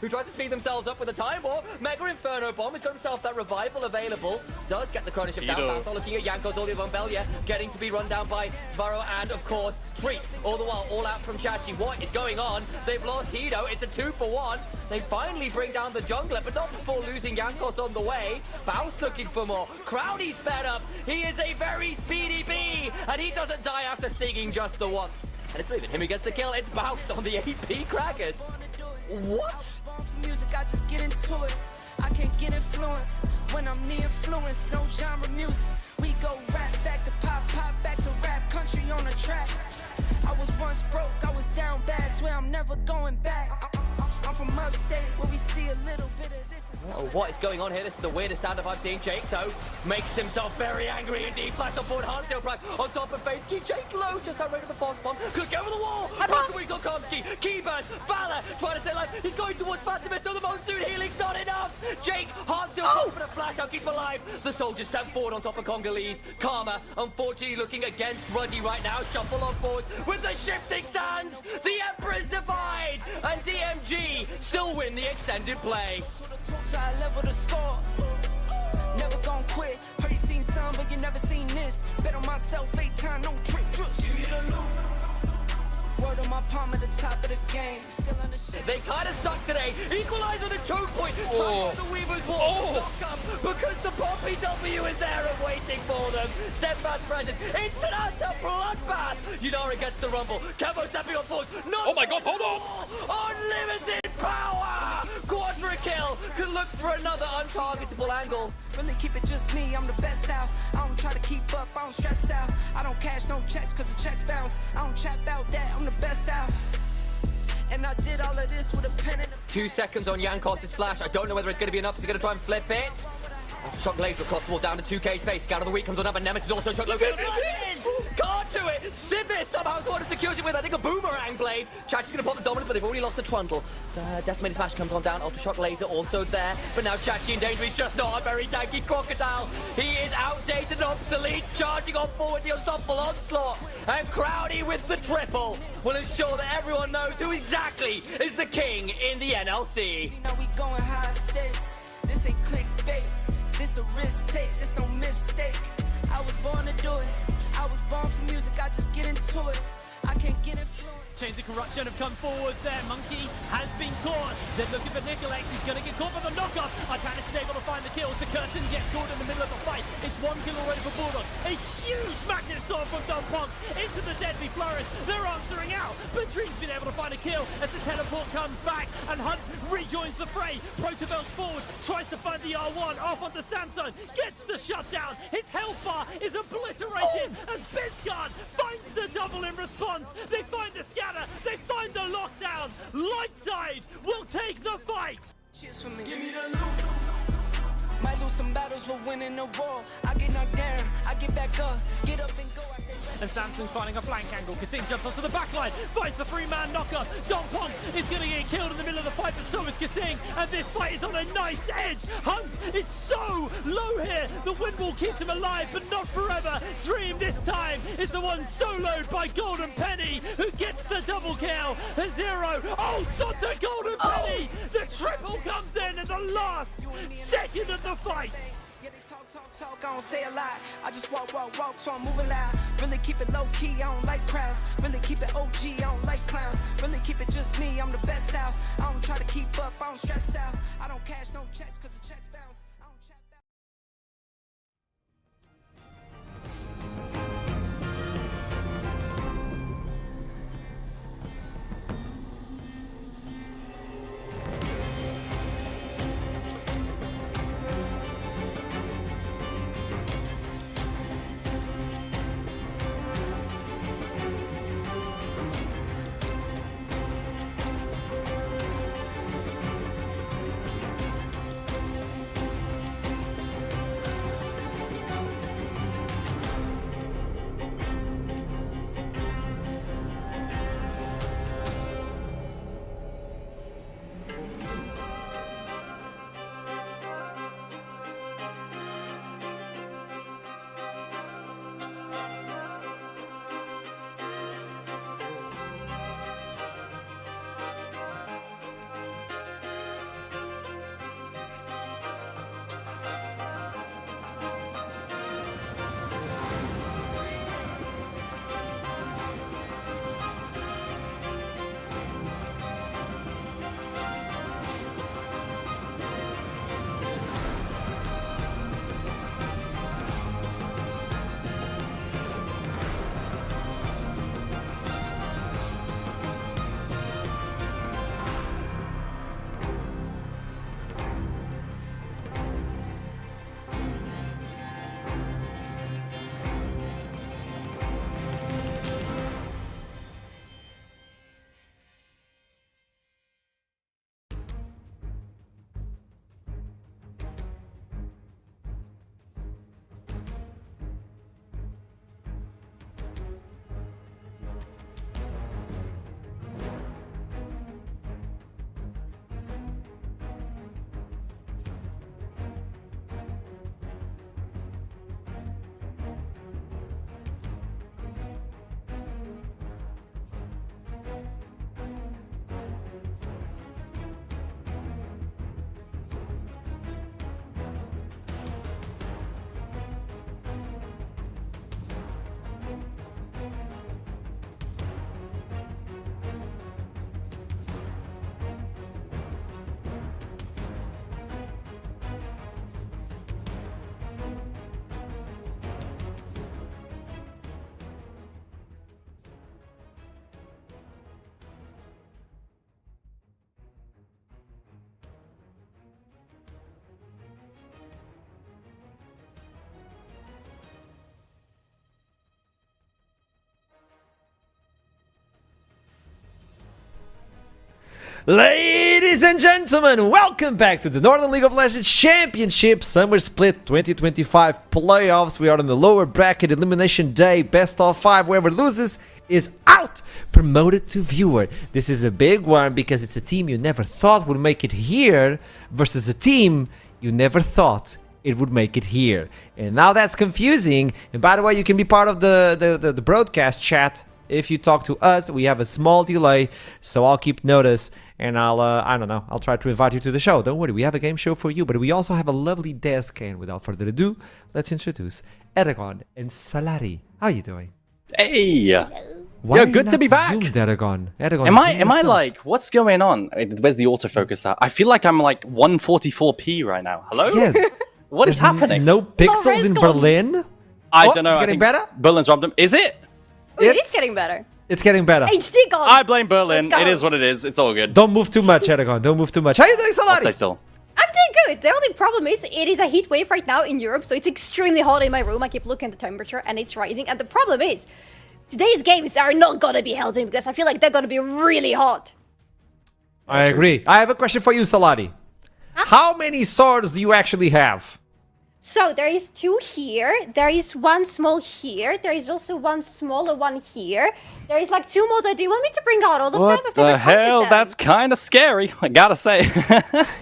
who tries to speed themselves up with a time war. Mega Inferno Bomb has got himself that revival available. Does get the Chrono Shift down. Banter looking at Jankos, all the Von Belia, getting to be run down by Svaro and, of course, Treat. All the while, all out from Chachi. What is going on? They've lost Hido. It's a 2-for-1. They finally bring down the jungler, but not before losing Jankos on the way. Faust looking for more. Crowdy sped up. He is a very speedy bee, and he doesn't die after stinging just the once. And it's not even him who gets the kill. It's Faust on the AP Crackers. What? Music, I just get into it. I can't get influence when I'm the influence. No genre music. We go rap back to pop, pop back to rap. Country on the track. I was once broke, I was down bad. Swear I'm never going back. I'm from upstate where we see a little bit of this. Oh, what is going on here? This is the weirdest stand-up I've seen. Jake, though, makes himself very angry indeed. Flash on forward, Hans Prime on top of Fainsky. Jake low, just outright of the boss bomb. Could go over the wall. Broken on Komsky. Keyburn. Valor trying to stay alive. He's going towards Fastimus. So the monsoon healing's not enough. Jake, Hans for the flash out, keeps him alive. The soldiers sent forward on top of Congolese. Karma, unfortunately, looking against Ruddy right now. Shuffle on forward with the shifting sands. The Emperor's divide. And DMG still win the extended play. I level the score. Never gon' quit. Heard you seen some, but you never seen this. Bet on myself 8 times, no trick. Give me the loot. Word on my palm at the top of the game. Still on the shit. They kind of suck today. Equalizer the choke point. Trying the Weaver's wall. Knock up because the Poppy W is there and waiting for them. Steadfast presence. Instant answer bloodbath. Yunara gets the rumble. Kevo stepping on forward. Oh my god, hold on. Unlimited power. Quadra kill. Could look for another untargetable angle. Really keep it just me, I'm the best out. I don't try to keep up, I don't stress out. I don't cash no checks cause the checks bounce. I don't chap out that, I'm the best out. And I did all of this with a pen and a... 2 seconds on Jankos' flash. I don't know whether it's going to be enough. He's going to try and flip it. Shock laser across the wall down to 2K space. Scout of the week comes on up, and Nemesis also shot low. Can't do it. Sibis somehow sort of secures it with, I think, a boomerang blade. Chachi's going to pop the dominance, but they've already lost the trundle. Decimated smash comes on down. Ultra shock laser also there. But now Chachi in danger. He's just not a very tanky crocodile. He is outdated and obsolete. Charging on forward the unstoppable onslaught. And Crowdy with the triple will ensure that everyone knows who exactly is the king in the NLC. Now we going high stakes. This ain't clickbait. This a risk take, this no mistake. I was born to do it. I was born for music, I just get into it. I can't get influenced. Chains of Corruption have come forwards there. Monkey has been caught. They're looking for Nicolex. He's going to get caught by the knockoff. Icanis is able to find the kills. The curtain gets caught in the middle of the fight. It's 1 kill already for Bulldog. A huge magnet storm from Don Punk into the deadly Florist. They're answering out. But Dream's been able to find a kill as the teleport comes back and Hunt rejoins the fray. Protobel's forward, tries to find the R1 off onto Samsung, gets the shutdown. His health bar is obliterated as Bizgard finds the double in response. They find the scatter. They find the lockdown. Lightside will take the fight. Cheers for me. Give me the loot. Might lose some battles, but winning the war. I get knocked down, I get back up, get up and go. And Samsung's finding a flank angle. Kassim jumps onto the backline, finds the 3-man knocker. Don Pong is going to get killed in the middle of the fight, but so is Kassim. And this fight is on a nice edge. Hunt is so low here. The wind wall keeps him alive, but not forever. Dream this time is the one soloed by Golden Penny, who gets the double kill. A 0 ults onto Golden Penny. The triple comes in at the last second of the fight. Yeah, they talk, I don't say a lot. I just walk, so I'm moving loud. Really keep it low key, I don't like crowds. Really keep it OG, I don't like clowns. Really keep it just me, I'm the best out. I don't try to keep up, I don't stress out. I don't cash no checks, cause the checks bounce. I don't chat back. Ladies and gentlemen, welcome back to the Northern League of Legends Championship Summer Split 2025 playoffs. We are on the lower bracket elimination day, best of 5. Whoever loses is out, promoted to viewer. This is a big one because it's a team you never thought would make it here versus a team you never thought it would make it here. And now that's confusing. And by the way, you can be part of the broadcast chat. If you talk to us, we have a small delay, so I'll keep notice and I'll try to invite you to the show. Don't worry, we have a game show for you, but we also have a lovely desk. And without further ado, let's introduce Aragon and Salari. How are you doing? Hey! Why Yo, are you good to not be back. zoomed, Aragon? Aragon, Am I zoom yourself. like, what's going on? Where's the autofocus at? I feel like I'm like 144p right now. Hello? Yeah. What is happening? No pixels in Berlin? I Oh, don't know. it's I getting think better? Berlin's robbed them. Is it? Oh, it is getting better. It's getting better. HD gone. I blame Berlin. Let's go. It is what it is. It's all good. Don't move too much, Aragon. Don't move too much. How are you doing, I'll stay Salari? still. I'm doing good. The only problem is it is a heat wave right now in Europe, so it's extremely hot in my room. I keep looking at the temperature and it's rising. And the problem is, today's games are not gonna be helping because I feel like they're gonna be really hot. I agree. I have a question for you, Salari. How many swords do you actually have? So there is 2 here, there is 1 small here, there is also 1 smaller one here. There is like 2 more that do you want me to bring out all of them? What I've the never counted hell? them. That's kind of scary, I gotta say.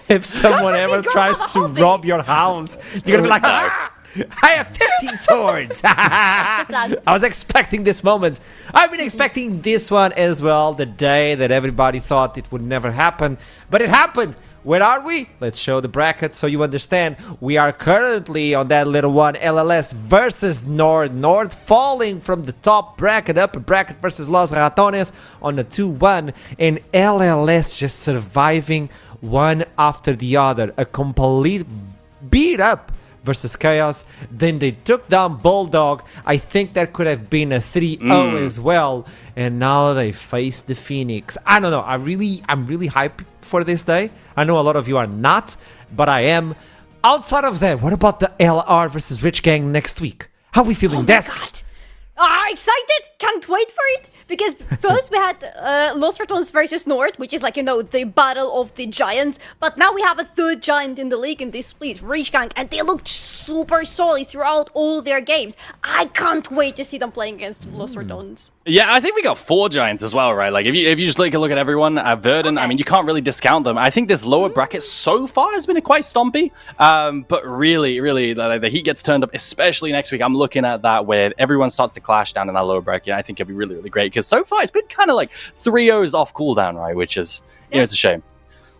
If someone for me, ever go tries have a to hobby. rob your house, you're gonna be like, ah! I have 15 swords! I was expecting this moment. I've been expecting this one as well, the day that everybody thought it would never happen. But it happened! Where are we? Let's show the bracket so you understand. We are currently on that little one, LLS versus Nord. Nord falling from the top bracket, upper bracket versus Los Ratones on a 2-1. And LLS just surviving one after the other. A complete beat up versus Chaos. Then they took down Bulldog. I think that could have been a 3-0 as well. And now they face the Phoenix. I don't know. I'm really hyped for this day. I know a lot of you are not, but I am. Outside of that, what about the LR versus Rich Gang next week? How are we feeling? Oh my god! Excited! Can't wait for it! Because first we had Los Ratones versus Nord, which is like, you know, the battle of the giants. But now we have a 3rd giant in the league in this split, Rich Gang, and they looked super solid throughout all their games. I can't wait to see them playing against Los Ratones. Yeah, I think we got 4 giants as well, right? Like, if you just take a look at everyone, Verdun, I mean, you can't really discount them. I think this lower bracket so far has been quite stompy, but really, the heat gets turned up, especially next week. I'm looking at that where everyone starts to clash down in that lower bracket. I think it'll be really great, because so far it's been kind of like 3-0s off cooldown, right? Which is, you know, it's a shame.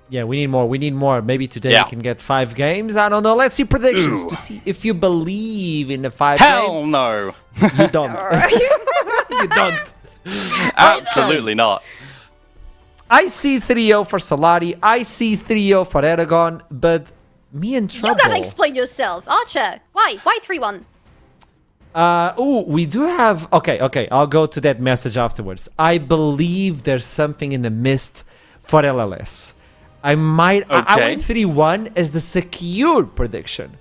Yeah, we need more. We need more. Maybe today we can get 5 games. I don't know. Let's see predictions to see if you believe in the 5 Hell no. You don't. You don't. Absolutely not. I see 3-0 for Salari. I see 3-0 for Aragon, but me in trouble. You gotta explain yourself. Archer, why? Why 3-1? We do have... Okay, I'll go to that message afterwards. I believe there's something in the mist for LLS. I might... I went 3-1 as the secure prediction.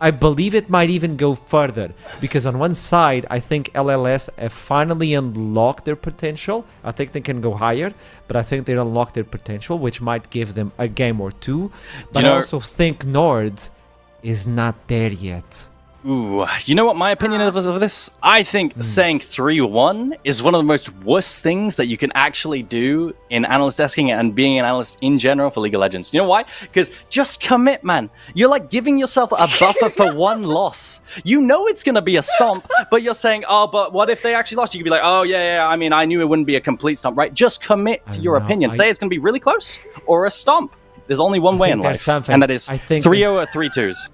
I believe it might even go further, because on one side, I think LLS have finally unlocked their potential. I think they can go higher, but I think they unlocked their potential, which might give them a game or 2. But I also think Nord is not there yet. Ooh, you know what my opinion of this? I think saying 3-1 is one of the most worst things that you can actually do in analyst desking and being an analyst in general for League of Legends. You know why? Because just commit, man. You're like giving yourself a buffer for 1 loss. You know it's going to be a stomp, but you're saying, oh, but what if they actually lost? You could be like, oh, yeah, I mean, I knew it wouldn't be a complete stomp, right? Just commit to your opinion. Say it's going to be really close or a stomp. There's only one way in life, and that is 3-0 or 3-2s.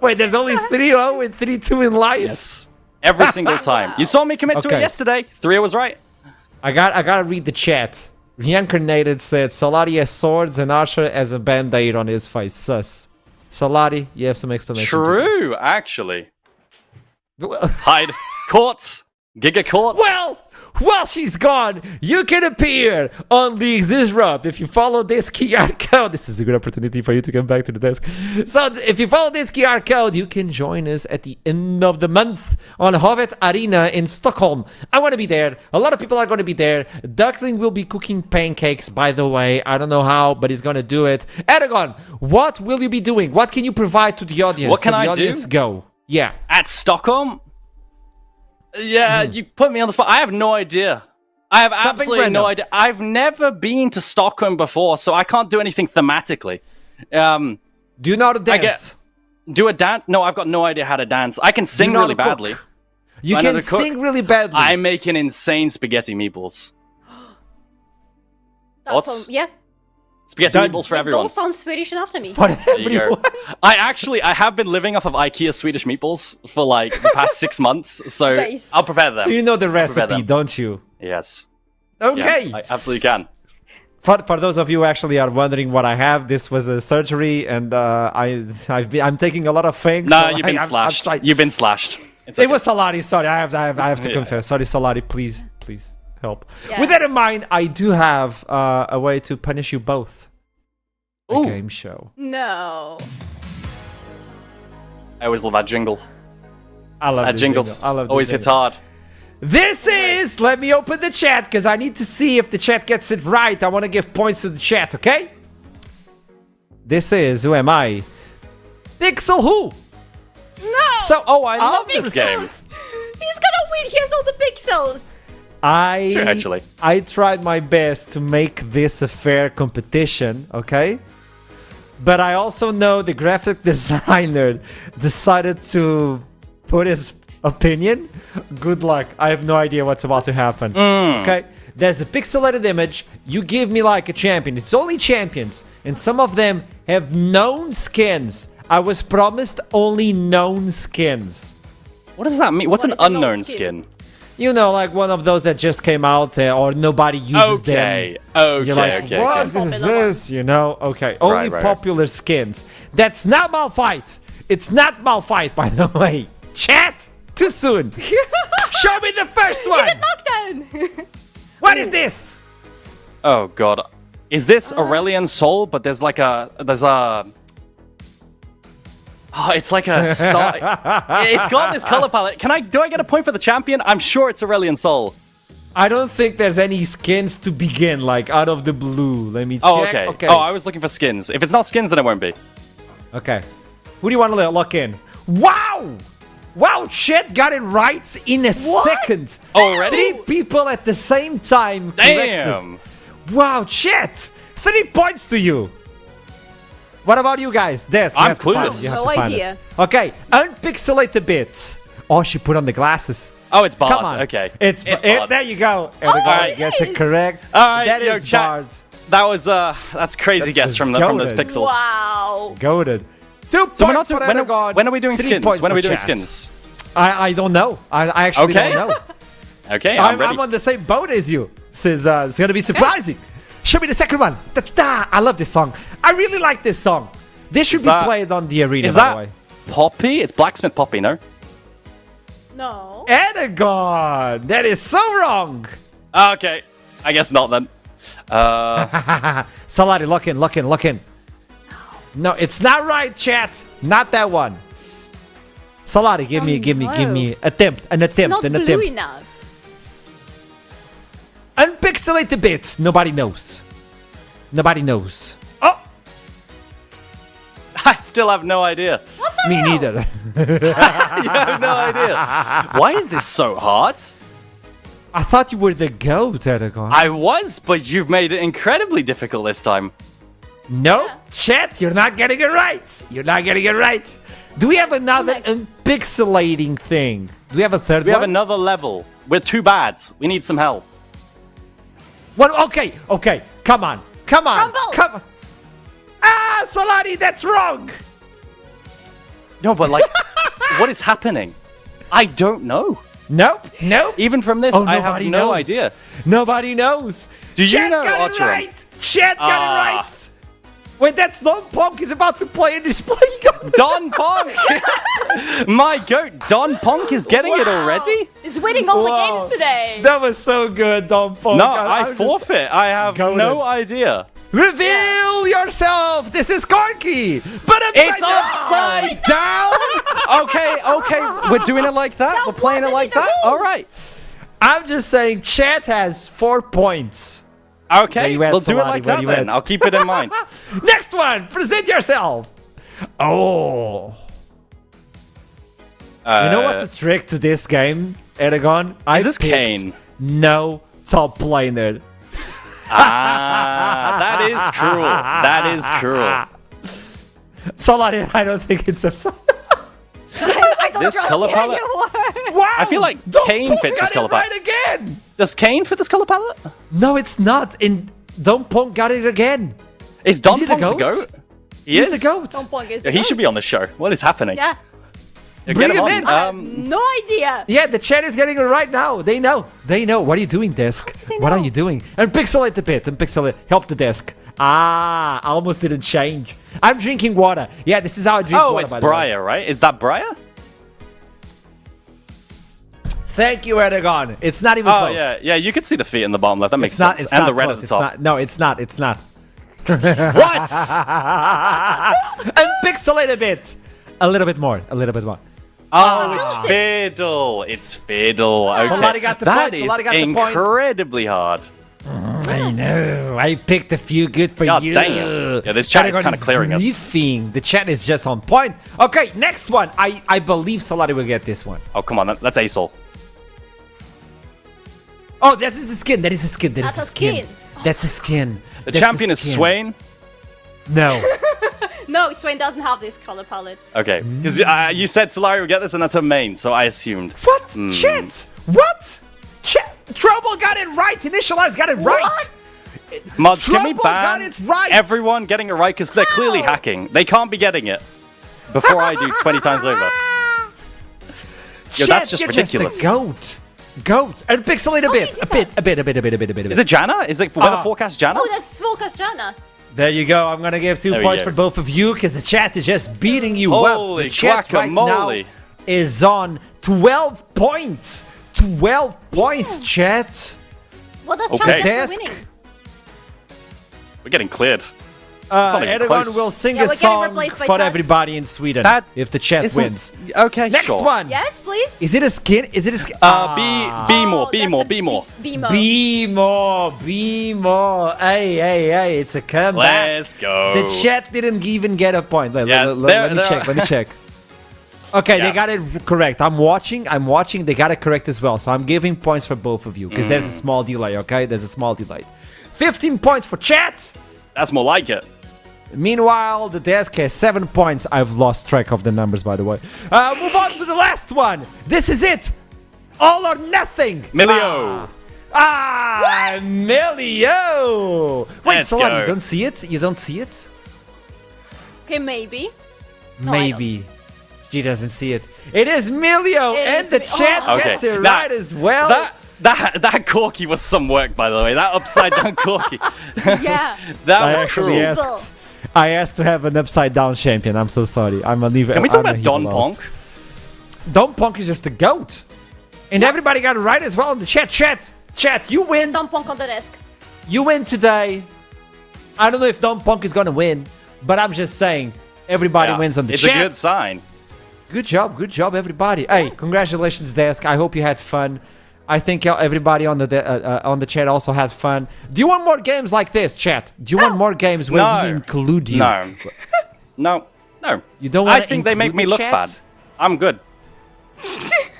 Wait, there's only 3-0 and 3-2 in life? Yes. Every single time. You saw me commit to it yesterday. 3-0 was right. I gotta read the chat. Reincarnated said, Salari has swords and Archer has a band-aid on his face. Sus. Salari, you have some explanation. True, actually. Hide. Courts. Giga courts. Well, while she's gone, you can appear on Leagues Disrupt if you follow this QR code. This is a good opportunity for you to come back to the desk. So if you follow this QR code, you can join us at the end of the month on Hovet Arena in Stockholm. I want to be there. A lot of people are going to be there. Duckling will be cooking pancakes, by the way. I don't know how, but he's going to do it. Aragon, what will you be doing? What can you provide to the audience? What can I do? Audience go. Yeah. At Stockholm? Yeah, you put me on the spot. I have no idea. I have absolutely no idea. I've never been to Stockholm before, so I can't do anything thematically. Do you know how to dance? Do a dance? No, I've got no idea how to dance. I can sing really badly. You can sing really badly. I make an insane spaghetti meatballs. Yeah. Spaghetti meatballs for everyone. It all sounds Swedish enough to me. For everyone. I have been living off of IKEA Swedish meatballs for like the past 6 months, so Nice. I'll prepare them. So you know the recipe, them. don't you? Yes. Okay. Yes, I absolutely can. For those of you who actually are wondering what I have, this was a surgery, and I'm taking a lot of things. No, so you've been slashed. You've been slashed. It's It okay. was Solari. Sorry, I have to confess. Sorry, Solari. Please help. Yeah. With that in mind, I do have a way to punish you both. A game show. No. I always love that jingle. I love That this jingle. I love this always hits jingle. hard. This is. Let me open the chat because I need to see if the chat gets it right. I want to give points to the chat. Okay. This is. Who am I? Pixel who? No. So. Oh, I love this Pixels. game. He's gonna win. He has all the pixels. Sure, actually. I tried my best to make this a fair competition, okay? But I also know the graphic designer decided to put his opinion. Good luck. I have no idea what's about to happen. Okay? There's a pixelated image. You give me like a champion. It's only champions. And some of them have known skins. I was promised only known skins. What does that mean? What's What an is a known unknown skin? skin? You know, like one of those that just came out or nobody uses them. You're like, okay. what is Popular this? ones. You know? Okay. Only right. popular skins. That's not Malphite. It's not Malphite, by the way. Chat! Too soon. Show me the first one. Is it knockdown? What is this? Oh god. Is this Aurelian Soul? But there's a Oh, it's like a star. It's got this color palette. Do I get a point for the champion? I'm sure it's Aurelian Soul. I don't think there's any skins to begin, like out of the blue. Let me check. Oh, okay. Oh, I was looking for skins. If it's not skins, then it won't be. Okay. Who do you want to lock in? Wow! Wow, Chet got it right in a second. Already? 3 people at the same time. Damn. corrected. Wow, Chet! 3 points to you. What about you guys? Des, I'm clueless. No idea. Okay, unpixelate a bit. Oh, she put on the glasses. Oh, it's Bard. Come on. Okay. It's Bard. there you go. Everybody it gets it is. correct. All right, That yo, is chat. Bard. That was that's crazy That's guess from those goated. pixels. Wow. Goated. 2 points So we're not for doing, Aragon, when are we doing 3 skins? points When are for we doing chat. skins? I don't know. I actually Okay. don't know. Okay, I'm ready. I'm on the same boat as you. Says it's gonna be surprising. Show me the second one. Da-da. I love this song. I really like this song. This should Is be that- played on the arena, Is by the that way. Poppy? It's Blacksmith Poppy, no? No. Aragon! That is so wrong! Okay. I guess not then. Salari, lock in. No, it's not right, chat. Not that one. Salari, give me attempt. It's not blue enough. Unpixelate a bit. Nobody knows. Oh, I still have no idea. me neither. I have no idea. Why is this so hard? I thought you were the goat, Aragon. I was, but you've made it incredibly difficult this time. No, chat, you're not getting it right. Do we have another Next. unpixelating thing? Do we have a third We one? have another level. We're too bad. We need some help. Okay. Come on. Ah, Solani, that's wrong. No, but like, what is happening? I don't know. Nope. Even from this, I have nobody no knows. idea. Nobody knows. Do you Chat know, got it Ocheron? right. Chat got it Ah. right. Wait, that's Don Punk is about to play and he's playing on the Don Pong! My goat, Don Ponk is getting it already? He's winning all the Wow. games today. That was so good, Don Pong. No, I'm I just- forfeit. I have goated. no idea. Reveal yourself. This is Corky, but It's upside down. Okay. We're doing it like that. That We're playing it wasn't like in the that. rules. All right. I'm just saying, chat has 4 points. Okay, you at, we'll do it Solari? like Where that you then. at? I'll keep it in mind. Next one. Present yourself. Oh. You know what's the trick to this game, Aragon? Is this picked Kane? No top laner. That is cruel. That is cruel. Solari, I don't think it's upside. I don't This trust color you palette? anymore. Wow. I feel like Don Kane Pong fits got this color it palette. right again. Does Kane fit this color palette? No, it's not. Don Pong got it again. Is Don he the Pong the goat? goat? He He's is the goat. Don Pong is Yeah, the he should be on the show. What is happening? Yeah. Yeah, Bring get him on. in. I have no idea. Yeah, the chat is getting it right now. They know. What are you doing, desk? they What are know? you doing? And pixelate a bit. Help the desk. I almost didn't change. I'm drinking water. Yeah, this is how I drink Oh, water. it's by the way. Briar, right? Is that Briar? Thank you, Aragon. It's not even Oh, close. yeah. You can see the feet in the bottom left. That makes It's not. sense. It's And not the red close. at the It's top. not. No, it's not. It's not. What? And pixelate a bit. A little bit more. A little bit more. Oh, it's Fiddlesticks. Fiddle. It's Fiddle. Okay. Solari got the That point, is Solari got the point. incredibly hard. I know. I picked a few good for God you. damn. Yeah, this chat is Aragon kinda clearing us. briefing. The chat is just on point. Okay, next one. I believe Solari will get this one. Oh, come on. That's Asol. Oh, that is a skin. That is a skin. That That's is a a skin. skin. That's a skin. The That's a champion is skin. Swain. No. No, Swain doesn't have this color palette. Okay. Because you said Solari would get this, and that's her main, so I assumed. What? Chat? What? Chat? Trouble got it right. Initialize got it right. What? Mods, can we Trouble ban got it right. everyone getting it right? Because they're clearly How? hacking. They can't be getting it before I do 20 times over. Yo, that's just you're ridiculous. Just a goat. And pixelate a bit. A bit. Is it Jana? Is it weather forecast Jana? Oh, that's Svolkas Jana. There you go. I'm gonna give 2 There we points go. for both of you because the chat is just beating you up. Holy The chat right now guacamole. is on 12 points. 12 points, chat. What does Okay. Chan get Desk. for winning? We're getting cleared. not even Aragon close. will sing Yeah, a we're getting song replaced by for chat. everybody in Sweden That if the chat Isn't- wins. Okay, Next sure. one. Yes, please. Is it a skin? Is it a skin? Be Oh, more. that's a Be more. Be more. Hey, it's a comeback. Let's go. The chat didn't even get a point. Yeah, Let me check. Okay, they Yes. got it correct. I'm watching. They got it correct as well. So I'm giving points for both of you because there's a small delay, okay? There's a small delay. 15 points for chat. That's more like it. Meanwhile, the desk has 7 points. I've lost track of the numbers, by the way. Move on to the last one. This is it. All or nothing. Milio. Milio. Wait, Let's Solana, go. you don't see it? You don't see it? Okay, maybe. No, I Maybe. She doesn't see it. It is Milio, It and is the Mi- chat Oh. gets Okay, it now, right as well. That corky was some work, by the way. That upside down corky. Yeah. That I was actually cruel. asked. I asked to have an upside down champion. I'm so sorry. I'm a leave. Can we talk about Don Ponk? Don Ponk is just a goat, and everybody got it right as well in the chat. Chat. You win. Don Ponk on the desk. You win today. I don't know if Don Ponk is gonna win, but I'm just saying everybody Yeah, wins on the it's chat. a good sign. Good job, everybody. Hey, congratulations, desk. I hope you had fun. I think everybody on the chat also had fun. Do you want more games like this, chat? Do you want more games where we No. include you? No. You don't want I think they make me look bad. I'm good.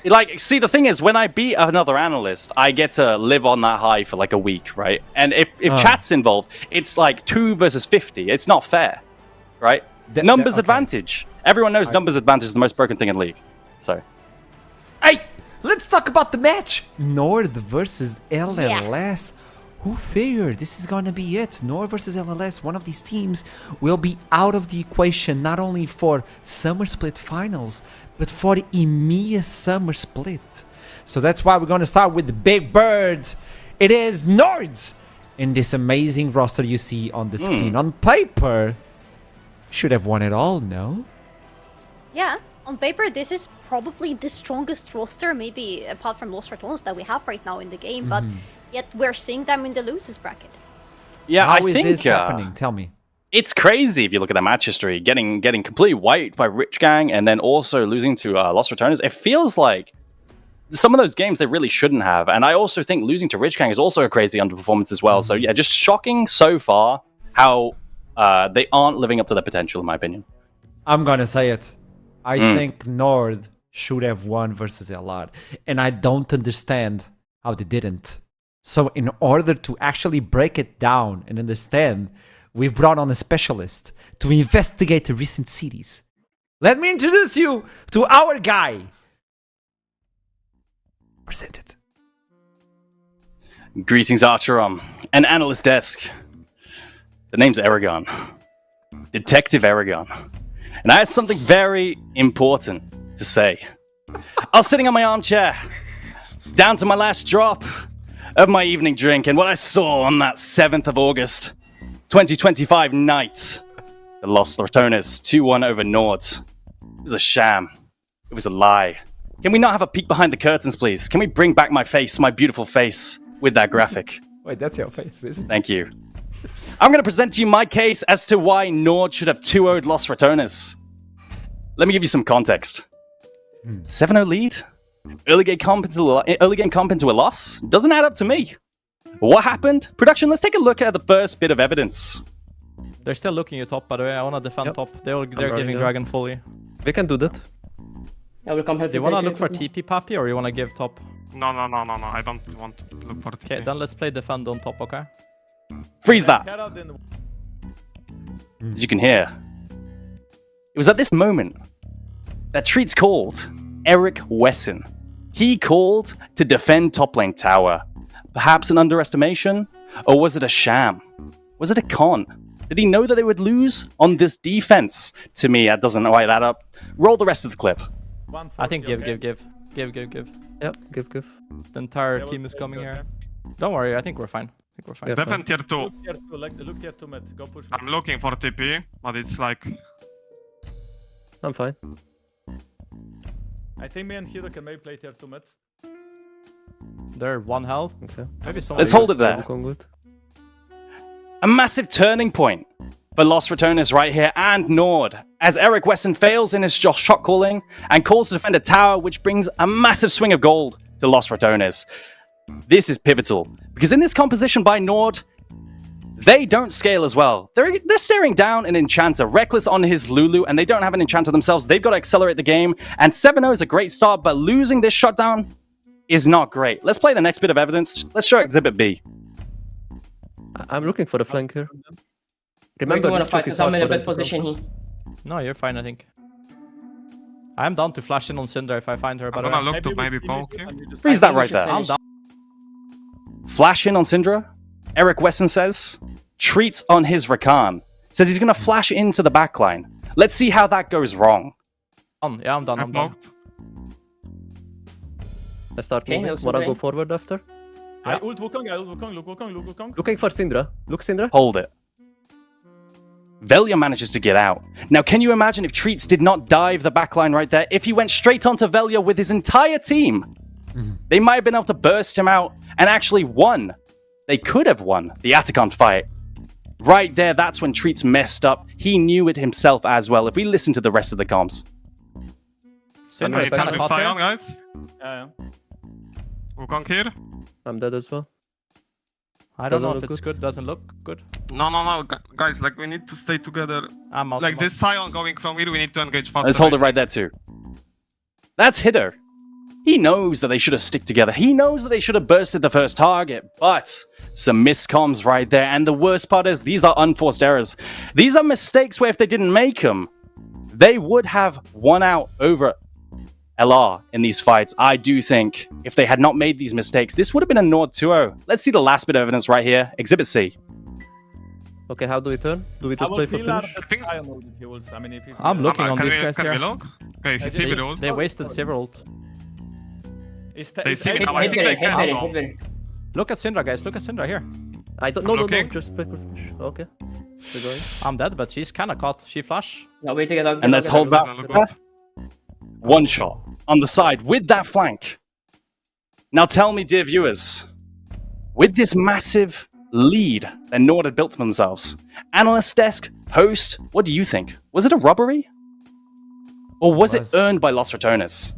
Like, see, the thing is, when I beat another analyst, I get to live on that high for like a week, right? And if chat's involved, it's like 2 versus 50. It's not fair, right? Numbers okay. advantage. Everyone knows numbers advantage is the most broken thing in League. So, Hey, let's talk about the match. Nord versus LLS. Who figured this is going to be it? Nord versus LLS. One of these teams will be out of the equation not only for Summer Split Finals, but for the EMEA Summer Split. So that's why we're going to start with the big birds. It is Nords in this amazing roster you see on the screen. On paper, should have won it all, no? Yeah. On paper, this is probably the strongest roster, maybe apart from Lost Returns, that we have right now in the game, but yet we're seeing them in the losers bracket. Yeah, How I is think this happening? Tell me. it's crazy if you look at the match history. Getting completely wiped by Rich Gang and then also losing to Lost Returners. It feels like some of those games they really shouldn't have. And I also think losing to Rich Gang is also a crazy underperformance as well. So yeah, just shocking so far how they aren't living up to their potential, in my opinion. I'm gonna say it. I think Nord should have won versus LR, and I don't understand how they didn't. So in order to actually break it down and understand, we've brought on a specialist to investigate the recent series. Let me introduce you to our guy. Present it. Greetings, Archeron, and analyst desk. The name's Aragon. Detective Aragon. And I have something very important to say. I was sitting on my armchair, down to my last drop of my evening drink, and what I saw on that 7th of August, 2025 night, the Lost Returnes 2-1 over Nord. It was a sham. It was a lie. Can we not have a peek behind the curtains, please? Can we bring back my face, my beautiful face, with that graphic? Wait, that's your face, isn't it? Thank you. I'm going to present to you my case as to why Nord should have 2-0'd Lost Returners. Let me give you some context. 7-0 lead? Early game comp into a loss? Doesn't add up to me. What happened? Production, let's take a look at the first bit of evidence. They're still looking at top, by the way. I want to defend top. They're giving there. Dragon fully. We can do that. I will come help Do you want to look for TP, Papi, or you want to give top? No. I don't want to look for TP. Okay, then let's play defend on top, okay? Freeze that. As you can hear, it was at this moment that Treats called Eric Wesson. He called to defend top lane tower. Perhaps an underestimation? Or was it a sham? Was it a con? Did he know that they would lose on this defense? To me, that doesn't quite add up. Roll the rest of the clip. I think give. Yep, give. The entire team is coming here. Don't worry, I think we're fine. Yeah, Defend tier 2. Look tier 2 mid. Go push. I'm looking for TP, but it's like... I'm fine. I think me and Hiro can maybe play tier 2 mid. They're 1 health. Okay. Maybe someone. Let's hold it there. Looking good. A massive turning point for Lost Returners right here and Nord, as Eric Wesson fails in his shot calling and calls to defend a tower, which brings a massive swing of gold to Lost Returners. This is pivotal, because in this composition by Nord, they don't scale as well. They're staring down an enchanter, reckless on his Lulu, and they don't have an enchanter themselves. They've got to accelerate the game, and 7-0 is a great start, but losing this shutdown is not great. Let's play the next bit of evidence. Let's show Exhibit B. I'm looking for the flank here. Remember, Remember, want to this fight trick because is I'm hard in a for them bad to position come. here. No, you're fine, I think. I'm down to flash in on Cinder if I find her. I'm gonna look to maybe poke here. Freeze that right there. I'm down. Flash in on Syndra. Eric Wesson says. Treats on his Rakan. Says he's going to flash into the backline. Let's see how that goes wrong. Yeah, I'm done. I I'm done. poked. I start Okay, moving. that was Wanna okay. go forward after? I ult Wukong. Looking for Syndra. Look, Syndra. Hold it. Velia manages to get out. Now, can you imagine if Treats did not dive the backline right there? If he went straight onto Velia with his entire team, they might have been able to burst him out and actually won. They could have won the Atacon fight. Right there, that's when Treats messed up. He knew it himself as well. If we listen to the rest of the comms. Cinder Can is you kind tell of me caught Sion, here. guys? Yeah. Wukong here? I'm dead as well. I don't know Doesn't if look it's good. Doesn't look good. No, guys, like we need to stay together. I'm out. Like I'm out. this Sion going from here, we need to engage faster. Let's hold it right there too. That's Hitter. He knows that they should have stick together. He knows that they should have bursted the first target, but some miscomms right there. And the worst part is these are unforced errors. These are mistakes where if they didn't make them, they would have won out over LR in these fights. I do think if they had not made these mistakes, this would have been a Nord 2-0. Let's see the last bit of evidence right here. Exhibit C. Okay, how do we turn? Do we I just will play for feel out finish? the think- Sion ult if he ults. I mean, if he... I'm looking on Can these we- guys can here. we look? Okay, he see me They wasted several ult. They see me Hit now. I think they can very, go. hit very. Look at Syndra, guys. Look at Syndra here. I don't. No, Looking. just play for finish. Okay. We're going. I'm dead, but she's kind of caught. She flash. No, wait, get out. And let's hold Doesn't that. look good. one shot on the side with that flank. Now tell me, dear viewers, with this massive lead that Nord had built for themselves, Analyst Desk, host, what do you think? Was it a robbery? Or was it earned by Los Ratones?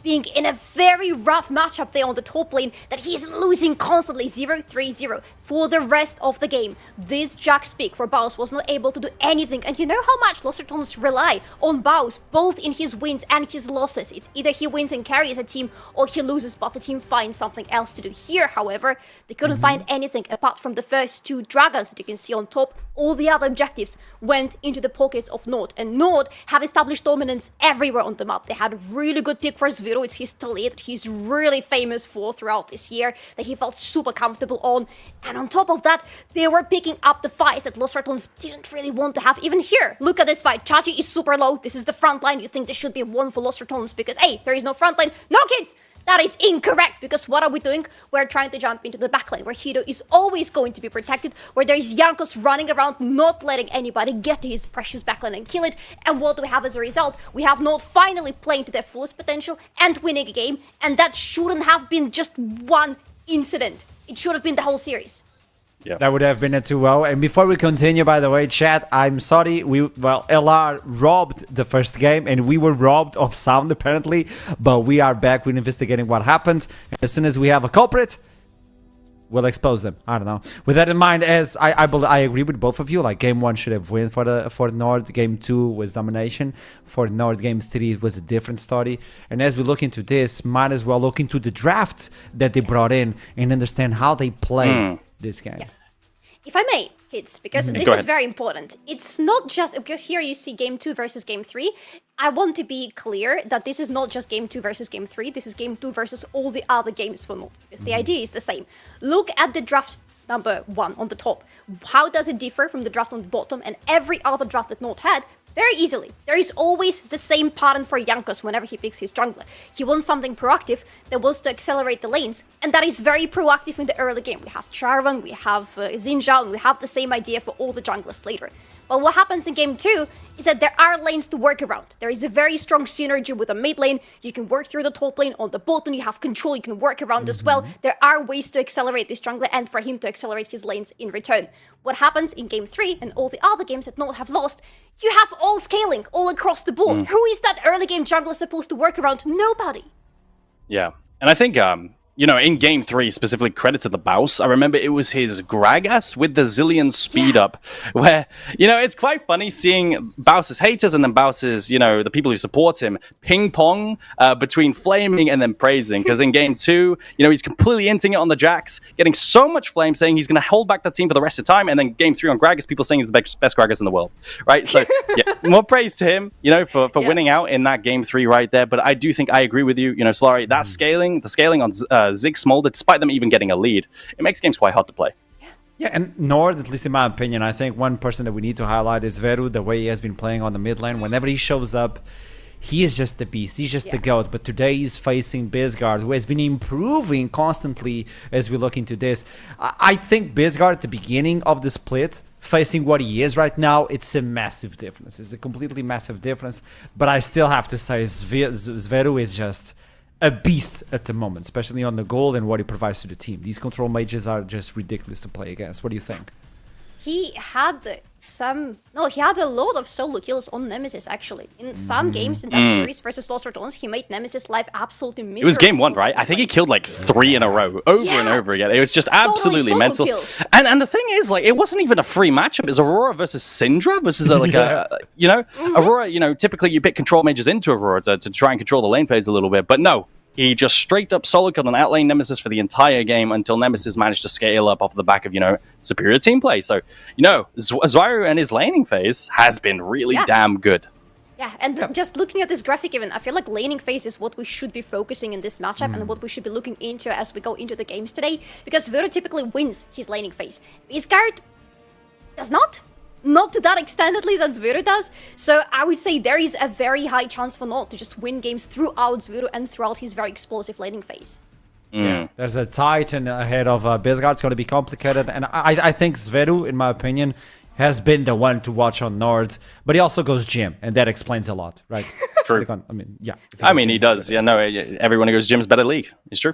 Being in a very rough matchup there on the top lane, that he's losing constantly 0-3-0 for the rest of the game. This Jack's pick for Baus was not able to do anything, and you know how much Los Ratones rely on Baus, both in his wins and his losses. It's either he wins and carries a team, or he loses but the team finds something else to do. Here, however, they couldn't find anything apart from the first two dragons that you can see on top. All the other objectives went into the pockets of Nord, and Nord have established dominance everywhere on the map. They had a really good pick for Zviro. It's his Talit that he's really famous for throughout this year, that he felt super comfortable on. And on top of that, they were picking up the fights that Los Ratones didn't really want to have. Even here, look at this fight. Chachi is super low. This is the front line. You think this should be one for Los Ratones because, hey, there is no front line. No, kids! That is incorrect, because what are we doing? We're trying to jump into the backline, where Hito is always going to be protected, where there is Jankos running around, not letting anybody get to his precious backline and kill it. And what do we have as a result? We have Nord finally playing to their fullest potential and winning a game, and that shouldn't have been just one incident. It should have been the whole series. Yeah. That would have been a 2-0. And before we continue, by the way, chat, I'm sorry. LR robbed the first game, and we were robbed of sound, apparently. But we are back. We're investigating what happened. And as soon as we have a culprit, we'll expose them. I don't know. With that in mind, as I agree with both of you, like game 1 should have won for Nord. Game 2 was domination. For Nord, game 3 was a different story. And as we look into this, might as well look into the draft that they brought in and understand how they play this game. Yeah. If I may, Hits, because this is very important. It's not just, because here you see game 2 versus game 3. I want to be clear that this is not just game 2 versus game 3. This is game 2 versus all the other games for Nord, because the idea is the same. Look at the draft number 1 on the top. How does it differ from the draft on the bottom and every other draft that Nord had? Very easily. There is always the same pattern for Jankos whenever he picks his jungler. He wants something proactive that wants to accelerate the lanes, and that is very proactive in the early game. We have Charvan, we have Xinjiao, and we have the same idea for all the junglers later. But what happens in game 2 is that there are lanes to work around. There is a very strong synergy with the mid lane. You can work through the top lane. On the bottom, you have control. You can work around as well. There are ways to accelerate this jungler and for him to accelerate his lanes in return. What happens in game 3 and all the other games that Nord have lost, you have all scaling all across the board. Who is that early game jungler supposed to work around? Nobody. Yeah. And I think, you know, in game 3, specifically credit to the Baus, I remember it was his Gragas with the Zillion speed up, where, you know, it's quite funny seeing Baus's haters and then Baus's, you know, the people who support him, ping pong between flaming and then praising. Because in game 2, you know, he's completely inting it on the Jax, getting so much flame, saying he's going to hold back the team for the rest of the time. And then game 3 on Gragas, people saying he's the best Gragas in the world, right? So, yeah, more praise to him, you know, for winning out in that game 3 right there. But I do think I agree with you, you know, Solari, that scaling, the scaling on Zig Smolder, despite them even getting a lead, it makes games quite hard to play. Yeah, and Nord, at least in my opinion, I think one person that we need to highlight is Veru, the way he has been playing on the mid lane. Whenever he shows up, he is just a beast. He's just the GOAT. But today he's facing Bisgard, who has been improving constantly as we look into this. I think Bisgard at the beginning of the split, facing what he is right now, it's a massive difference. It's a completely massive difference. But I still have to say Zveru is just a beast at the moment, especially on the gold and what he provides to the team. These control mages are just ridiculous to play against. What do you think? he had he had a lot of solo kills on Nemesis, actually. In some games in that series versus Lost Returns, he made Nemesis' life absolutely miserable. It was game 1, right? I think he killed like 3 in a row, over and over again. It was just absolutely solo mental. kills. And the thing is, like, it wasn't even a free matchup. It was Aurora versus Syndra versus Aurora, typically you pick control mages into Aurora to try and control the lane phase a little bit, but no. He just straight up solo killed and outlane Nemesis for the entire game until Nemesis managed to scale up off the back of, superior team play. So, Zyro and his laning phase has been really damn good. Yeah, and just looking at this graphic even, I feel like laning phase is what we should be focusing in this matchup and what we should be looking into as we go into the games today, because Vero typically wins his laning phase. Isgard does not. Not to that extent, at least, as Zviro does. So I would say there is a very high chance for Nord to just win games throughout Zviro and throughout his very explosive laning phase. Yeah, there's a Titan ahead of Bisgard. It's going to be complicated. And I think Zveru, in my opinion, has been the one to watch on Nord. But he also goes gym, and that explains a lot, right? True. He does. Yeah, no, everyone who goes gym's better league. It's true.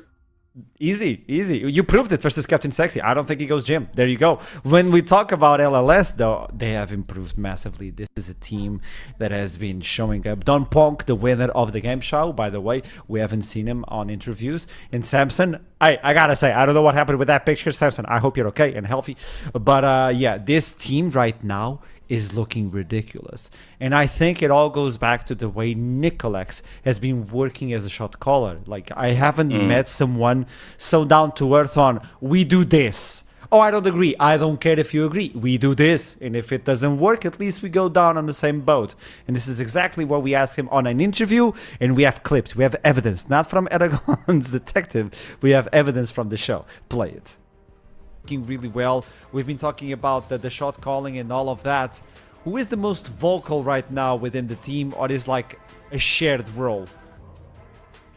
Easy. You proved it versus Captain Sexy. I don't think he goes gym. There you go. When we talk about LLS, though, they have improved massively. This is a team that has been showing up. Don Ponk, the winner of the game show, by the way, we haven't seen him on interviews. And Samson, I gotta say, I don't know what happened with that picture, Samson. I hope you're okay and healthy. But this team right now is looking ridiculous. And I think it all goes back to the way Nicolex has been working as a shot caller. Like, I haven't met someone so down to earth on, we do this. Oh, I don't agree. I don't care if you agree. We do this. And if it doesn't work, at least we go down on the same boat. And this is exactly what we asked him on an interview. And we have clips. We have evidence. Not from Aragon's detective. We have evidence from the show. Play it. Really well. We've been talking about the shot calling and all of that. Who is the most vocal right now within the team, or is like a shared role?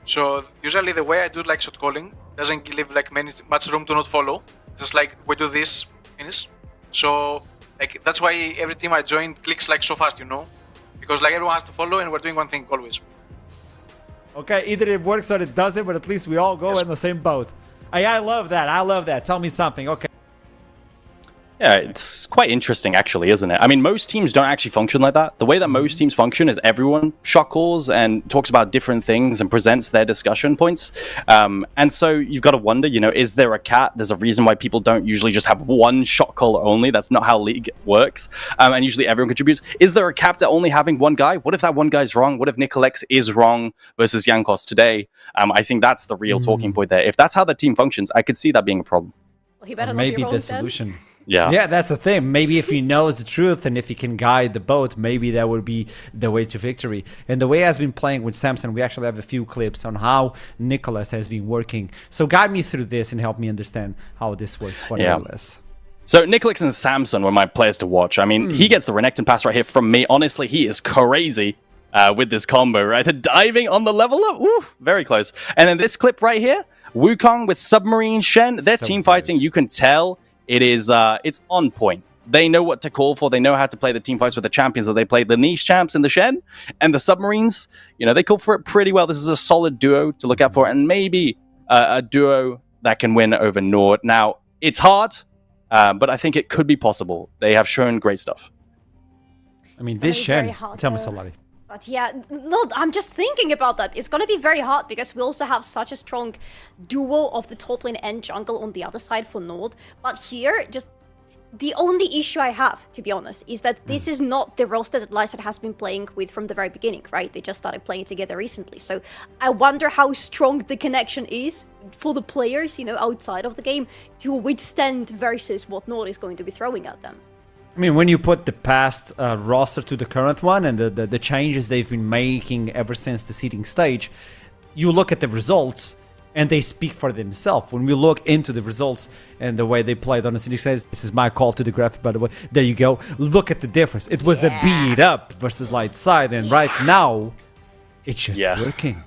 So usually the way I do like shot calling doesn't leave like much room to not follow. Just like we do this, finish. So like that's why every team I join clicks like so fast, because like everyone has to follow and we're doing one thing always. Okay, either it works or it doesn't, but at least we all go in the same boat. I love that. Tell me something. Okay. Yeah, it's quite interesting, actually, isn't it? I mean, most teams don't actually function like that. The way that most teams function is everyone shot calls and talks about different things and presents their discussion points. And so you've got to wonder, is there a cap? There's a reason why people don't usually just have one shot caller only. That's not how League works. And usually everyone contributes. Is there a cap to only having one guy? What if that one guy's wrong? What if Nicolex is wrong versus Yankos today? I think that's the real talking point there. If that's how the team functions, I could see that being a problem. Well, he better maybe the solution. Yeah, that's the thing. Maybe if he knows the truth and if he can guide the boat, maybe that would be the way to victory. And the way I've been playing with Samson, we actually have a few clips on how Nicholas has been working. So guide me through this and help me understand how this works for Nicholas. So Nicolex and Samson were my players to watch. I mean, he gets the Renekton pass right here from me. Honestly, he is crazy with this combo, right? The diving on the level up, very close. And then this clip right here, Wukong with Submarine Shen, they're team fighting. You can tell it is it's on point. They know what to call for. They know how to play the team fights with the champions that they play. The niche champs in the Shen and the Submarines, they call for it pretty well. This is a solid duo to look out for, and maybe a duo that can win over Nord. Now, it's hard, but I think it could be possible. They have shown great stuff. I mean, this Shen, tell me somebody. But yeah, no, I'm just thinking about that. It's gonna be very hard because we also have such a strong duo of the top lane and jungle on the other side for Nord. But here, just the only issue I have, to be honest, is that this is not the roster that Lysat has been playing with from the very beginning, right? They just started playing together recently. So I wonder how strong the connection is for the players, outside of the game to withstand versus what Nord is going to be throwing at them. I mean, when you put the past roster to the current one and the changes they've been making ever since the seeding stage, you look at the results and they speak for themselves. When we look into the results and the way they played on the seeding stage, this is my call to the graphic, by the way. There you go. Look at the difference. It was a beat up versus light side, and right now, it's just working.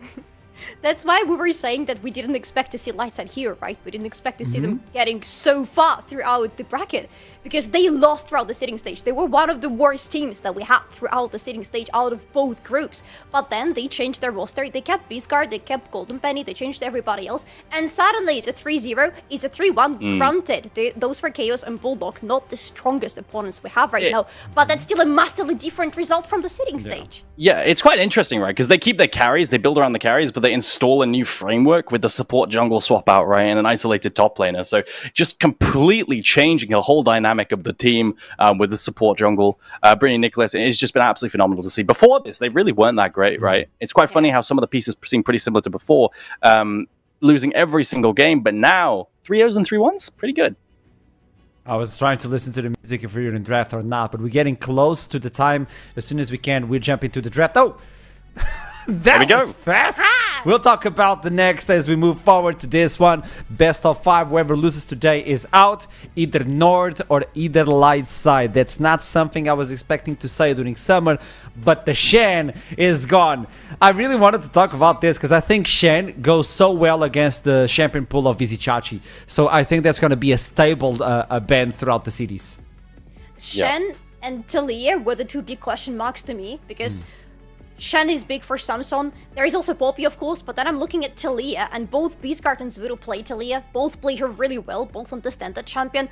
That's why we were saying that we didn't expect to see Lightside here, right? We didn't expect to see them getting so far throughout the bracket. because they lost throughout the seeding stage. They were one of the worst teams that we had throughout the seeding stage out of both groups. But then they changed their roster. They kept Beastguard, they kept Golden Penny, they changed everybody else, and suddenly it's a 3-0, it's a 3-1. Granted, those were Chaos and Bulldog, not the strongest opponents we have right now, but that's still a massively different result from the seeding stage. Yeah, it's quite interesting, right? Because they keep their carries, they build around the carries, but they install a new framework with the support jungle swap out, right, and an isolated top laner. So just completely changing the whole dynamic of the team with the support jungle. Bringing Nicholas, it's just been absolutely phenomenal to see. Before this, they really weren't that great, right? It's quite funny how some of the pieces seem pretty similar to before, losing every single game, but now 3-0s and 3-1s, pretty good. I was trying to listen to the music if we were in draft or not, but we're getting close to the time. As soon as we can, we jump into the draft. Oh! That was fast. We'll talk about the next as we move forward to this one. Best of 5. Whoever loses today is out, either North or either Light side. That's not something I was expecting to say during summer, but the Shen is gone. I really wanted to talk about this because I think Shen goes so well against the champion pool of Vizichachi. So I think that's going to be a stable band throughout the cities. Shen and Talia were the two big question marks to me, because Shen is big for Samson. There is also Poppy, of course, but then I'm looking at Talia, and both Beastguard and Zvoodoo play Talia. Both play her really well, both on the standard champion.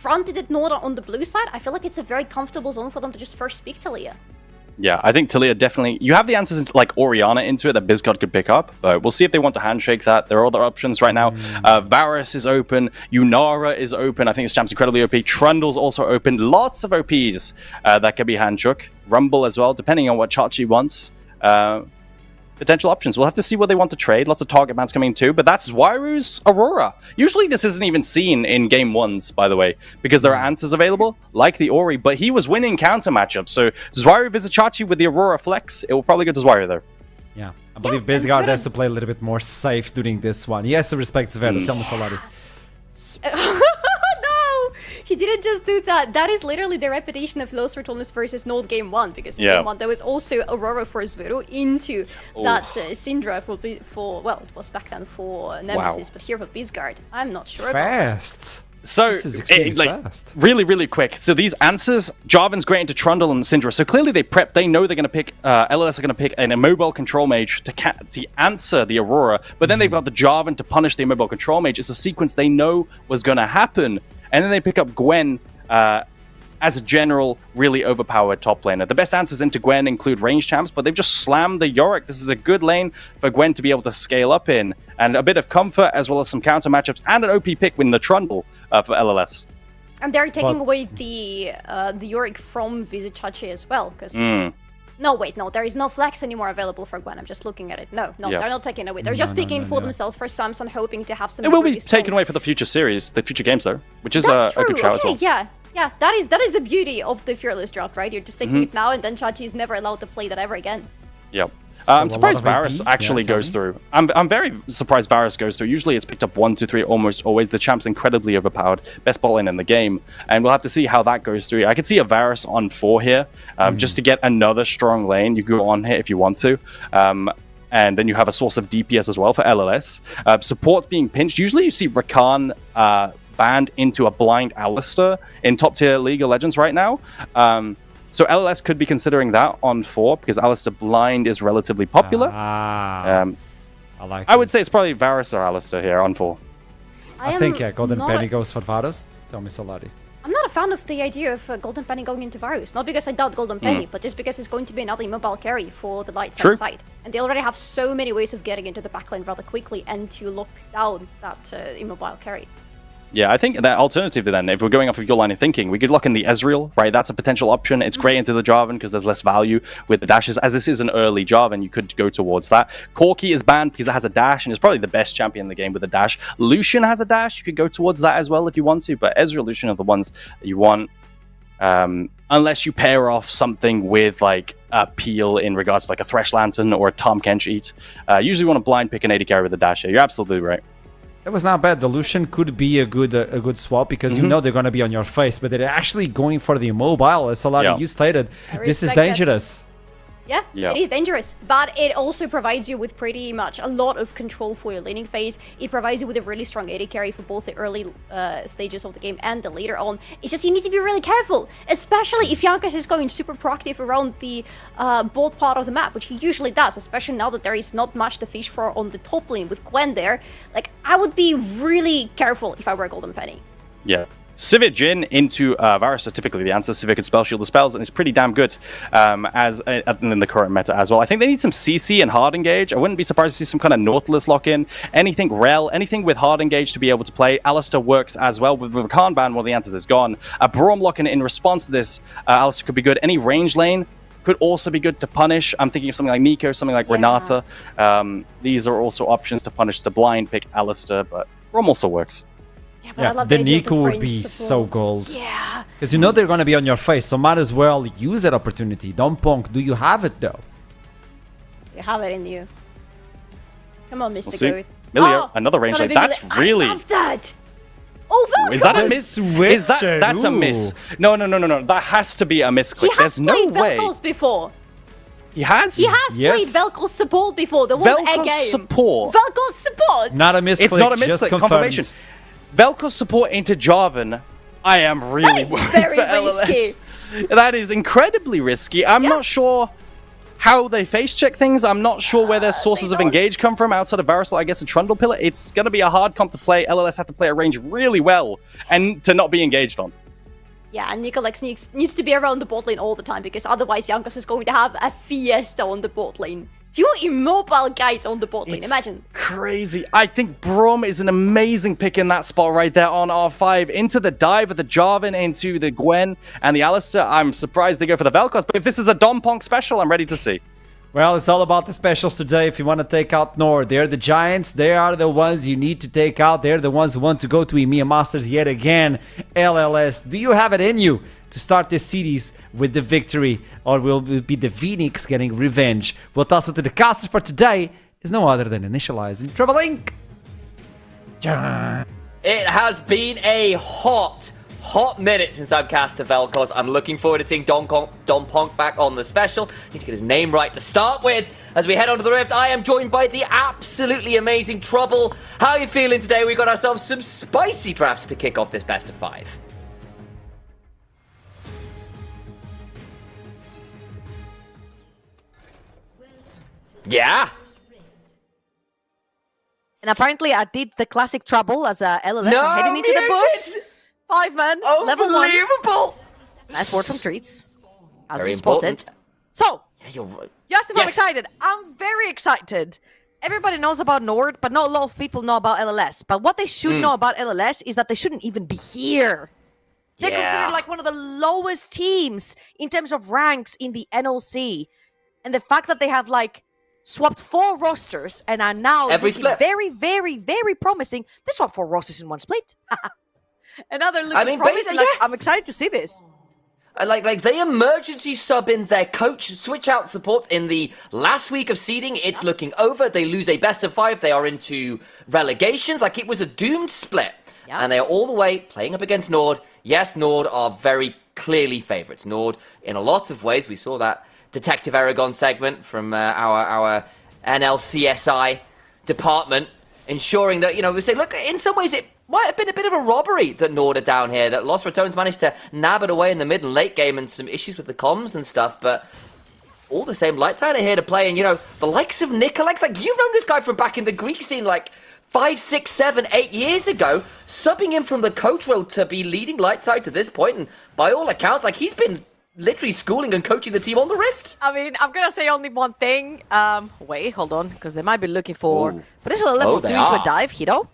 Granted, it not on the blue side, I feel like it's a very comfortable zone for them to just first pick Talia. Yeah, I think Talia definitely... You have the answers into, like, Orianna into it that Bizgod could pick up. But we'll see if they want to handshake that. There are other options right now. Varus is open. Yunara is open. I think this champ's incredibly OP. Trundle's also open. Lots of OPs that can be handshook. Rumble as well, depending on what Chachi wants. Potential options. We'll have to see what they want to trade. Lots of target bans coming too, but that's Zwairu's Aurora. Usually this isn't even seen in game ones, by the way, because there are answers available, like the Ori, but he was winning counter matchups. So Zwairu Vizichachi with the Aurora flex, it will probably go to Zwairu there. Yeah, I believe Bizgard has to play a little bit more safe during this one. He has to respect Zveta. Tell me, Solari. He didn't just do that. That is literally the repetition of Los Retornos versus Node game 1, because in game 1 there was also Aurora for Zvoodoo into that Syndra for, well, it was back then for Nemesis, but here for Bizgard. I'm not sure Fast. So, this is extremely fast. Really, really quick. So these answers, Jarvan's great into Trundle and Syndra. So clearly they prep. They know they're going to pick, LLS are going to pick an immobile control mage to answer the Aurora. But then they've got the Jarvan to punish the immobile control mage. It's a sequence they know was going to happen. And then they pick up Gwen as a general, really overpowered top laner. The best answers into Gwen include range champs, but they've just slammed the Yorick. This is a good lane for Gwen to be able to scale up in. And a bit of comfort, as well as some counter matchups, and an OP pick with the Trundle for LLS. And they're taking away the Yorick from Vizichachi as well, because... No, wait, no, there is no flex anymore available for Gwen. I'm just looking at it. No, they're not taking it away. They're just picking for themselves for Samson, hoping to have some... It will be taken away for the future series, the future games, though, which is a good shout as well. Yeah, that is the beauty of the Fearless draft, right? You're just taking it now, and then Chachi is never allowed to play that ever again. Yep. I'm surprised Varus actually goes through. I'm very surprised Varus goes through. Usually it's picked up 1, 2, 3, almost always. The champ's incredibly overpowered. Best bot lane in the game. And we'll have to see how that goes through. I could see a Varus on 4 here, just to get another strong lane. You can go on here if you want to. And then you have a source of DPS as well for LLS. Support's being pinched. Usually you see Rakan banned into a blind Alistar in top tier League of Legends right now. So LLS could be considering that on 4 because Alistar blind is relatively popular. I would say it's probably Varus or Alistar here on 4. I think Golden Penny goes for Varus. Tell me, Solari. I'm not a fan of the idea of Golden Penny going into Varus. Not because I doubt Golden Penny, but just because it's going to be another immobile carry for the light side. And they already have so many ways of getting into the backline rather quickly and to lock down that immobile carry. Yeah, I think that alternatively then, if we're going off of your line of thinking, we could lock in the Ezreal, right? That's a potential option. It's great into the Jarvan because there's less value with the dashes. As this is an early Jarvan, you could go towards that. Corki is banned because it has a dash and is probably the best champion in the game with a dash. Lucian has a dash. You could go towards that as well if you want to, but Ezreal, Lucian are the ones that you want. Unless you pair off something with like a Peel in regards to like a Thresh Lantern or a Tom Kench Eat. Usually you want to blind pick an AD carry with a dash here. You're absolutely right. That was not bad. The Lucian could be a good swap because you know they're going to be on your face, but they're actually going for the immobile. As a lot of you stated, this is dangerous. Yeah, Yeah. it is dangerous, but it also provides you with pretty much a lot of control for your laning phase. It provides you with a really strong AD carry for both the early stages of the game and the later on. It's just you need to be really careful, especially if Jankos is going super proactive around the bot part of the map, which he usually does, especially now that there is not much to fish for on the top lane with Gwen there. Like, I would be really careful if I were Golden Penny. Yeah. Sivir Jhin into Varus are typically the answer. Sivir can spell shield the spells, and it's pretty damn good as in the current meta as well. I think they need some CC and hard engage. I wouldn't be surprised to see some kind of Nautilus lock-in. Anything Rel, anything with hard engage to be able to play. Alistair works as well. With Rakan ban, well, the answer is gone. A Braum lock-in in response to this, Alistair could be good. Any range lane could also be good to punish. I'm thinking of something like Nico, something like Renata. These are also options to punish the blind pick Alistair, but Braum also works. Yeah, but I love the idea of Nico would range be support. so gold. Yeah. Because you know they're going to be on your face, so might as well use that opportunity. Don't punk. Do you have it, though? You have it in you. Come on, Mr. We'll see. Good. Milio, another range lane. That's really... I love that! Oh, Velcro! Is that a miss? Switcher, That's a miss. No. That has to be a misclick. He has There's no played way. Velcros before. He has? He has Yes. played Velcros support before. There was a Velcros game. support. Velcros support! Not a misclick. It's not a just misclick. confirmed. Confirmation. Velcro support into Jarvan. I am really That is worried very for LLS. risky. That is incredibly risky. I'm not sure how they face check things. I'm not sure where their sources of engage come from outside of Varus, I guess, a Trundle Pillar. It's going to be a hard comp to play. LLS have to play a range really well and to not be engaged on. Yeah, and Nicolex needs to be around the bot lane all the time because otherwise Jankos is going to have a fiesta on the bot lane. 2 immobile guys on the bot lane, It's imagine. crazy. I think Braum is an amazing pick in that spot right there on R5. Into the dive of the Jarvan, into the Gwen and the Alistair. I'm surprised they go for the Vel'Koz, but if this is a Dom Ponk special, I'm ready to see. Well, it's all about the specials today. If you want to take out Nord, they're the giants. They are the ones you need to take out. They're the ones who want to go to EMEA Masters yet again. LLS, do you have it in you to start this series with the victory? Or will it be the Phoenix getting revenge? We'll toss it to the casters for today. Is no other than Initializing Travelink. It has been a hot minute since I've cast to Vel'Koz. I'm looking forward to seeing Dom Ponk back on the special. Need to get his name right to start with. As we head onto the Rift, I am joined by the absolutely amazing Trouble. How are you feeling today? We got ourselves some spicy drafts to kick off this best of 5. Yeah. And apparently I did the classic trouble as a LLS. I'm heading into the bush. 5 man, level 1. Unbelievable. Nice word from Treats. As Very we spotted. important. So, Yeah, you're right. just if I'm Yes. excited, I'm very excited. Everybody knows about Nord, but not a lot of people know about LLS. But what they should know about LLS is that they shouldn't even be here. They're considered like one of the lowest teams in terms of ranks in the NLC. And the fact that they have like swapped 4 rosters and are now Every looking split. very, very, very promising. They swapped 4 rosters in one split. And now they're looking I mean, promising. basically, Like, I'm excited to see this. Like they emergency sub in their coach switch out supports in the last week of seeding. It's looking over. They lose a best of 5. They are into relegations. Like it was a doomed split. Yeah. And they are all the way playing up against Nord. Yes, Nord are very clearly favorites. Nord, in a lot of ways, we saw that Detective Aragon segment from our NLCSI department, ensuring that, we say, look, in some ways it might have been a bit of a robbery that Nord are down here, that Lost Ratones managed to nab it away in the mid and late game and some issues with the comms and stuff, but all the same, Lightside are here to play, and, the likes of Nicolex, like, you've known this guy from back in the Greek scene, like, 5, 6, 7, 8 years ago, subbing in from the coach role to be leading Lightside to this point, and by all accounts, like, he's been literally schooling and coaching the team on the Rift. I mean, I'm going to say only one thing. Wait, hold on, because they might be looking for potential level 2 into a dive, Hito.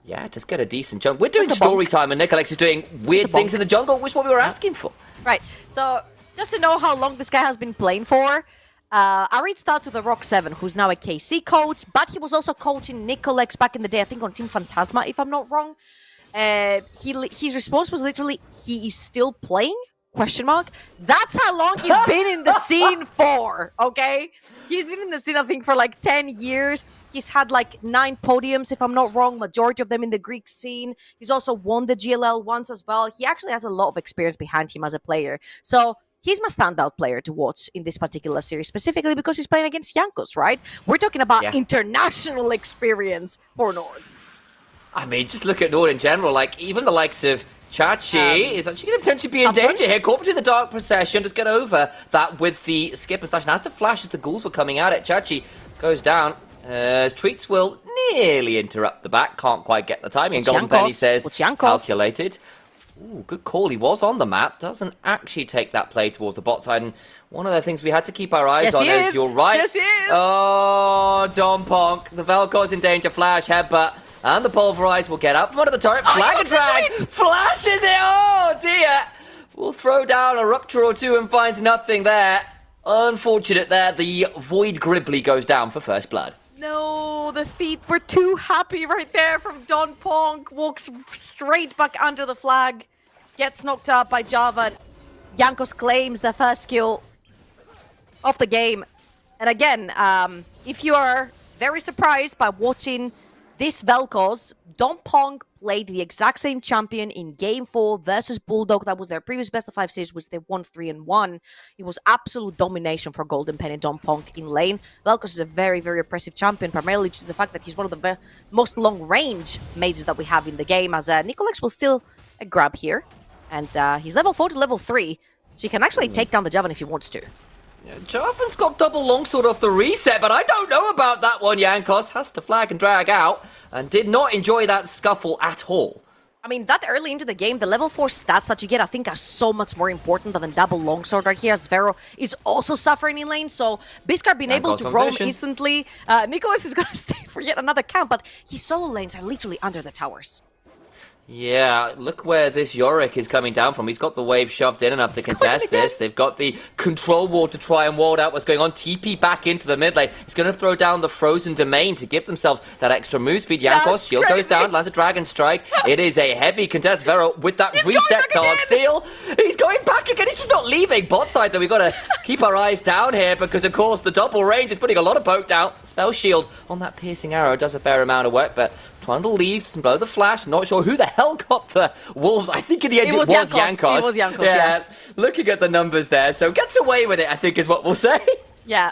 Yeah, just get a decent chunk. We're doing the story bonk. time, and Nicolex is doing weird things in the jungle, which is what we were asking for. Right, so just to know how long this guy has been playing for, I reached out to the Rock 7, who's now a KC coach, but he was also coaching Nicolex back in the day, I think on Team Phantasma, if I'm not wrong. His response was literally, he is still playing? Question mark. That's how long he's been in the scene for, okay? He's been in the scene, I think, for like 10 years. He's had like 9 podiums, if I'm not wrong, majority of them in the Greek scene. He's also won the GLL once as well. He actually has a lot of experience behind him as a player. So he's my standout player to watch in this particular series, specifically because he's playing against Jankos, right? We're talking about international experience for Nord. I mean, just look at Nord in general. Like, even the likes of Chachi is actually going to potentially be in danger here. Caught between the Dark Procession. Just get over that with the skip and slash. And has to flash as the ghouls were coming at it. Chachi goes down. As Treats will nearly interrupt the back. Can't quite get the timing. And Golden Penny says calculated. Ooh, good call. He was on the map. Doesn't actually take that play towards the bot side. And one of the things we had to keep our eyes on is, you're right. Yes, he is. Oh, Don Ponk. The Velko's in danger. Flash, headbutt. And the Pulverize will get up from under the turret. Flag and drag. Flashes it. Oh, dear. We'll throw down a rupture or two and finds nothing there. Unfortunate there. The Void Gribbly goes down for first blood. No, the feet were too happy right there from Don Ponk. Walks straight back under the flag. Gets knocked out by Java. Jankos claims the first kill of the game. And again, if you are very surprised by watching this Velkos, Don Ponk played the exact same champion in Game 4 versus Bulldog. That was their previous best of 5 series, which they won 3-1. It was absolute domination for Golden Pen and Don Ponk in lane. Velkos is a very, very impressive champion, primarily due to the fact that he's one of the most long-range mages that we have in the game, as Nicolex will still grab here. And he's level 4 to level 3, so he can actually take down the Javan if he wants to. Yeah, Javan's got double longsword off the reset, but I don't know about that one. Jankos has to flag and drag out and did not enjoy that scuffle at all. I mean, that early into the game, the level 4 stats that you get, I think, are so much more important than the double longsword right here, as Vero is also suffering in lane, so Biscar being able to roam instantly. Nicholas is going to stay for yet another camp, but his solo lanes are literally under the towers. Yeah, look where this Yorick is coming down from. He's got the wave shoved in enough to contest this. They've got the control ward to try and ward out what's going on. TP back into the mid lane. He's going to throw down the frozen domain to give themselves that extra move speed. Jankos, shield goes down, lands a dragon strike. It is a heavy contest. Vero with that reset Dark Seal. He's going back again. He's just not leaving bot side though. We've got to keep our eyes down here because of course the double range is putting a lot of poke down. Spell shield on that piercing arrow does a fair amount of work, but trying to leave and blow the flash. Not sure who the hell got the wolves. I think in the end it was Jankos. It was Jankos, yeah. Looking at the numbers there, so gets away with it, I think is what we'll say. Yeah,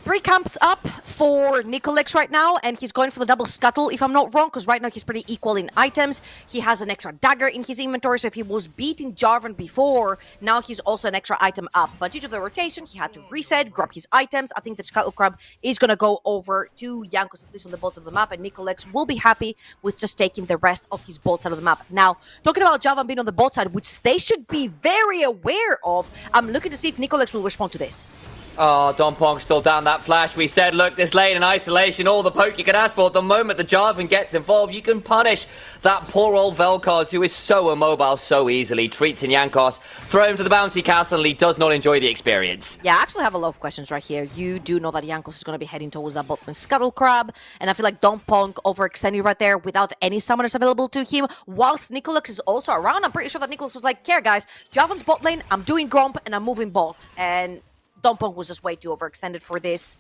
3 camps up for Nicolex right now, and he's going for the double scuttle, if I'm not wrong, because right now he's pretty equal in items. He has an extra dagger in his inventory, so if he was beating Jarvan before, now he's also an extra item up. But due to the rotation, he had to reset, grab his items. I think the Scuttle Crab is going to go over to Jankos, at least on the bots of the map, and Nicolex will be happy with just taking the rest of his bots out of the map. Now, talking about Jarvan being on the bot side, which they should be very aware of, I'm looking to see if Nicolex will respond to this. Oh, Don Pong still down that flash. We said, look, this lane in isolation, all the poke you can ask for. The moment the Jarvan gets involved, you can punish that poor old Velkos, who is so immobile so easily. Treats in Jankos, throw him to the bouncy castle, and he does not enjoy the experience. Yeah, I actually have a lot of questions right here. You do know that Jankos is going to be heading towards that bot lane Scuttle Crab, and I feel like Don Pong overextending right there without any summoners available to him, whilst Nicolex is also around. I'm pretty sure that Nicolex was like, care guys, Jarvan's bot lane, I'm doing Gromp, and I'm moving bot. And Don Pong was just way too overextended for this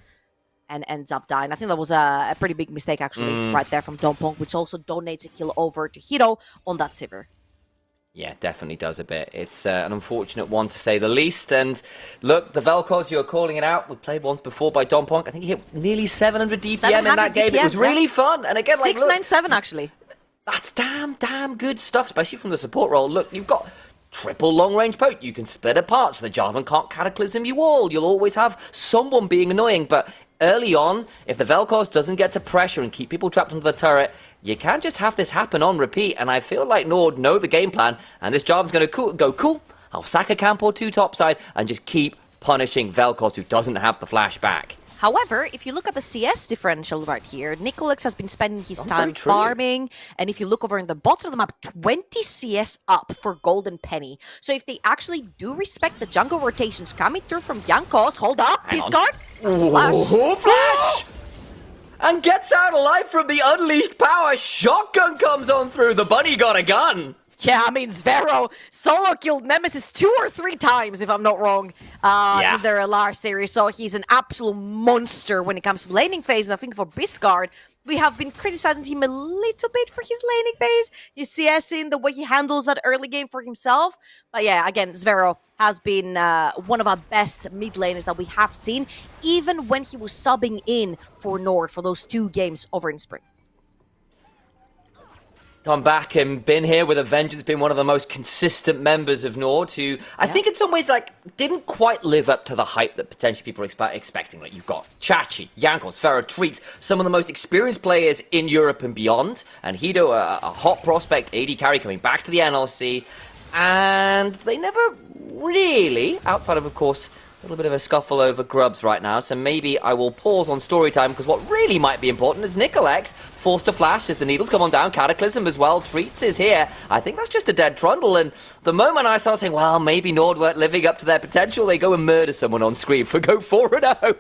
and ends up dying. I think that was a pretty big mistake, actually, right there from Don Pong, which also donates a kill over to Hiro on that Sivir. Yeah, definitely does a bit. It's an unfortunate one, to say the least. And look, the Velkos, you are calling it out. We played once before by Don Pong. I think he hit nearly 700 DPM in that game. It was really fun. And again, like, 697, actually. That's damn good stuff, especially from the support role. Look, you've got triple long-range poke. You can split apart so the Jarvan can't cataclysm you all. You'll always have someone being annoying, but early on, if the Velkos doesn't get to pressure and keep people trapped under the turret, you can't just have this happen on repeat, and I feel like Nord know the game plan, and this Jarvan's going to go cool. I'll sack a camp or two topside and just keep punishing Velkos, who doesn't have the flash back. However, if you look at the CS differential right here, Nicolex has been spending his time farming, and if you look over in the bottom of the map, 20 CS up for Golden Penny. So if they actually do respect the jungle rotations coming through from Jankos, hold up, Piscard, Flash! And gets out alive from the unleashed power. Shotgun comes on through. The bunny got a gun. Yeah, I mean, Zvero solo killed Nemesis 2 or 3 times, if I'm not wrong, in their LR series. So he's an absolute monster when it comes to laning phase. And I think for Biscard, we have been criticizing him a little bit for his laning phase. His CS in the way he handles that early game for himself. But yeah, again, Zvero has been one of our best mid laners that we have seen, even when he was subbing in for Nord for those 2 games over in spring. Come back and been here with a vengeance, been one of the most consistent members of Nord, who I think in some ways didn't quite live up to the hype that potentially people are expecting. Like, you've got Chachi, Jankos, Ferro, Treats, some of the most experienced players in Europe and beyond, and Hido, a hot prospect AD carry coming back to the NLC, and they never really, outside of course, a little bit of a scuffle over grubs right now, so maybe I will pause on story time, because what really might be important is Nicolex forced to flash as the needles come on down. Cataclysm as well. Treats is here. I think that's just a dead Trundle, and the moment I start saying, well, maybe Nord weren't living up to their potential, they go and murder someone on screen for go 4-0.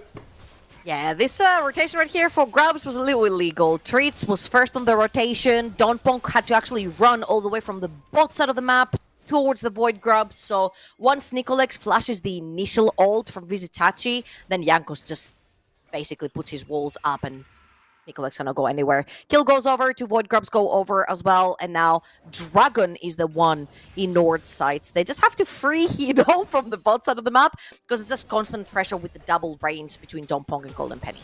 Yeah, this rotation right here for Grubs was a little illegal. Treats was first on the rotation. Don Ponk had to actually run all the way from the bot side of the map towards the Void Grubs. So once Nicolex flashes the initial ult from Visitachi, then Jankos just basically puts his walls up and Nicolex cannot go anywhere. Kill goes over to Void Grubs go over as well. And now Dragon is the one in Nord's sights. They just have to free Hido from the bot side of the map because it's just constant pressure with the double range between Dompong and Golden Penny.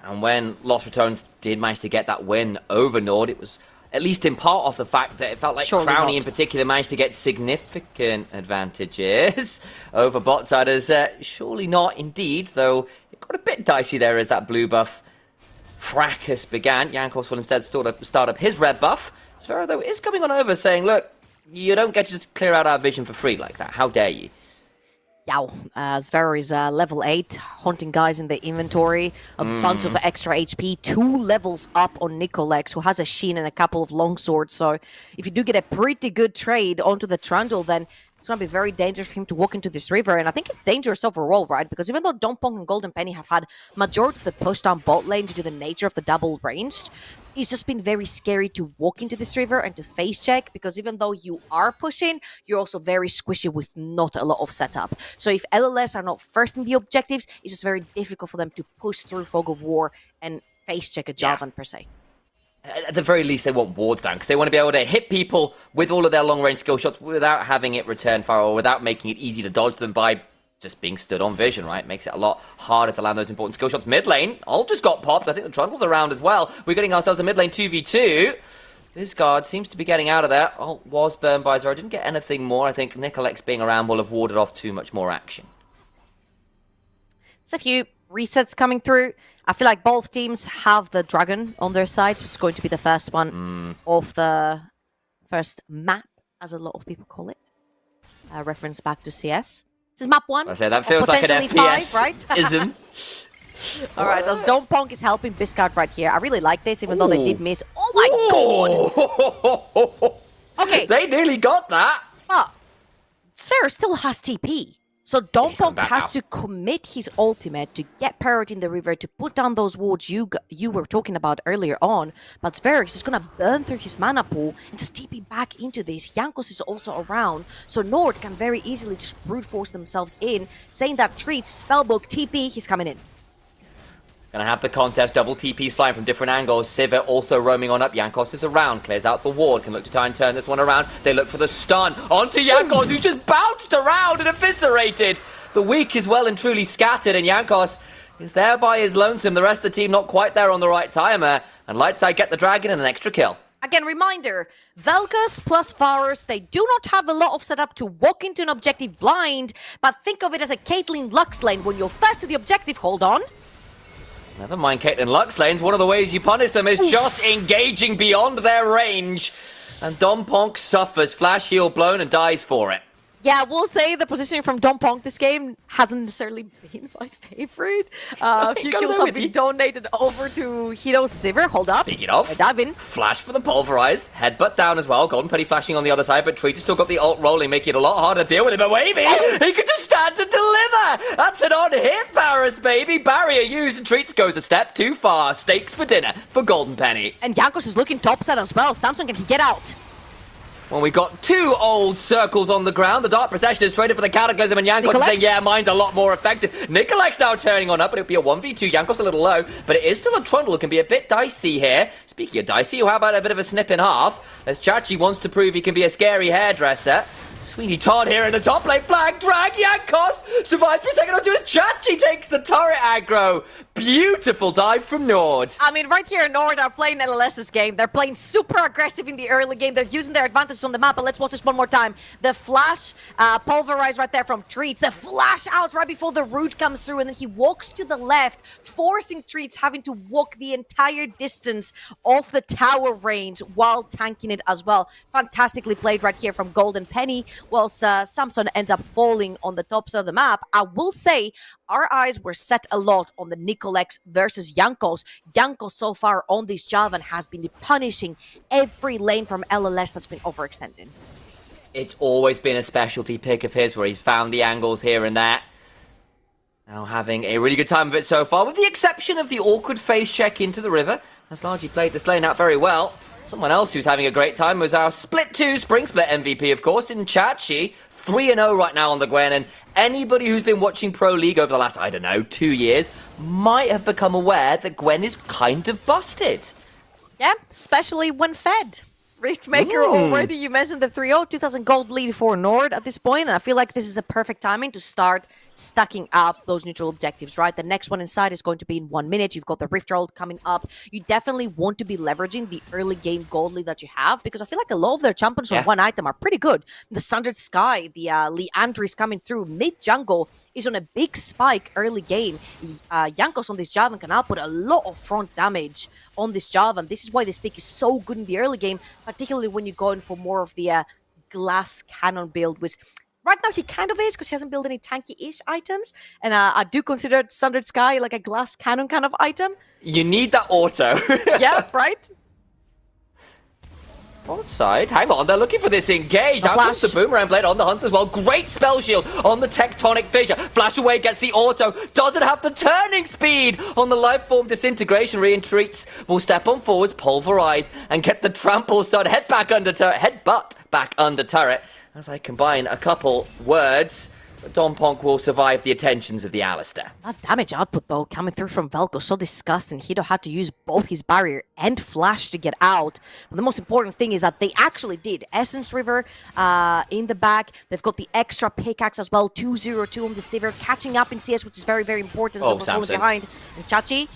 And when Lost Returns did manage to get that win over Nord, it was at least in part off the fact that it felt like Crownie in particular managed to get significant advantages over botsiders. Surely not indeed, though it got a bit dicey there as that blue buff fracas began. Jankos will instead start up his red buff. Zvero, though, is coming on over saying, look, you don't get to just clear out our vision for free like that. How dare you? Yow. Zvero is level 8, haunting guys in the inventory, a bunch of extra HP, 2 levels up on Nicolex, who has a Sheen and a couple of longswords. So if you do get a pretty good trade onto the Trundle, then it's going to be very dangerous for him to walk into this river. And I think it's dangerous overall, right? Because even though Dompong and Golden Penny have had majority of the push down bot lane due to the nature of the double ranged, it's just been very scary to walk into this river and to face check, because even though you are pushing, you're also very squishy with not a lot of setup. So if LLS are not first in the objectives, it's just very difficult for them to push through Fog of War and face check a Javan per se. At the very least, they want wards down, because they want to be able to hit people with all of their long-range skill shots without having it return fire, or without making it easy to dodge them by just being stood on vision, right? Makes it a lot harder to land those important skill shots. Mid lane, Ult just got popped. I think the Trundle's around as well. We're getting ourselves a mid lane 2v2. This guard seems to be getting out of there. Ult was burned by Zero. Didn't get anything more. I think Nicolex being around will have warded off too much more action. There's a few resets coming through. I feel like both teams have the Dragon on their sides, which is going to be the first one of the first map, as a lot of people call it. Reference back to CS. This is map 1. I say that feels like an FPS, 5, right? ism. All right, as Dompong is helping Biscard right here. I really like this, even though they did miss. Oh my god! Okay. They nearly got that. But Sphere still has TP. So Dompong has to commit his ultimate to get priority in the river, to put down those wards you were talking about earlier on. But Sphere is just going to burn through his mana pool and just TP back into this. Jankos is also around, so Nord can very easily just brute force themselves in, saying that Treats, Spellbook, TP, he's coming in. Gonna have the contest, double TPs flying from different angles. Sivir also roaming on up. Jankos is around, clears out the ward, can look to try and turn this one around. They look for the stun onto Jankos, who's just bounced around and eviscerated. The weak is well and truly scattered, and Jankos is there by his lonesome. The rest of the team not quite there on the right timer. And Lightside get the dragon and an extra kill. Again, reminder, Velkas plus Varus, they do not have a lot of setup to walk into an objective blind, but think of it as a Caitlyn Lux lane. When you're first to the objective, hold on. Never mind Caitlyn Lux lanes, one of the ways you punish them is just engaging beyond their range. And Dompong suffers, flash heal blown and dies for it. Yeah, we'll say the positioning from Dompong this game hasn't necessarily been my favorite. A few kills have been donated over to Hido's Sivir. Hold up. Speaking of, dive in. Flash for the pulverize, headbutt down as well. Golden Penny flashing on the other side, but Treat has still got the ult rolling, making it a lot harder to deal with him. But maybe he could just stand to deliver. That's an on-hit Varus, baby. Barrier used, and Treats goes a step too far. Stakes for dinner for Golden Penny. And Jankos is looking topside as well. Samsung, can he get out? Well, we've got two old circles on the ground. The Dark Procession is traded for the Cataclysm, and Jankos is saying, yeah, mine's a lot more effective. Nikolek's now turning on up, but it'll be a 1v2. Jankos a little low, but it is still a Trundle. It can be a bit dicey here. Speaking of dicey, how about a bit of a snip in half? As Chachi wants to prove he can be a scary hairdresser. Sweeney Todd here in the top lane, flag drag, Jankos survives for a second onto his Chachi, takes the turret aggro. Beautiful dive from Nord. I mean, right here, Nord are playing LLS's game. They're playing super aggressive in the early game. They're using their advantages on the map, but let's watch this one more time. The flash, pulverized right there from Treats. The flash out right before the root comes through, and then he walks to the left, forcing Treats having to walk the entire distance of the tower range while tanking it as well. Fantastically played right here from Golden Penny, whilst Samson ends up falling on the top side of the map. I will say, our eyes were set a lot on the Nicolex versus Jankos. Jankos so far on this Javan has been punishing every lane from LLS that's been overextended. It's always been a specialty pick of his where he's found the angles here and there. Now having a really good time of it so far, with the exception of the awkward face check into the river. Has largely played this lane out very well. Someone else who's having a great time was our Split 2 Spring Split MVP, of course, in Chachi. 3-0 right now on the Gwen, and anybody who's been watching Pro League over the last, I don't know, 2 years might have become aware that Gwen is kind of busted. Yeah, especially when fed. Riftmaker already, you mentioned the 3-0, 2,000 gold lead for Nord at this point, and I feel like this is the perfect timing to start stacking up those neutral objectives, right? The next one inside is going to be in 1 minute. You've got the Rift Herald coming up. You definitely want to be leveraging the early game gold lead that you have, because I feel like a lot of their champions on one item are pretty good. The Sundered Sky, the Leandris coming through mid-jungle is on a big spike early game. Jankos on this Javan can output a lot of front damage on this Javan. This is why this pick is so good in the early game, particularly when you're going for more of the glass cannon build, which right now he kind of is because he hasn't built any tanky-ish items, and I do consider Sundered Sky like a glass cannon kind of item. You need that auto. Yeah, right? Outside, hang on, they're looking for this engage. Out comes the Boomerang Blade on the Hunt as well. Great spell shield on the Tectonic Fissure. Flash away gets the auto. Doesn't have the turning speed on the Life Form Disintegration. Retreats will step on forwards, pulverize, and get the trample start. Headbutt back under turret. As I combine a couple words, Don Ponk will survive the attentions of the Alistair. That damage output, though, coming through from Velko, so disgusting. Hito had to use both his barrier and flash to get out. But the most important thing is that they actually did. Essence River in the back. They've got the extra pickaxe as well. 2-0-2 on the Sivir. Catching up in CS, which is very, very important. So we're falling behind. And Chachi.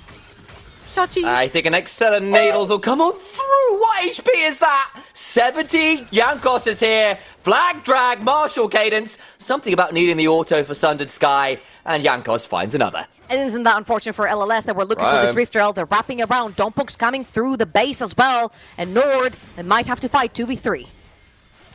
I think an extra needles will come on through. What HP is that? 70. Jankos is here. Flag drag, martial cadence. Something about needing the auto for Sundered Sky. And Jankos finds another. And isn't that unfortunate for LLS that we're looking for this Rift Herald? They're wrapping around. Dompok's coming through the base as well. And Nord, they might have to fight 2v3.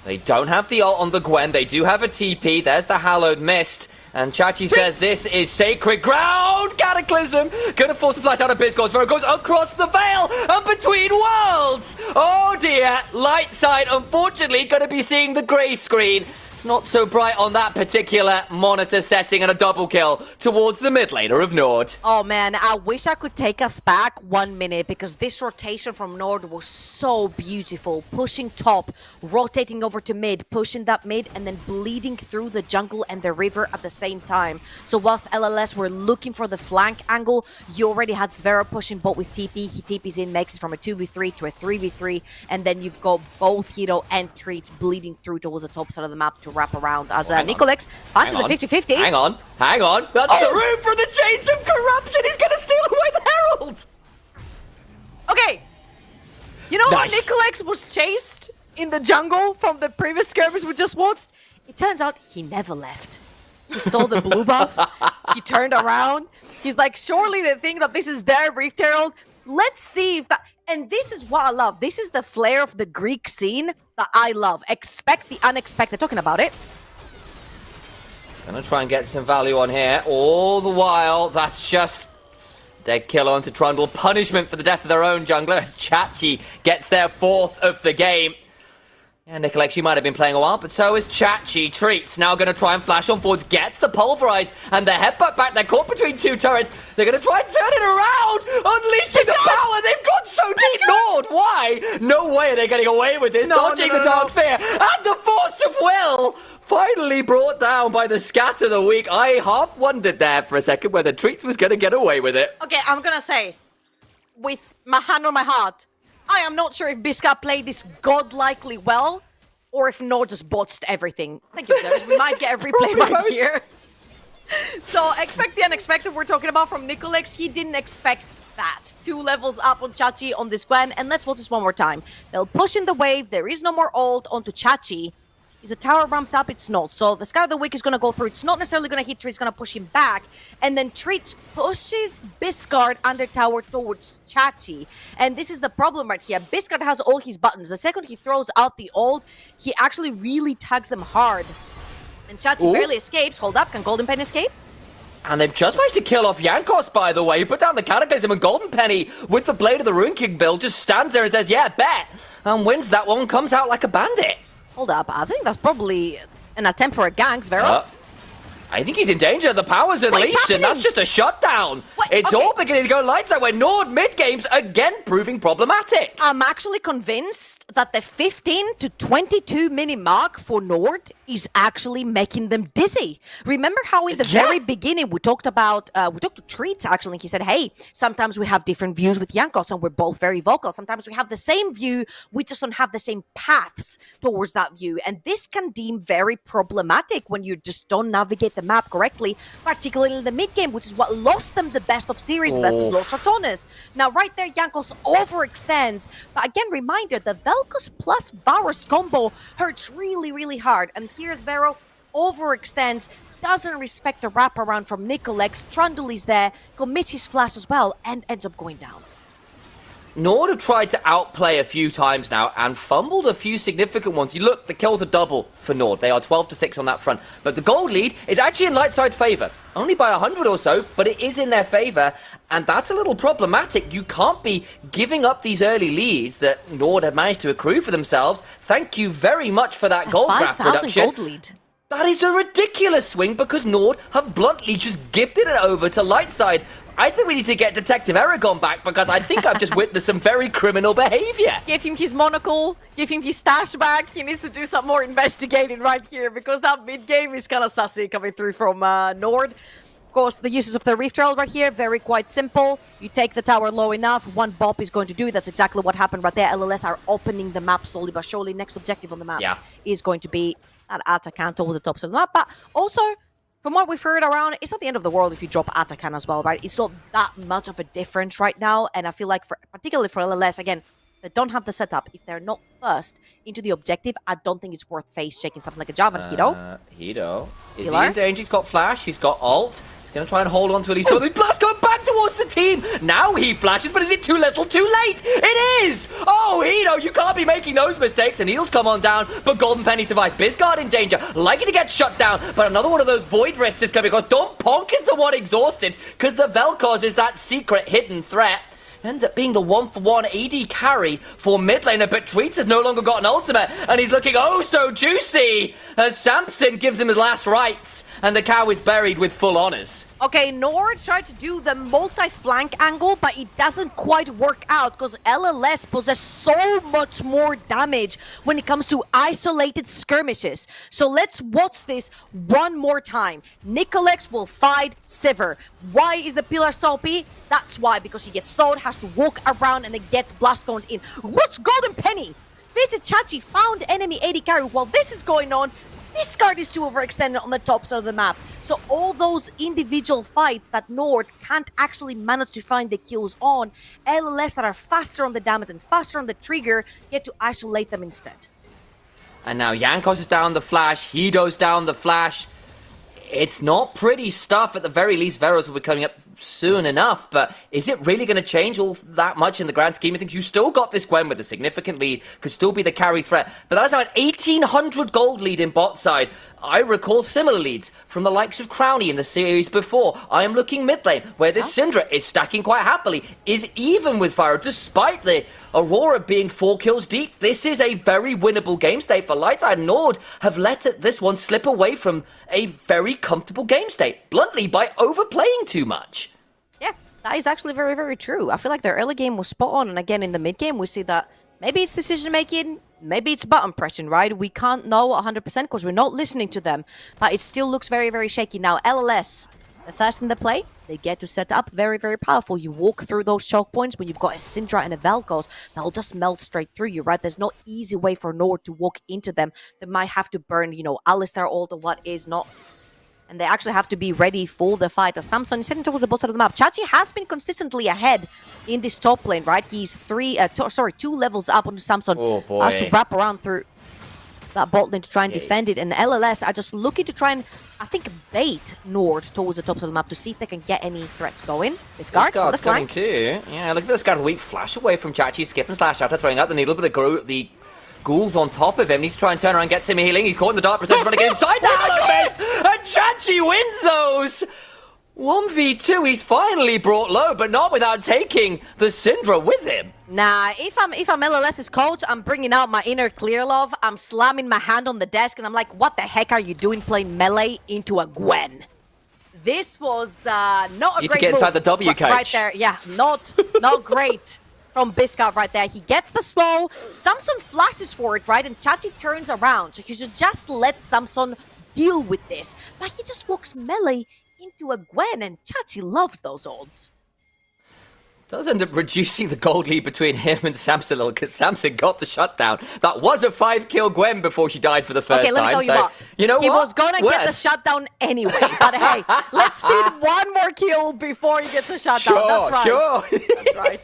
They don't have the ult on the Gwen. They do have a TP. There's the Hallowed Mist. And Chachi says this is sacred ground. Cataclysm gonna force the flash out of Bizgor's Vero goes across the veil and between worlds. Oh dear, light side unfortunately gonna be seeing the grey screen. It's not so bright on that particular monitor setting, and a double kill towards the mid laner of Nord. Oh man, I wish I could take us back 1 minute, because this rotation from Nord was so beautiful. Pushing top, rotating over to mid, pushing that mid, and then bleeding through the jungle and the river at the same time. So whilst LLS were looking for the flank angle, you already had Zvera pushing bot with TP. He TPs in, makes it from a 2v3 to a 3v3, and then you've got both Hito and Treats bleeding through towards the top side of the map to wrap around as Nicolex passes the 50-50. Hang on. That's the room for the Chains of Corruption. He's going to steal away the Herald. Okay. You know how Nicolex was chased in the jungle from the previous skirmish we just watched? It turns out he never left. He stole the blue buff. He turned around. He's like, surely they think that this is their Rift Herald. Let's see if that... And this is what I love. This is the flair of the Greek scene that I love. Expect the unexpected. Talking about it. Gonna try and get some value on here. All the while, that's just dead kill onto Trundle. Punishment for the death of their own jungler as Chachi gets their 4th of the game. Yeah, Nicolex, you might have been playing a while, but so is Chachi. Treats now going to try and flash on forwards, gets the pulverize, and the headbutt back. They're caught between two turrets. They're going to try and turn it around, unleashing the power. They've gone so deep. Nord why? No way are they getting away with this. Dodging the Dark Sphere and the Force of Will. Finally brought down by the Scatter of the Week. I half wondered there for a second whether Treats was going to get away with it. Okay, I'm gonna say, with my hand on my heart, I am not sure if Biscuit played this godlikely well, or if Nord just botched everything. Thank you, Zeus. We might get a replay right here. So, expect the unexpected we're talking about from Nicolex. He didn't expect that. 2 levels up on Chachi on this Gwen, and let's watch this one more time. They'll push in the wave. There is no more ult onto Chachi. Is the tower ramped up? It's not. So the Scout of the Week is going to go through. It's not necessarily going to hit Treat. It's going to push him back. And then Treat pushes Biscard under tower towards Chachi. And this is the problem right here. Biscard has all his buttons. The second he throws out the ult, he actually really tags them hard. And Chachi barely escapes. Hold up. Can Golden Pen escape? And they've just managed to kill off Yankos, by the way. He put down the Cataclysm, and Golden Penny, with the Blade of the Rune King build, just stands there and says, yeah, bet. And wins that one, comes out like a bandit. Hold up, I think that's probably an attempt for a gank, Vero. I think he's in danger. The power's unleashed, and that's just a shutdown. It's all beginning to go lights out where Nord mid-game's again proving problematic. I'm actually convinced that the 15 to 22 minute mark for Nord is actually making them dizzy. Remember how in the very beginning we talked to Treats actually, and he said, hey, sometimes we have different views with Yankos and we're both very vocal. Sometimes we have the same view, we just don't have the same paths towards that view. And this can deem very problematic when you just don't navigate the map correctly, particularly in the mid game, which is what lost them the best of series versus Los Ratones. Now, right there, Yankos overextends. But again, reminder, the Vel'Koz plus Varus combo hurts really, really hard. And here's Vero, overextends, doesn't respect the wraparound from Nicolex. Trundle is there, commits his flash as well, and ends up going down. Nord have tried to outplay a few times now and fumbled a few significant ones. You look, the kills are double for Nord. They are 12-6 on that front. But the gold lead is actually in light side favour. Only by 100 or so, but it is in their favour. And that's a little problematic. You can't be giving up these early leads that Nord have managed to accrue for themselves. Thank you very much for that gold draft production. 5,000 gold lead. That is a ridiculous swing because Nord have bluntly just gifted it over to light side. I think we need to get Detective Aragon back because I think I've just witnessed some very criminal behavior. Give him his monocle, give him his stash back. He needs to do some more investigating right here because that mid-game is kind of sussy coming through from Nord. Of course, the uses of the Reef Trail right here, very quite simple. You take the tower low enough, one bop is going to do it. That's exactly what happened right there. LLS are opening the map slowly but surely. Next objective on the map is going to be that Atakan towards the top of the map. But also, from what we've heard around, it's not the end of the world if you drop Atakan as well, right? It's not that much of a difference right now. And I feel like, particularly for LLS, again, they don't have the setup. If they're not first into the objective, I don't think it's worth face checking something like a Javan. Hito? Hito. Is he in danger? He's got flash. He's got ult. He's going to try and hold on to it. He saw the blast go back towards the team. Now he flashes, but is it too little, too late? It is! Oh, Hito, you can't be making those mistakes. And Needles come on down, but Golden Penny survives. Biscard in danger, likely to get shut down. But another one of those Void Rifts is coming because Don Ponk is the one exhausted because the Vel'Koz is that secret hidden threat. Ends up being the 1-for-1 AD carry for mid laner, but Treats has no longer got an ultimate, and he's looking oh so juicy as Samson gives him his last rites, and the cow is buried with full honors. Okay, Nord tried to do the multi-flank angle, but it doesn't quite work out because LLS possess so much more damage when it comes to isolated skirmishes. So let's watch this one more time. Nicolex will fight Sivir. Why is the pillar so OP? That's why, because he gets slowed, has to walk around, and then gets blast going in. What's Golden Penny? Visit Chachi, found enemy AD carry. While this is going on, this card is too overextended on the top side of the map. So all those individual fights that Nord can't actually manage to find the kills on, LLS that are faster on the damage and faster on the trigger get to isolate them instead. And now Yankos is down the flash, Hito's down the flash. It's not pretty stuff. At the very least, Veros will be coming up soon enough, but is it really going to change all that much in the grand scheme of things? You still got this Gwen with a significant lead, could still be the carry threat, but that is now an 1,800 gold lead in bot side. I recall similar leads from the likes of Crownie in the series before. I am looking mid lane, where this Syndra is stacking quite happily, is even with Fyro, despite the Aurora being 4 kills deep. This is a very winnable game state for Lightside. Nord have let this one slip away from a very comfortable game state, bluntly, by overplaying too much. Yeah, That is actually very, very true. I feel like their early game was spot on, and again in the mid game we see that maybe it's decision making, maybe it's button pressing, right? We can't know 100% because we're not listening to them, but it still looks very, very shaky. Now LLS, the first in the play, they get to set up very, very powerful. You walk through those choke points when you've got a Syndra and a Vel'Koz, they'll just melt straight through you, right? There's no easy way for Nord to walk into them. They might have to burn, Alistar ult or what is not. And they actually have to be ready for the fight. As Samson is heading towards the bottom side of the map. Chachi has been consistently ahead in this top lane, right? He's 2 levels up on Samson. Oh boy. Has to wrap around through that bot lane to try and defend it. And LLS are just looking to try and, I think, bait Nord towards the top of the map to see if they can get any threats going. Discard on the coming flank. too. Yeah, look at this guard of the week. Flash away from Chachi. Skip and slash after throwing out the needle, but the Ghouls on top of him. Needs to try and turn around and get some healing. He's caught in the dark. Precision running inside the Hollow and Chachi wins those! 1v2, he's finally brought low, but not without taking the Syndra with him. Nah, if I'm LLS's coach, I'm bringing out my inner clear love. I'm slamming my hand on the desk and I'm like, what the heck are you doing playing melee into a Gwen? This was not a Need great to get move inside the W, coach. right there. Yeah, not great from Biscard right there. He gets the slow. Samson flashes for it, right? And Chachi turns around. So he should just let Samson deal with this. But he just walks melee into a Gwen, and Chachi loves those odds. Does end up reducing the gold lead between him and Samson a little, because Samson got the shutdown. That was a 5-kill Gwen before she died for the first time. Okay, let me tell you what. You know he what? was gonna get the shutdown anyway. But hey, let's feed one more kill before he gets the shutdown. Sure, That's right. sure. That's right.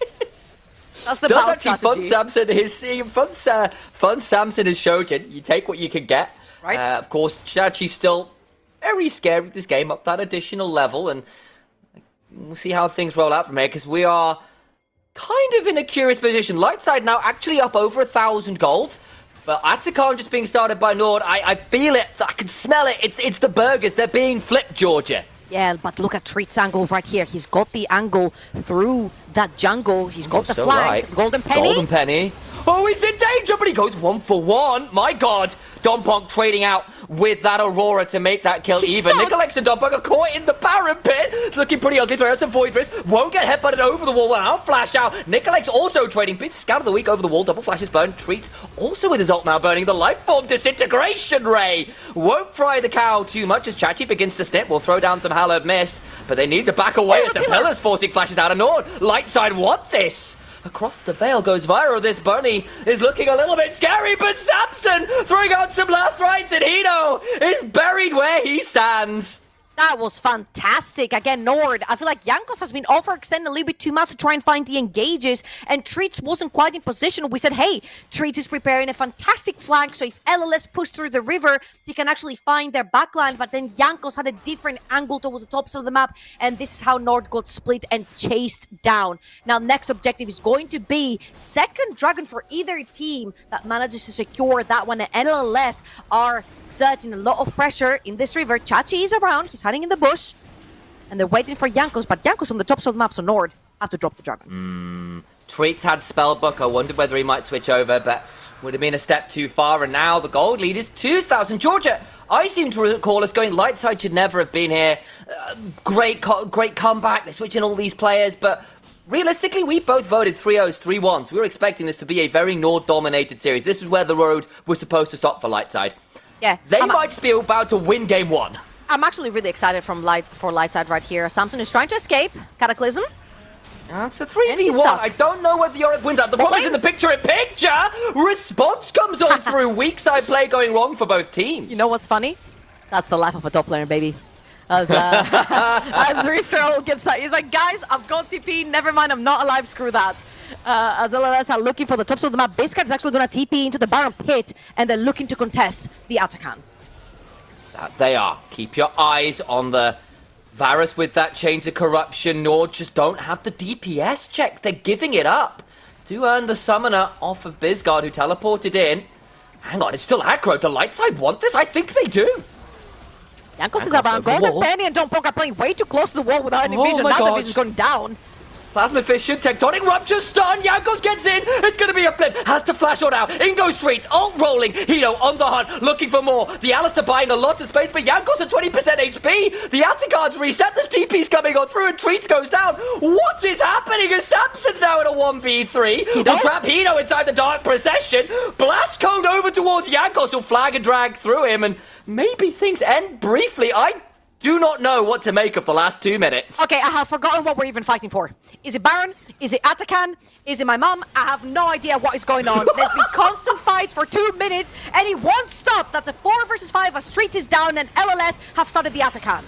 That's the Does battle actually strategy. fun Samson is Shojin. You take what you can get. Right. Of course, Chachi's still very scared with this game up that additional level, and we'll see how things roll out from here, because we are kind of in a curious position. Lightside now actually up over 1,000 gold, but Atakan just being started by Nord. I feel it. I can smell it. It's the burgers. They're being flipped, Georgia. Yeah, but look at Treat's angle right here. He's got the angle through that jungle. He's got the flank. Right. Golden Penny. Golden Penny. Oh, he's in danger, but he goes 1 for 1. My God. Dompong trading out with that Aurora to make that kill even. Nicolex and Dompong are caught in the Baron pit. It's looking pretty ugly. Throw out some Void Fist. Won't get headbutted over the wall without flash out. Nicolex also trading bits. Scout of the week over the wall. Double flashes burn. Treats also with his ult now burning. The life form disintegration ray. Won't fry the cow too much as Chachi begins to snip. Will throw down some hallowed mist, but they need to back away as the pillars forcing flashes out of Nord. Lightside want this. Across the veil goes viral. This bunny is looking a little bit scary, but Samson throwing out some last rites, and Hino is buried where he stands. That was fantastic. Again, Nord, I feel like Jankos has been overextending a little bit too much to try and find the engages, and Treats wasn't quite in position. We said, hey, Treats is preparing a fantastic flank, so if LLS push through the river, he can actually find their backline, but then Jankos had a different angle towards the top side of the map, and this is how Nord got split and chased down. Now, next objective is going to be second dragon for either team that manages to secure that one, and LLS are exerting a lot of pressure in this river. Chachi is around, he's hiding in the bush, and they're waiting for Jankos, but Jankos on the top side of the map, so Nord have to drop the dragon. Treats had Spellbook. I wondered whether he might switch over, but would have been a step too far, and now the gold lead is 2,000. Georgia, I seem to recall us going, Lightside should never have been here. Great comeback. They're switching all these players, but realistically, we both voted 3-0s, 3-1s. We were expecting this to be a very Nord-dominated series. This is where the road was supposed to stop for Lightside. Yeah, They might just be about to win game 1. I'm actually really excited for Lightside right here. Samson is trying to escape. Cataclysm. It's a And he's 3v1. stuck. I don't know whether Yorick wins out. The ball is in the picture. Response comes on through. Weak side play going wrong for both teams. You know what's funny? That's the life of a top laner, baby. As Rifter gets that, he's like, guys, I've got TP. Never mind, I'm not alive. Screw that. As LLS are looking for the tops of the map, Biscard is actually going to TP into the Baron pit, and they're looking to contest the Atakan. That they are. Keep your eyes on the Varus with that Chains of Corruption. Nord just don't have the DPS check. They're giving it up to earn the Summoner off of Bisgard, who teleported in. Hang on, it's still aggro. Do Lightside want this? I think they do. Jankos is around. Golden Penny and Dompong are playing way too close to the wall without any vision. my Now the gosh. vision's going down. Plasma Fission, Tectonic Rupture, stun, Jankos gets in, it's gonna be a flip, has to flash on out, in goes Treats, ult rolling, Hino on the hunt, looking for more, the Alistair buying a lot of space, but Jankos at 20% HP, the Atacard's reset, there's TP's coming on through, and Treats goes down. What is happening as Samson's now in a 1v3, will trap Hino inside the Dark Procession, blast code over towards Jankos, who'll flag and drag through him, and maybe things end briefly. I do not know what to make of the last 2 minutes. Okay, I have forgotten what we're even fighting for. Is it Baron? Is it Atakan? Is it my mom? I have no idea what is going on. There's been constant fights for 2 minutes, and it won't stop. That's a 4 versus 5 as Street is down, and LLS have started the Atakan.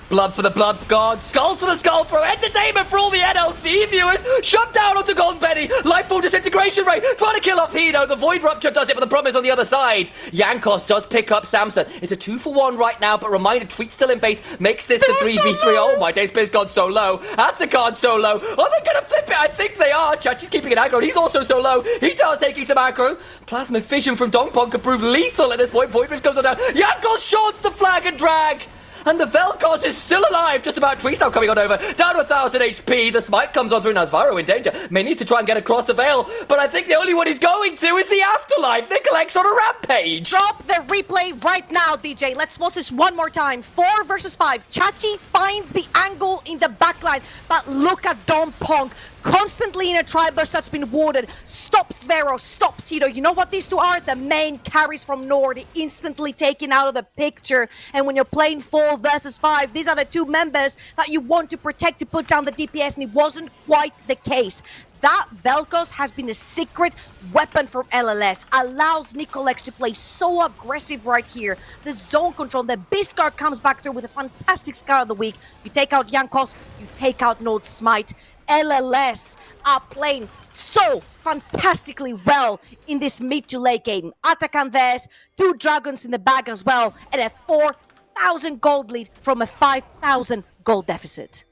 Blood for the blood god, skull for the skull throw, entertainment for all the NLC viewers, shut down onto Golden Penny, Lightfall disintegration rate, trying to kill off Hino, the Void Rupture does it, but the problem is on the other side. Jankos does pick up Samson. It's a 2-for-1 right now, but reminder, Treat still in base, makes this a 3v3. Oh my days, Biz gone so low, Atacard so low. Are they gonna flip it? I think they are. Chachi's keeping an aggro, and he's also so low. Hito's taking some aggro. Plasma Fission from Dongpong could prove lethal at this point. Void Rift comes on down. Jankos shorts the flag and drag. And the Vel'Koz is still alive, just about. Trees now coming on over, down to 1,000 HP. The smite comes on through. Nazvaro in danger. May need to try and get across the veil, but I think the only one he's going to is the Afterlife. Nicolex on a rampage. Drop the replay right now, DJ. Let's watch this one more time. 4 versus 5. Chachi finds the angle in the backline, but look at Dom Pong. Constantly in a tri-burst that's been warded. Stops Vero, stops Hito. You know what these two are? The main carries from Nord. Instantly taken out of the picture. And when you're playing 4 versus 5, these are the 2 members that you want to protect to put down the DPS, and it wasn't quite the case. That Vel'Koz has been a secret weapon from LLS. Allows Nicolex to play so aggressive right here. The zone control, the Biscard comes back through with a fantastic Scar of the Week. You take out Jankos, you take out Nord's Smite. LLS are playing so fantastically well in this mid to late game. Atakan theirs, 2 dragons in the bag as well, and a 4,000 gold lead from a 5,000 gold deficit.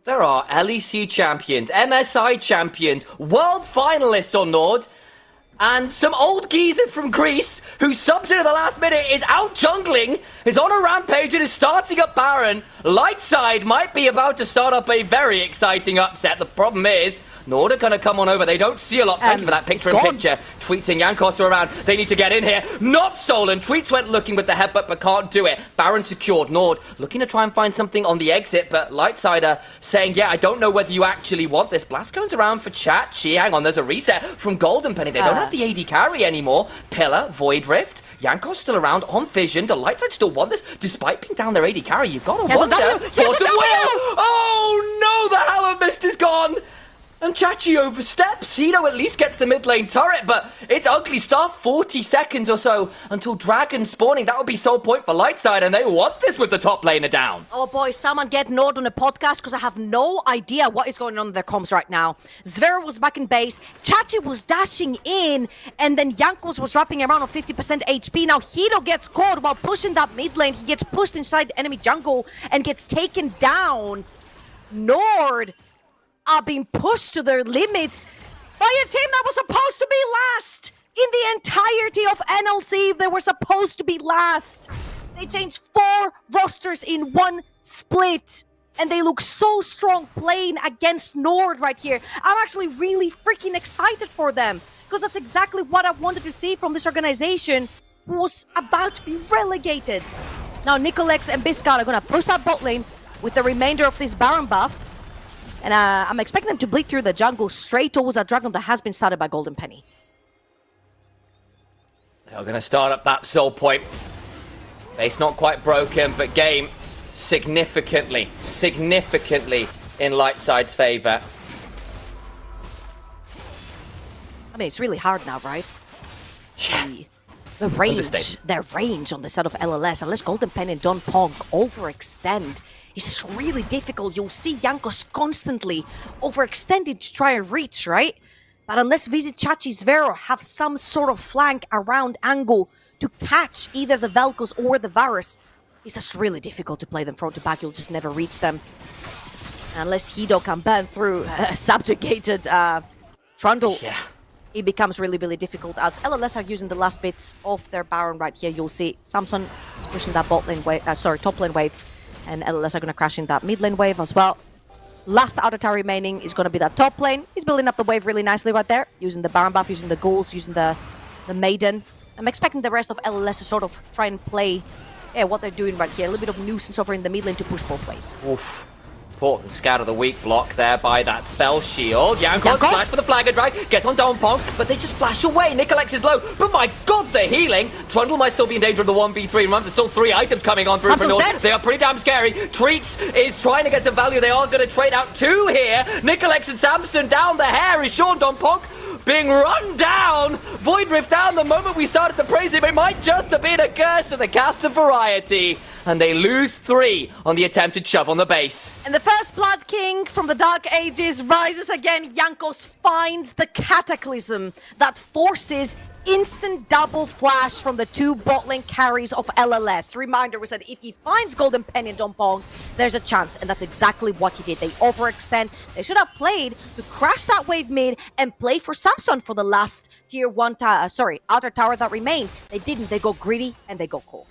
There are LEC champions, MSI champions, world finalists on Nord, and some old geezer from Greece who subs in at the last minute, is out jungling, is on a rampage and is starting up Baron. Lightside might be about to start up a very exciting upset. The problem is, Nord are going to come on over. They don't see a lot. Thank you for that picture-in-picture. Treats and Jankos are around. They need to get in here. Not stolen. Treats went looking with the headbutt, but can't do it. Baron secured. Nord looking to try and find something on the exit, but Lightside saying, yeah, I don't know whether you actually want this. Blast goes around for Chachi. Hang on, there's a reset from Golden Penny. They don't have the AD carry anymore. Pillar, Void Rift. Jankos still around on Vision. Do Lightside still want this? Despite being down their AD carry, you've got to wonder. Force of Will! Oh no, the Hallow Mist is gone! And Chachi oversteps. Hino at least gets the mid lane turret, but it's ugly stuff. 40 seconds or so until Dragon spawning. That would be sole point for Lightside, and they want this with the top laner down. Oh boy, someone get Nord on a podcast, because I have no idea what is going on in their comms right now. Zvera was back in base, Chachi was dashing in, and then Jankos was wrapping around on 50% HP. Now Hito gets caught while pushing that mid lane. He gets pushed inside the enemy jungle and gets taken down. Nord are being pushed to their limits by a team that was supposed to be last in the entirety of NLC. They were supposed to be last. They changed 4 rosters in one split, and they look so strong playing against Nord right here. I'm actually really freaking excited for them, because that's exactly what I wanted to see from this organization who was about to be relegated. Now Nicolex and Biscard are going to push that bot lane with the remainder of this Baron buff. And I'm expecting them to bleed through the jungle straight towards that dragon that has been started by Golden Penny. They're going to start up that soul point. Base not quite broken, but game significantly in Lightside's favor. I mean, it's really hard now, right? Yeah. The range on the side of LLS, unless Golden Penny and Don Pong overextend, it's really difficult. You'll see Jankos constantly overextending to try and reach, right? But unless Visit Chachi's Vero have some sort of flank around angle to catch either the Vel'Koz or the Varus, it's just really difficult to play them front to back. You'll just never reach them. Unless Hito can burn through a subjugated Trundle. Yeah. It becomes really, really difficult as LLS are using the last bits of their Baron right here. You'll see Samson is pushing that top lane wave, and LLS are going to crash in that mid lane wave as well. Last outer tower remaining is going to be that top lane. He's building up the wave really nicely right there, using the Baron buff, using the ghouls, using the Maiden. I'm expecting the rest of LLS to sort of try and play what they're doing right here. A little bit of nuisance over in the mid lane to push both ways. Oof. Important scout of the weak block there by that spell shield. Jankos flash for the Flagger Drag, gets on Downpong, but they just flash away. Nicolex is low, but my god, the healing! Trundle might still be in danger of the 1v3. Remember, there's still 3 items coming on through for North. They are pretty damn scary. Treats is trying to get some value. They are going to trade out 2 here. Nicolex and Samson down the hair is Sean Downpong being run down. Void Rift down the moment we started to praise him. It might just have been a curse of the cast of variety. And they lose 3 on the attempted shove on the base. And the first Blood King from the Dark Ages rises again. Jankos finds the Cataclysm that forces instant double flash from the 2 bot lane carries of LLS. Reminder, we said if he finds Golden Penny and Dompong, there's a chance, and that's exactly what he did. They overextend. They should have played to crash that wave mid and play for Samson for the last tier 1 outer tower that remained. They didn't. They go greedy and they go cool.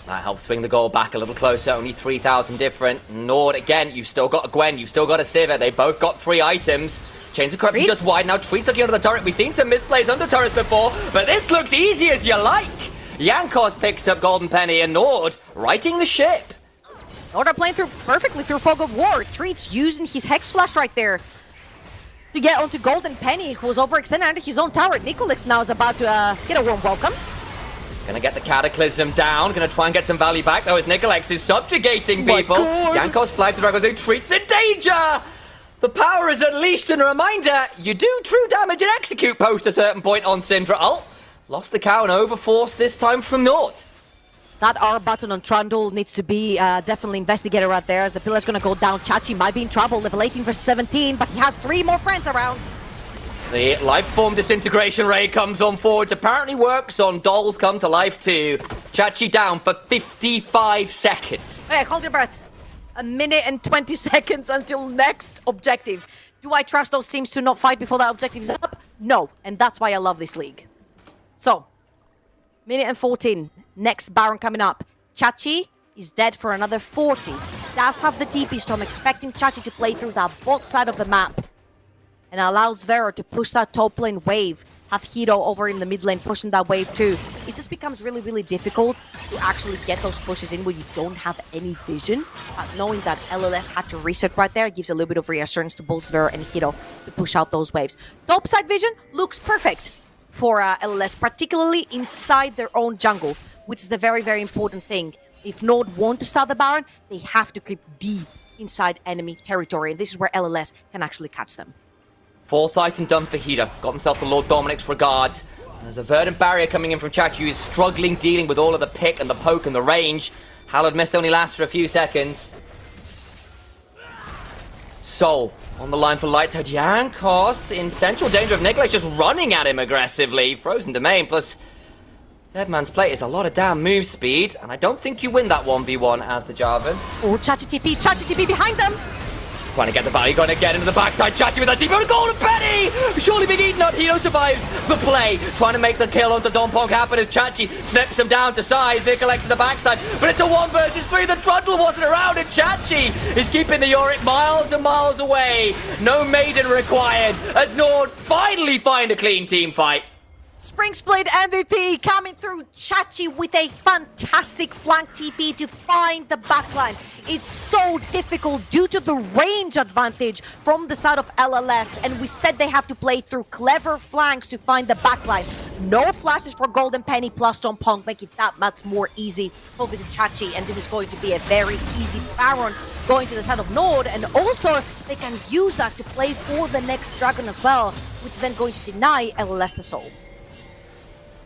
That helps swing the goal back a little closer. Only 3,000 different. Nord, again, you've still got a Gwen. You've still got a Sivir. They both got 3 items. Chains of Corruption just wide. Now Treats looking under the turret. We've seen some misplays under turrets before, but this looks easy as you like. Jankos picks up Golden Penny and Nord righting the ship. Nord are playing perfectly through Fog of War. Treats using his Hex Flash right there to get onto Golden Penny, who was overextended under his own tower. Nicolex now is about to get a warm welcome. Gonna get the Cataclysm down. Gonna try and get some value back, though, as Nicolex is subjugating people. Jankos flags the Dragon, who Treats in danger! The power is unleashed, and a reminder, you do true damage and execute post a certain point on Syndra ult. Lost the cow and overforced this time from Nord. That R button on Trundle needs to be definitely investigated right there, as the pillar's gonna go down. Chachi might be in trouble, level 18 versus 17, but he has 3 more friends around. The life form disintegration ray comes on forwards. Apparently works on dolls come to life too. Chachi down for 55 seconds. Hey, hold your breath. 1 minute and 20 seconds until next objective. Do I trust those teams to not fight before that objective is up? No, and that's why I love this league. So, minute and 14. Next Baron coming up. Chachi is dead for another 40. Does have the TP, so I'm expecting Chachi to play through that bot side of the map. And allows Vero to push that top lane wave. Have Hito over in the mid lane pushing that wave too. It just becomes really, really difficult to actually get those pushes in when you don't have any vision. Knowing that LLS had to reset right there gives a little bit of reassurance to both Vero and Hito to push out those waves. Top side vision looks perfect for LLS, particularly inside their own jungle, which is the very, very important thing. If Nord want to start the Baron, they have to creep deep inside enemy territory, and this is where LLS can actually catch them. 4th item done for Hida. Got himself the Lord Dominic's regards. There's a verdant barrier coming in from Chachi, who is struggling dealing with all of the pick and the poke and the range. Hallowed Mist only lasts for a few seconds. Soul on the line for Lightside. Jankos in potential danger of Nicolex just running at him aggressively. Frozen Domain plus Deadman's Plate is a lot of damn move speed, and I don't think you win that 1v1 as the Jarvan. Oh, Chachi TP behind them! Trying to get the value, going to get into the backside. Chachi with that TP on a Golden Penny! Surely being eaten up, Hito survives the play. Trying to make the kill onto Dompong happen as Chachi snips him down to size. Nicolex to the backside, but it's a 1 versus 3. The Trundle wasn't around, and Chachi is keeping the Yorick miles and miles away. No Maiden required, as Nord finally find a clean team fight. Spring Split MVP coming through. Chachi with a fantastic flank TP to find the backline. It's so difficult due to the range advantage from the side of LLS, and we said they have to play through clever flanks to find the backline. No flashes for Golden Penny plus Dompong, make it that much more easy for Visit Chachi, and this is going to be a very easy Baron going to the side of Nord, and also they can use that to play for the next Dragon as well, which is then going to deny LLS the soul.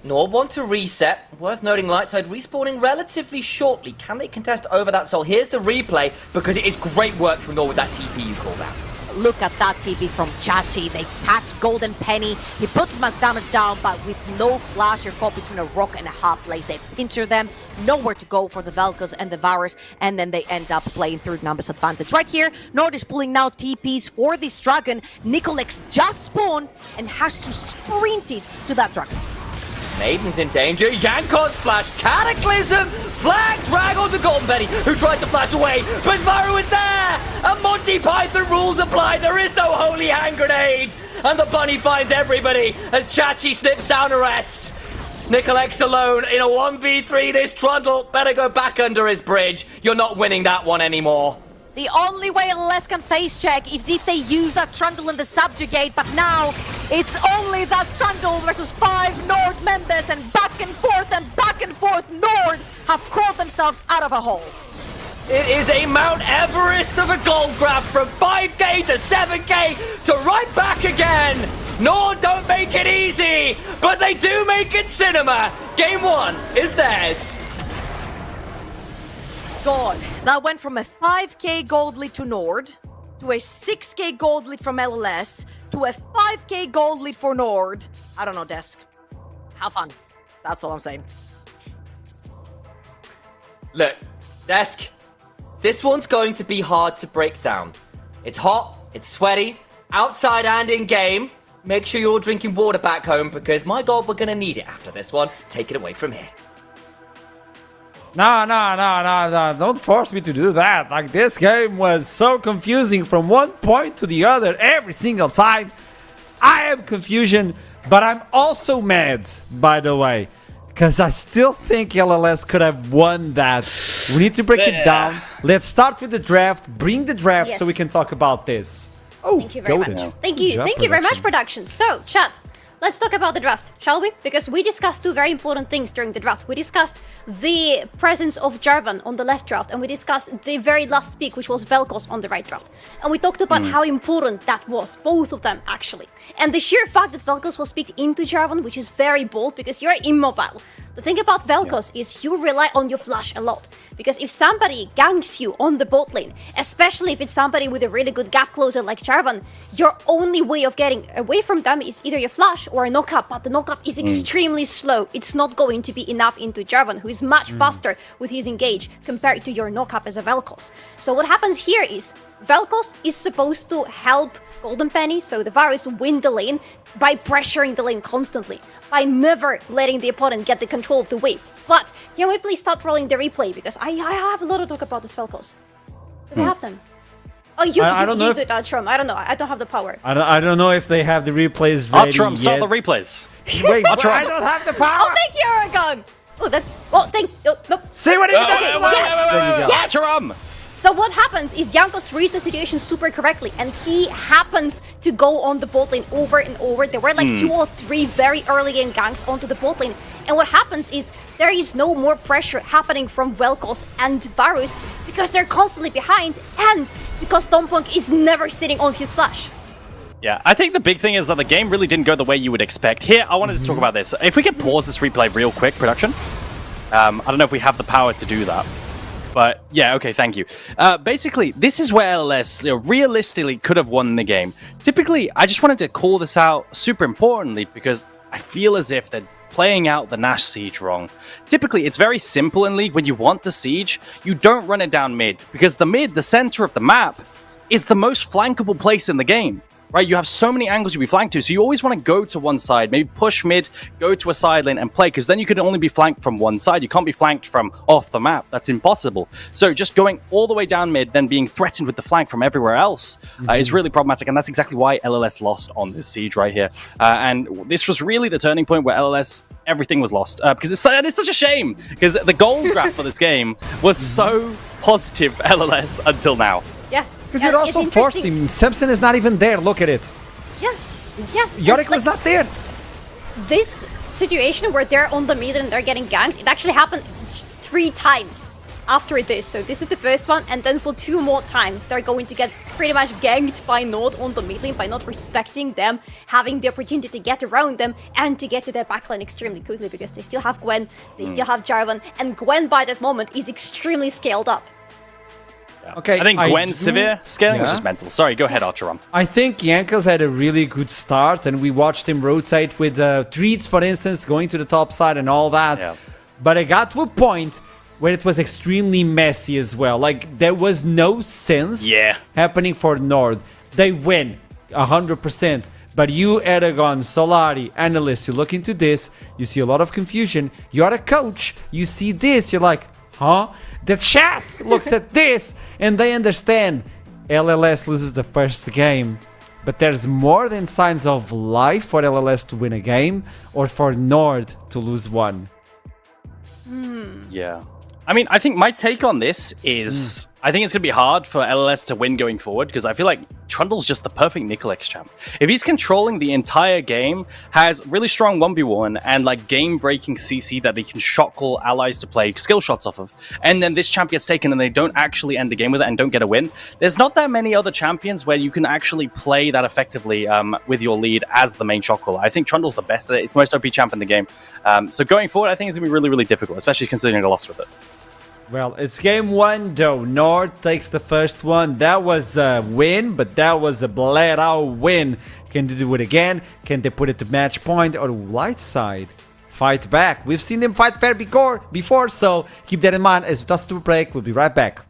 Nord want to reset. Worth noting, Lightside respawning relatively shortly. Can they contest over that soul? Here's the replay, because it is great work from Nord with that TP you called out. Look at that TP from Chachi. They catch Golden Penny. He puts his man's damage down, but with no flash, you're caught between a rock and a hard place. They pincher them. Nowhere to go for the Velkas and the Varus, and then they end up playing through numbers advantage. Right here, Nord is pulling now TPs for this Dragon. Nicolex just spawned and has to sprint it to that Dragon. Maiden's in danger. Yankov's flash. Cataclysm. Flag drag onto Golden Penny, who tries to flash away. But Varu is there. And Monty Python rules apply. There is no holy hand grenade. And the bunny finds everybody as Chachi snips down arrests. Nicolex alone in a 1v3. This Trundle better go back under his bridge. You're not winning that one anymore. The only way LLS can face check is if they use that Trundle in the subjugate, but now it's only that Trundle versus 5 Nord members, and back and forth Nord have crawled themselves out of a hole. It is a Mount Everest of a gold grab from 5k to 7k to right back again. Nord don't make it easy, but they do make it cinema. Game 1 is theirs. God, that went from a 5k gold lead to Nord, to a 6k gold lead from LLS, to a 5k gold lead for Nord. I don't know, Desk. Have fun. That's all I'm saying. Look, Desk, this one's going to be hard to break down. It's hot, it's sweaty, outside and in-game. Make sure you're all drinking water back home, because my God, we're going to need it after this one. Take it away from here. No. Don't force me to do that. Like, this game was so confusing from one point to the other every single time. I am confusion, but I'm also mad, by the way, because I still think LLS could have won that. We need to break it down. Let's start with the draft. Bring the draft so we can talk about this. Oh, Thank you very much. Thank you very much, production. So, chat, let's talk about the draft, shall we? Because we discussed two very important things during the draft. We discussed the presence of Jarvan on the left draft, and we discussed the very last pick, which was Vel'Koz on the right draft. And we talked about how important that was, both of them, actually. And the sheer fact that Vel'Koz was picked into Jarvan, which is very bold, because you're immobile. The thing about Vel'Koz is you rely on your flash a lot. Because if somebody ganks you on the bot lane, especially if it's somebody with a really good gap closer like Jarvan, your only way of getting away from them is either your flash or a knockup, but the knockup is extremely slow. It's not going to be enough into Jarvan, who is much faster with his engage compared to your knockup as a Vel'Koz. So what happens here is Vel'Koz is supposed to help Golden Penny, so the Varus, win the lane by pressuring the lane constantly, by never letting the opponent get the control of the wave. But can we please start rolling the replay, because I have a lot to talk about this Vel'Koz. Do they have them? Oh, you do it, Atrum. I don't know. I don't have the power. I don't know if they have the replays ready Atrum, start yet. the replays. Wait, I don't have the power. Oh, thank you, Aragon. Oh, that's... Oh, thank... Oh, no. See what he does? There you go. Yes. Atrum! So what happens is Jankos reads the situation super correctly, and he happens to go on the bot lane over and over. There were like 2 or 3 very early game ganks onto the bot lane. And what happens is there is no more pressure happening from Vel'Koz and Varus, because they're constantly behind, and because Tompunk is never sitting on his flash. Yeah, I think the big thing is that the game really didn't go the way you would expect. Here, I wanted to talk about this. If we could pause this replay real quick, production. I don't know if we have the power to do that. But yeah, okay, thank you. Basically, this is where LLS realistically could have won the game. Typically, I just wanted to call this out super importantly, because I feel as if they're playing out the Nash siege wrong. Typically, it's very simple in League. When you want to siege, you don't run it down mid, because the mid, the center of the map, is the most flankable place in the game. Right, you have so many angles you'll be flanked to, so you always want to go to one side, maybe push mid, go to a side lane and play, because then you can only be flanked from one side. You can't be flanked from off the map. That's impossible. So just going all the way down mid, then being threatened with the flank from everywhere else is really problematic, and that's exactly why LLS lost on this siege right here. And this was really the turning point where LLS, everything was lost, because it's such a shame, because the goal graph for this game was so positive for LLS until now. Yeah. Because it also forced him. Simpson is not even there. Look at it. Yeah. Yorick was not there. This situation where they're on the mid and they're getting ganked, it actually happened 3 times after this. So this is the first one, and then for 2 more times they're going to get pretty much ganked by Nord on the mid lane by not respecting them, having the opportunity to get around them and to get to their backline extremely quickly, because they still have Gwen, they still have Jarvan, and Gwen by that moment is extremely scaled up. Yeah. Okay, I think Gwen's severe scaling was just mental. Sorry, go ahead, Archeron. I think Jankos had a really good start, and we watched him rotate with treats, for instance, going to the top side and all that. Yeah. But it got to a point where it was extremely messy as well. Like, there was no sense happening for Nord. They win. 100%. But you, Aragon, Solari, analyst, you look into this, you see a lot of confusion. You're a coach, you see this, you're like, huh? The chat looks at this and they understand. LLS loses the first game, but there's more than signs of life for LLS to win a game or for Nord to lose one. Yeah. I mean, I think my take on this is I think it's going to be hard for LLS to win going forward because I feel like Trundle's just the perfect Nicolex champ. If he's controlling the entire game, has really strong 1v1 and like game-breaking CC that he can shot call allies to play skill shots off of, and then this champ gets taken and they don't actually end the game with it and don't get a win, there's not that many other champions where you can actually play that effectively with your lead as the main shot caller. I think Trundle's the best at it. It's the most OP champ in the game. So going forward, I think it's going to be really, really difficult, especially considering I lost with it. Well, it's game one though. Nord takes the first one. That was a win, but that was a bled out win. Can they do it again? Can they put it to match point or light side? Fight back. We've seen them fight fair before, so keep that in mind as we toss to a break. We'll be right back.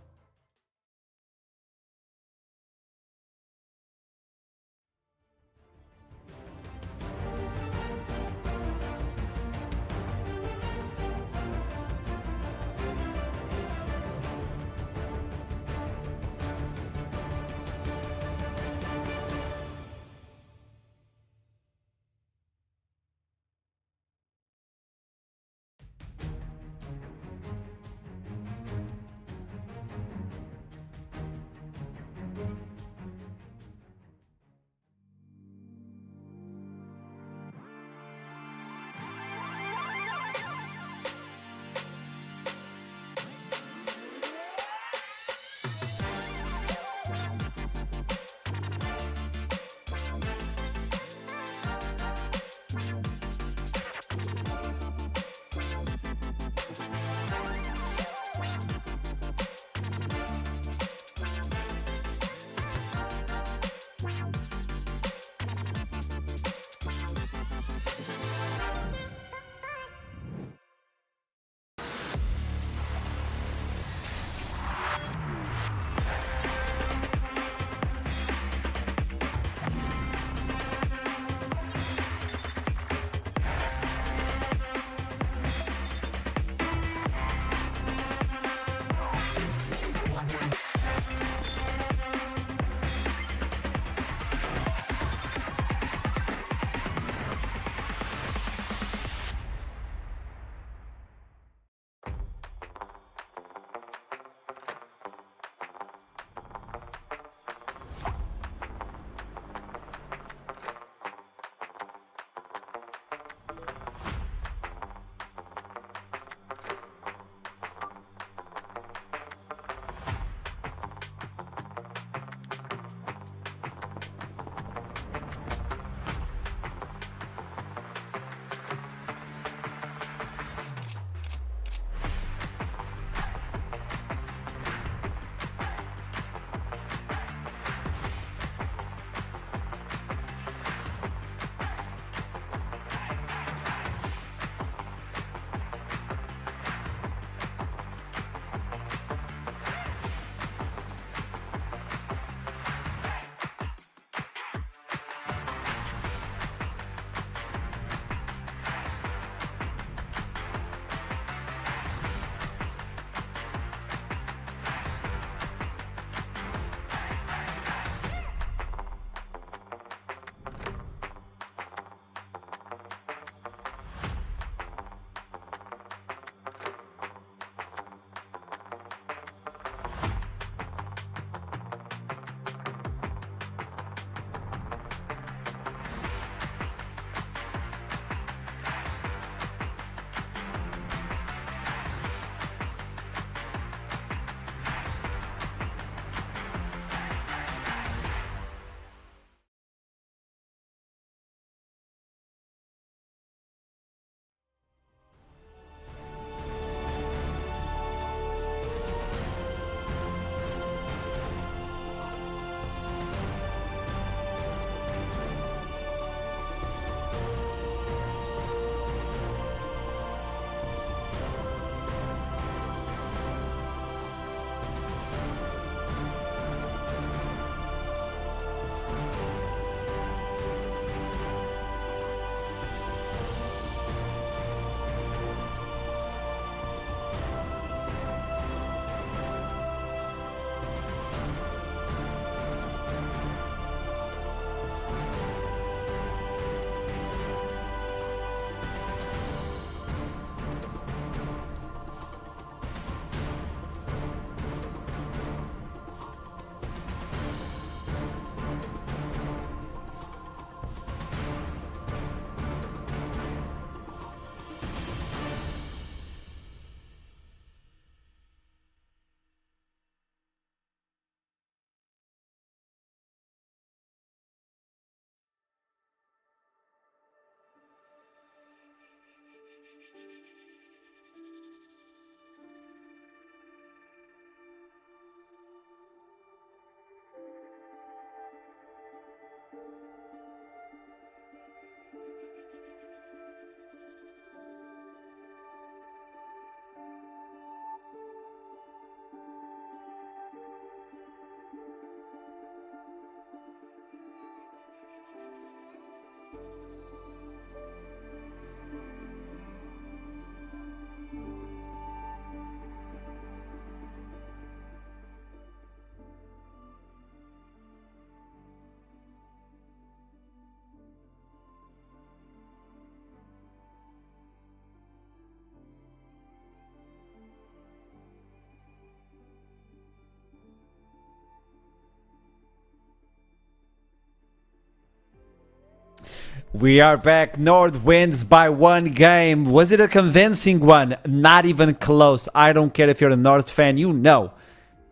We are back. Nord wins by 1 game. Was it a convincing one? Not even close. I don't care if you're a North fan, you know.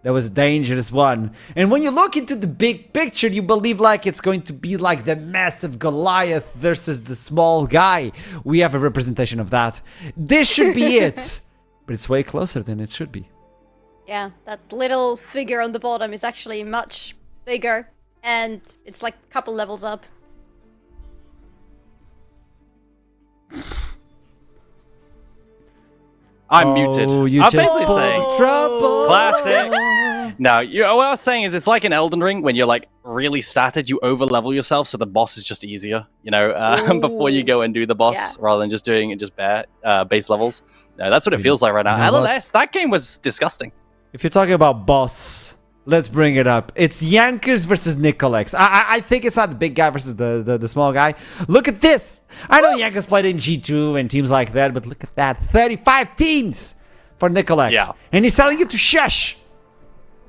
That was a dangerous one. And when you look into the big picture, you believe like it's going to be like the massive Goliath versus the small guy. We have a representation of that. This should be it. But it's way closer than it should be. Yeah, that little figure on the bottom is actually much bigger. And it's like a couple levels up. I'm muted. You I'm just basically pulled saying trouble. classic. No, what I was saying is it's like in Elden Ring when you're like really statted, you over level yourself, so the boss is just easier, you know, before you go and do the boss rather than just doing it just base levels. No, that's what it feels like right now. LLS, that game was disgusting. If you're talking about boss, let's bring it up. It's Yankers versus Nicolex. I think it's not the big guy versus the small guy. Look at this. I know Yankers played in G2 and teams like that, but look at that. 35 teams for Nicolex. Yeah. And he's telling you to shush.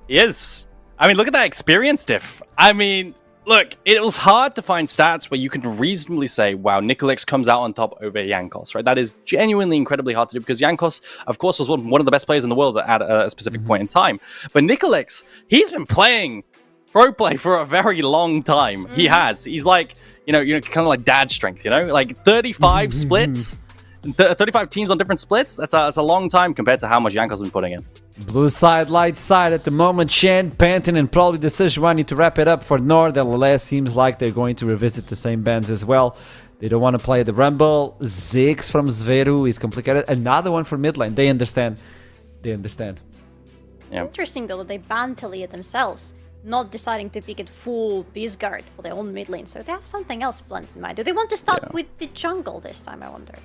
He is. I mean, look at that experience diff. I mean, look, it was hard to find stats where you can reasonably say, wow, Nicolex comes out on top over Jankos, right? That is genuinely incredibly hard to do because Jankos, of course, was one of the best players in the world at a specific point in time. But Nicolex, he's been playing pro play for a very long time. He has. He's like, you know, kind of like dad strength, you know? Like 35 splits, 35 teams on different splits. That's a long time compared to how much Jankos has been putting in. Blue side, light side at the moment. Shen, Panton, and probably Decision need to wrap it up for Nord. LLS seems like they're going to revisit the same bands as well. They don't want to play the Rumble. Ziggs from Zveru is complicated. Another one for mid lane. They understand. They understand. Yeah. Interesting though that they banned Talia themselves, not deciding to pick it full Beastguard for their own mid lane. So they have something else planned in mind. Do they want to start with the jungle this time, I wonder?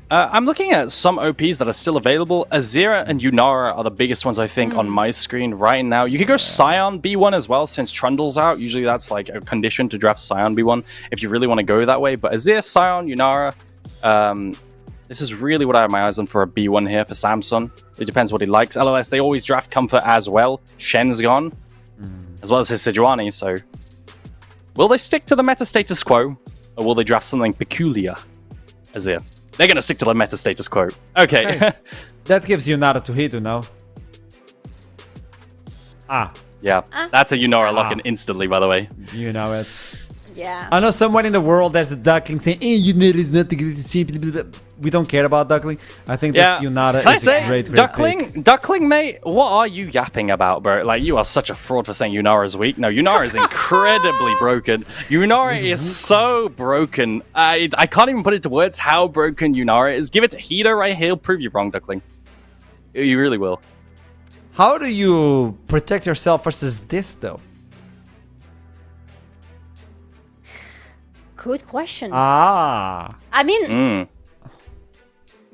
I'm looking at some OPs that are still available. Azira and Yunara are the biggest ones, I think, on my screen right now. You could go Scion B1 as well, since Trundle's out. Usually that's like a condition to draft Scion B1, if you really want to go that way. But Azir, Scion, Yunara, this is really what I have my eyes on for a B1 here for Samson. It depends what he likes. LLS, they always draft Comfort as well. Shen's gone, as well as his Sejuani, so... Will they stick to the meta status quo, or will they draft something peculiar? Azir. They're going to stick to the meta status quo. Okay. Hey, that gives you Nara to Hidu now. Yeah, that's a Yunara lock-in instantly, by the way. You know it. Yeah. I know someone in the world that's a duckling saying, Yunara is not the greatest shape. We don't care about duckling. I think this Yunara is a great pick. Duckling, mate, what are you yapping about, bro? Like, you are such a fraud for saying Yunara is weak. No, Yunara is incredibly broken. Yunara is so broken. I can't even put it to words how broken Yunara is. Give it to Hida right here. He'll prove you wrong, Duckling. You really will. How do you protect yourself versus this, though? Good question. I mean,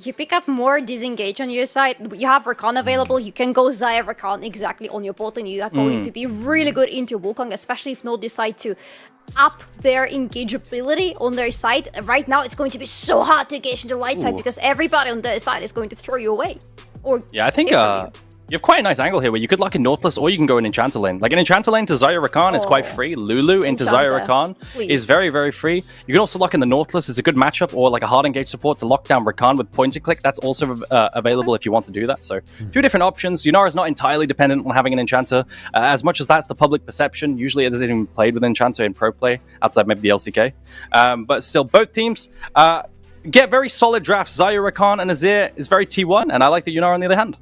you pick up more disengage on your side. You have Rakan available. You can go Xayah Rakan exactly on your bot, and you are going to be really good into Wukong, especially if Node decide to up their engageability on their side. Right now, it's going to be so hard to engage into light side because everybody on their side is going to throw you away. Or yeah, I think you have quite a nice angle here where you could lock in Nautilus or you can go in Enchanter lane. Like an Enchanter lane to Xayah Rakan is quite free. Lulu into Xayah Rakan is very, very free. You can also lock in the Nautilus. It's a good matchup, or like a hard engage support to lock down Rakan with point and click. That's also available if you want to do that. So two different options. Yunara is not entirely dependent on having an Enchanter. As much as that's the public perception, usually it isn't even played with Enchanter in pro play, outside maybe the LCK. But still, both teams get very solid drafts. Xayah Rakan and Azir is very T1, and I like the Yunara on the other hand.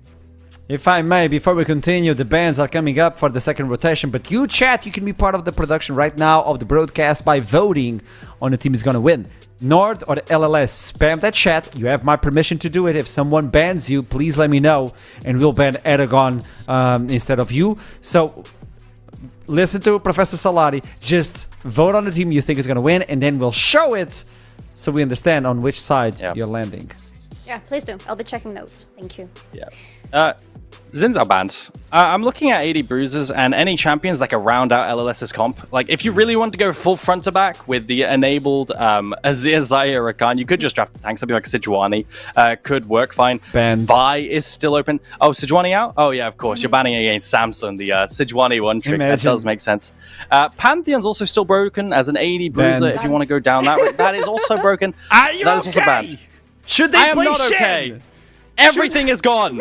If I may, before we continue, the bans are coming up for the second rotation, but you chat, you can be part of the production right now of the broadcast by voting on the team is going to win. Nord or LLS, spam that chat. You have my permission to do it. If someone bans you, please let me know, and we'll ban Aragon instead of you. So listen to Professor Salati. Just vote on the team you think is going to win, and then we'll show it so we understand on which side you're landing. Yeah, please do. I'll be checking notes. Thank you. Yeah. Zinzao banned. I'm looking at 80 bruisers and any champions that can round out LLS's comp. Like, if you really want to go full front to back with the enabled Azir, Zaya, Aragon, you could just draft the tank. Something like Sejuani could work fine. Banned. Vi is still open. Oh, Sejuani out? Oh, yeah, of course. You're banning against Samsung, the Sejuani one trick. Imagine. That does make sense. Pantheon's also still broken as an 80 bruiser. Banned. If you want to go down that route, that is also broken. Are you That is also okay? banned. Should they I am play not Shen? okay. Everything is gone.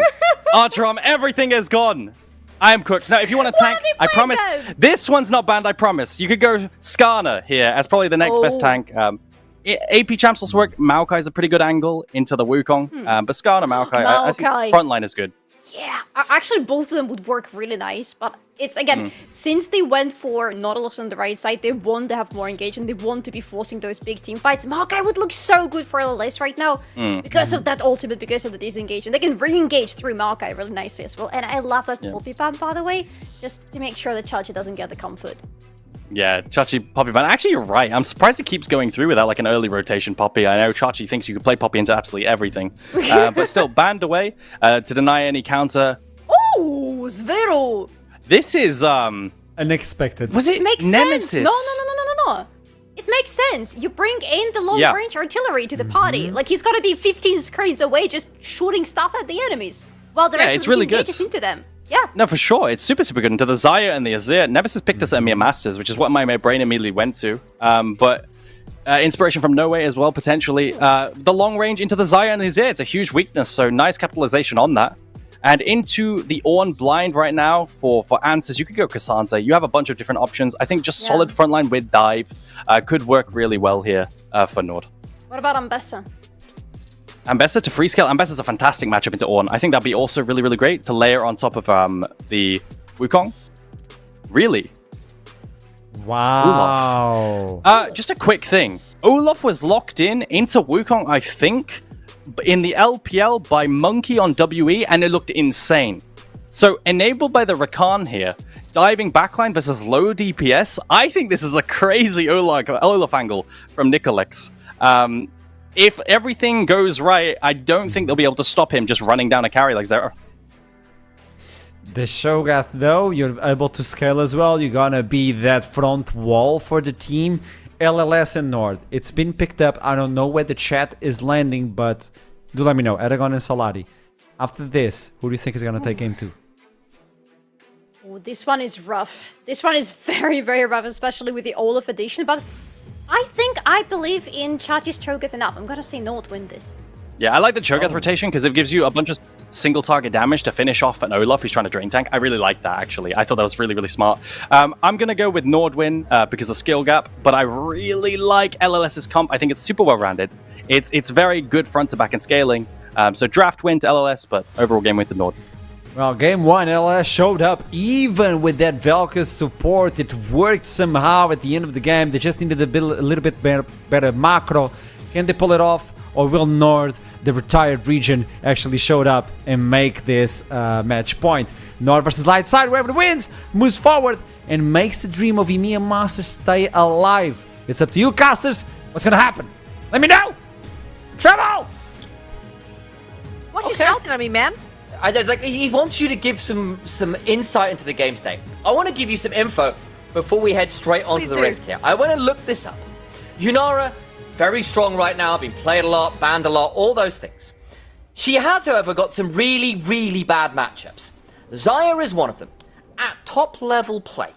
Archerom, everything is gone. I am cooked. Now, if you want to tank, are they I playing promise. then? This one's not banned, I promise. You could go Skarner here as probably the next best tank. AP champs also work. Maokai's a pretty good angle into the Wukong. But Skarner, Maokai, I think Maokai. frontline is good. Yeah, actually both of them would work really nice, but it's again, since they went for Nautilus on the right side, they want to have more engagement, they want to be forcing those big team fights. Maokai would look so good for LLS right now because of that ultimate, because of the disengagement. They can re-engage through Maokai really nicely as well, and I love that Poppy ban, by the way, just to make sure that Chachi doesn't get the comfort. Yeah, Chachi Poppy ban. Actually, you're right. I'm surprised it keeps going through without like an early rotation Poppy. I know Chachi thinks you could play Poppy into absolutely everything, but still banned away to deny any counter. Oh, Zvero! This is Unexpected. was it Makes Nemesis? sense. No. It makes sense. You bring in the long-range artillery to the party. Like, he's got to be 15 screens away just shooting stuff at the enemies. While the rest it's of the really team good. engages into them. Yeah. No, for sure. It's super, super good. Into the Zaya and the Azir. Nemesis picked this at Mere Masters, which is what my brain immediately went to. But inspiration from Nowhere as well, potentially. The long range into the Zaya and the Azir, it's a huge weakness, so nice capitalization on that. And into the Ornn blind right now for answers, you could go Cassandra. You have a bunch of different options. I think just solid frontline with dive could work really well here for Nord. What about Ambessa? Ambessa to free scale. Ambessa's a fantastic matchup into Ornn. I think that'd be also really, really great to layer on top of the Wukong. Really? Wow. Just a quick thing. Olaf was locked in into Wukong, I think, in the LPL by Monkey on WE, and it looked insane. So, enabled by the Rakan here, diving backline versus low DPS, I think this is a crazy Olaf angle from Nicolex. If everything goes right, I don't think they'll be able to stop him just running down a carry like Zera. The Shogat, though, you're able to scale as well. You're gonna be that front wall for the team. LLS and Nord. It's been picked up. I don't know where the chat is landing, but do let me know. Aragon and Salari. After this, who do you think is gonna take game 2? Oh, this one is rough. This one is very, very rough, especially with the Olaf edition, but I believe in Chachi's Cho'Gath enough. I'm gonna say Nord win this. Yeah, I like the Cho'Gath rotation because it gives you a bunch of single target damage to finish off an Olaf who's trying to drain tank. I really like that, actually. I thought that was really, really smart. I'm going to go with Nord win because of skill gap, but I really like LLS's comp. I think it's super well-rounded. It's very good front to back and scaling. So draft win to LLS, but overall game win to Nord. Well, game 1, LLS showed up even with that Valky's support. It worked somehow at the end of the game. They just needed a little bit better macro. Can they pull it off? Or will Nord, the retired region, actually showed up and make this match point? Nord versus Light Side, whoever wins, moves forward and makes the dream of EMEA Masters stay alive. It's up to you, casters. What's gonna happen? Let me know! Treble! What's he shouting at me, man? He wants you to give some insight into the game state. I want to give you some info before we head straight onto the Rift here. I want to look this up. Yunara, very strong right now, been played a lot, banned a lot, all those things. She has, however, got some really, really bad matchups. Zaya is one of them. At top level play,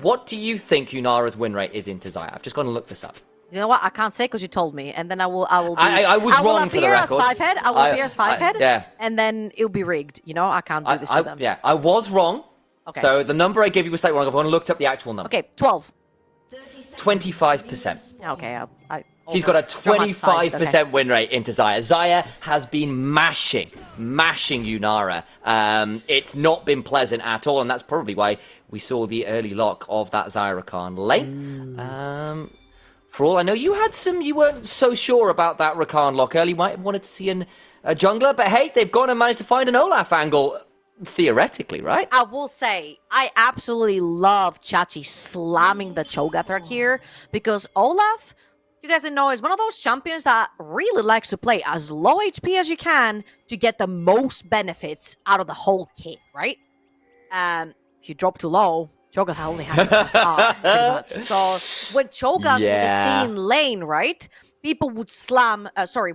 what do you think Yunara's win rate is into Zaya? I've just gone to look this up. You know what? I can't say because you told me, and then I will be. I was wrong for the record. I will appear as 5-head. Yeah. And then it'll be rigged. You know, I can't do this to them. Yeah, I was wrong. Okay. So the number I gave you was slightly wrong. I've gone and looked up the actual number. Okay, 12. 25%. Okay, She's got a dramatized, 25% win rate into Zaya. Zaya has been mashing Yunara. It's not been pleasant at all, and that's probably why we saw the early lock of that Zaya Rakan lane. For all I know, you weren't so sure about that Rakan lock early. You might have wanted to see a jungler, but hey, they've gone and managed to find an Olaf angle, theoretically, right? I will say, I absolutely love Chachi slamming the Cho'Gath right here, because Olaf, you guys didn't know, is one of those champions that really likes to play as low HP as you can to get the most benefits out of the whole kit, right? If you drop too low, Cho'Gath only has to press R, pretty much. So when Cho'Gath was a thing in lane, right? People would slam,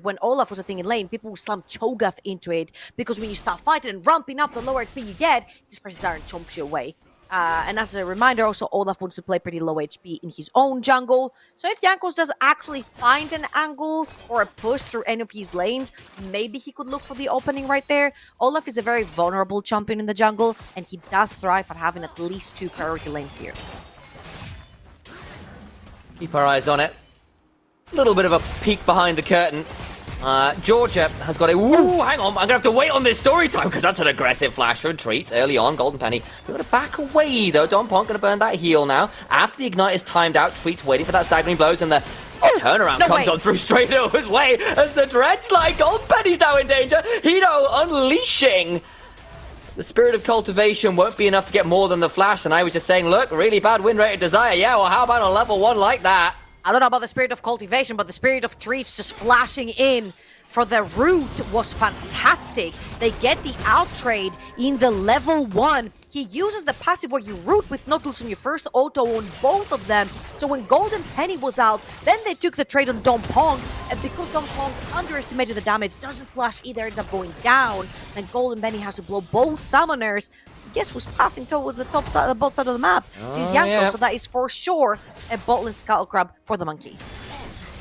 when Olaf was a thing in lane, people would slam Cho'Gath into it because when you start fighting and ramping up the lower HP you get, he just presses R and chomps you away. And as a reminder, also, Olaf wants to play pretty low HP in his own jungle. So if Jankos does actually find an angle or a push through any of his lanes, maybe he could look for the opening right there. Olaf is a very vulnerable champion in the jungle, and he does thrive at having at least 2 priority lanes here. Keep our eyes on it. A little bit of a peek behind the curtain. Georgia has got a... Ooh, hang on. I'm going to have to wait on this story time because that's an aggressive flash from Treats early on. Golden Penny. We're going to back away, though. Don Pont going to burn that heal now. After the Ignite is timed out, Treats waiting for that staggering blows, and the turnaround comes on through straight over his way as the Dredge line. Golden Penny's now in danger. Hito unleashing. The Spirit of Cultivation won't be enough to get more than the flash, and I was just saying, look, really bad win rate of Desire. Yeah, well, how about a level 1 like that? I don't know about the Spirit of Cultivation, but the Spirit of Treats just flashing in for the root was fantastic. They get the out trade in the level 1. He uses the passive where you root with Nautilus on your first auto on both of them. So when Golden Penny was out, then they took the trade on Don Pong. And because Don Pong underestimated the damage, doesn't flash either, ends up going down. And Golden Penny has to blow both summoners. Guess who's pathing towards the top side, the bot side of the map? He's Yanko, so that is for sure a botless Scuttle Crab for the monkey.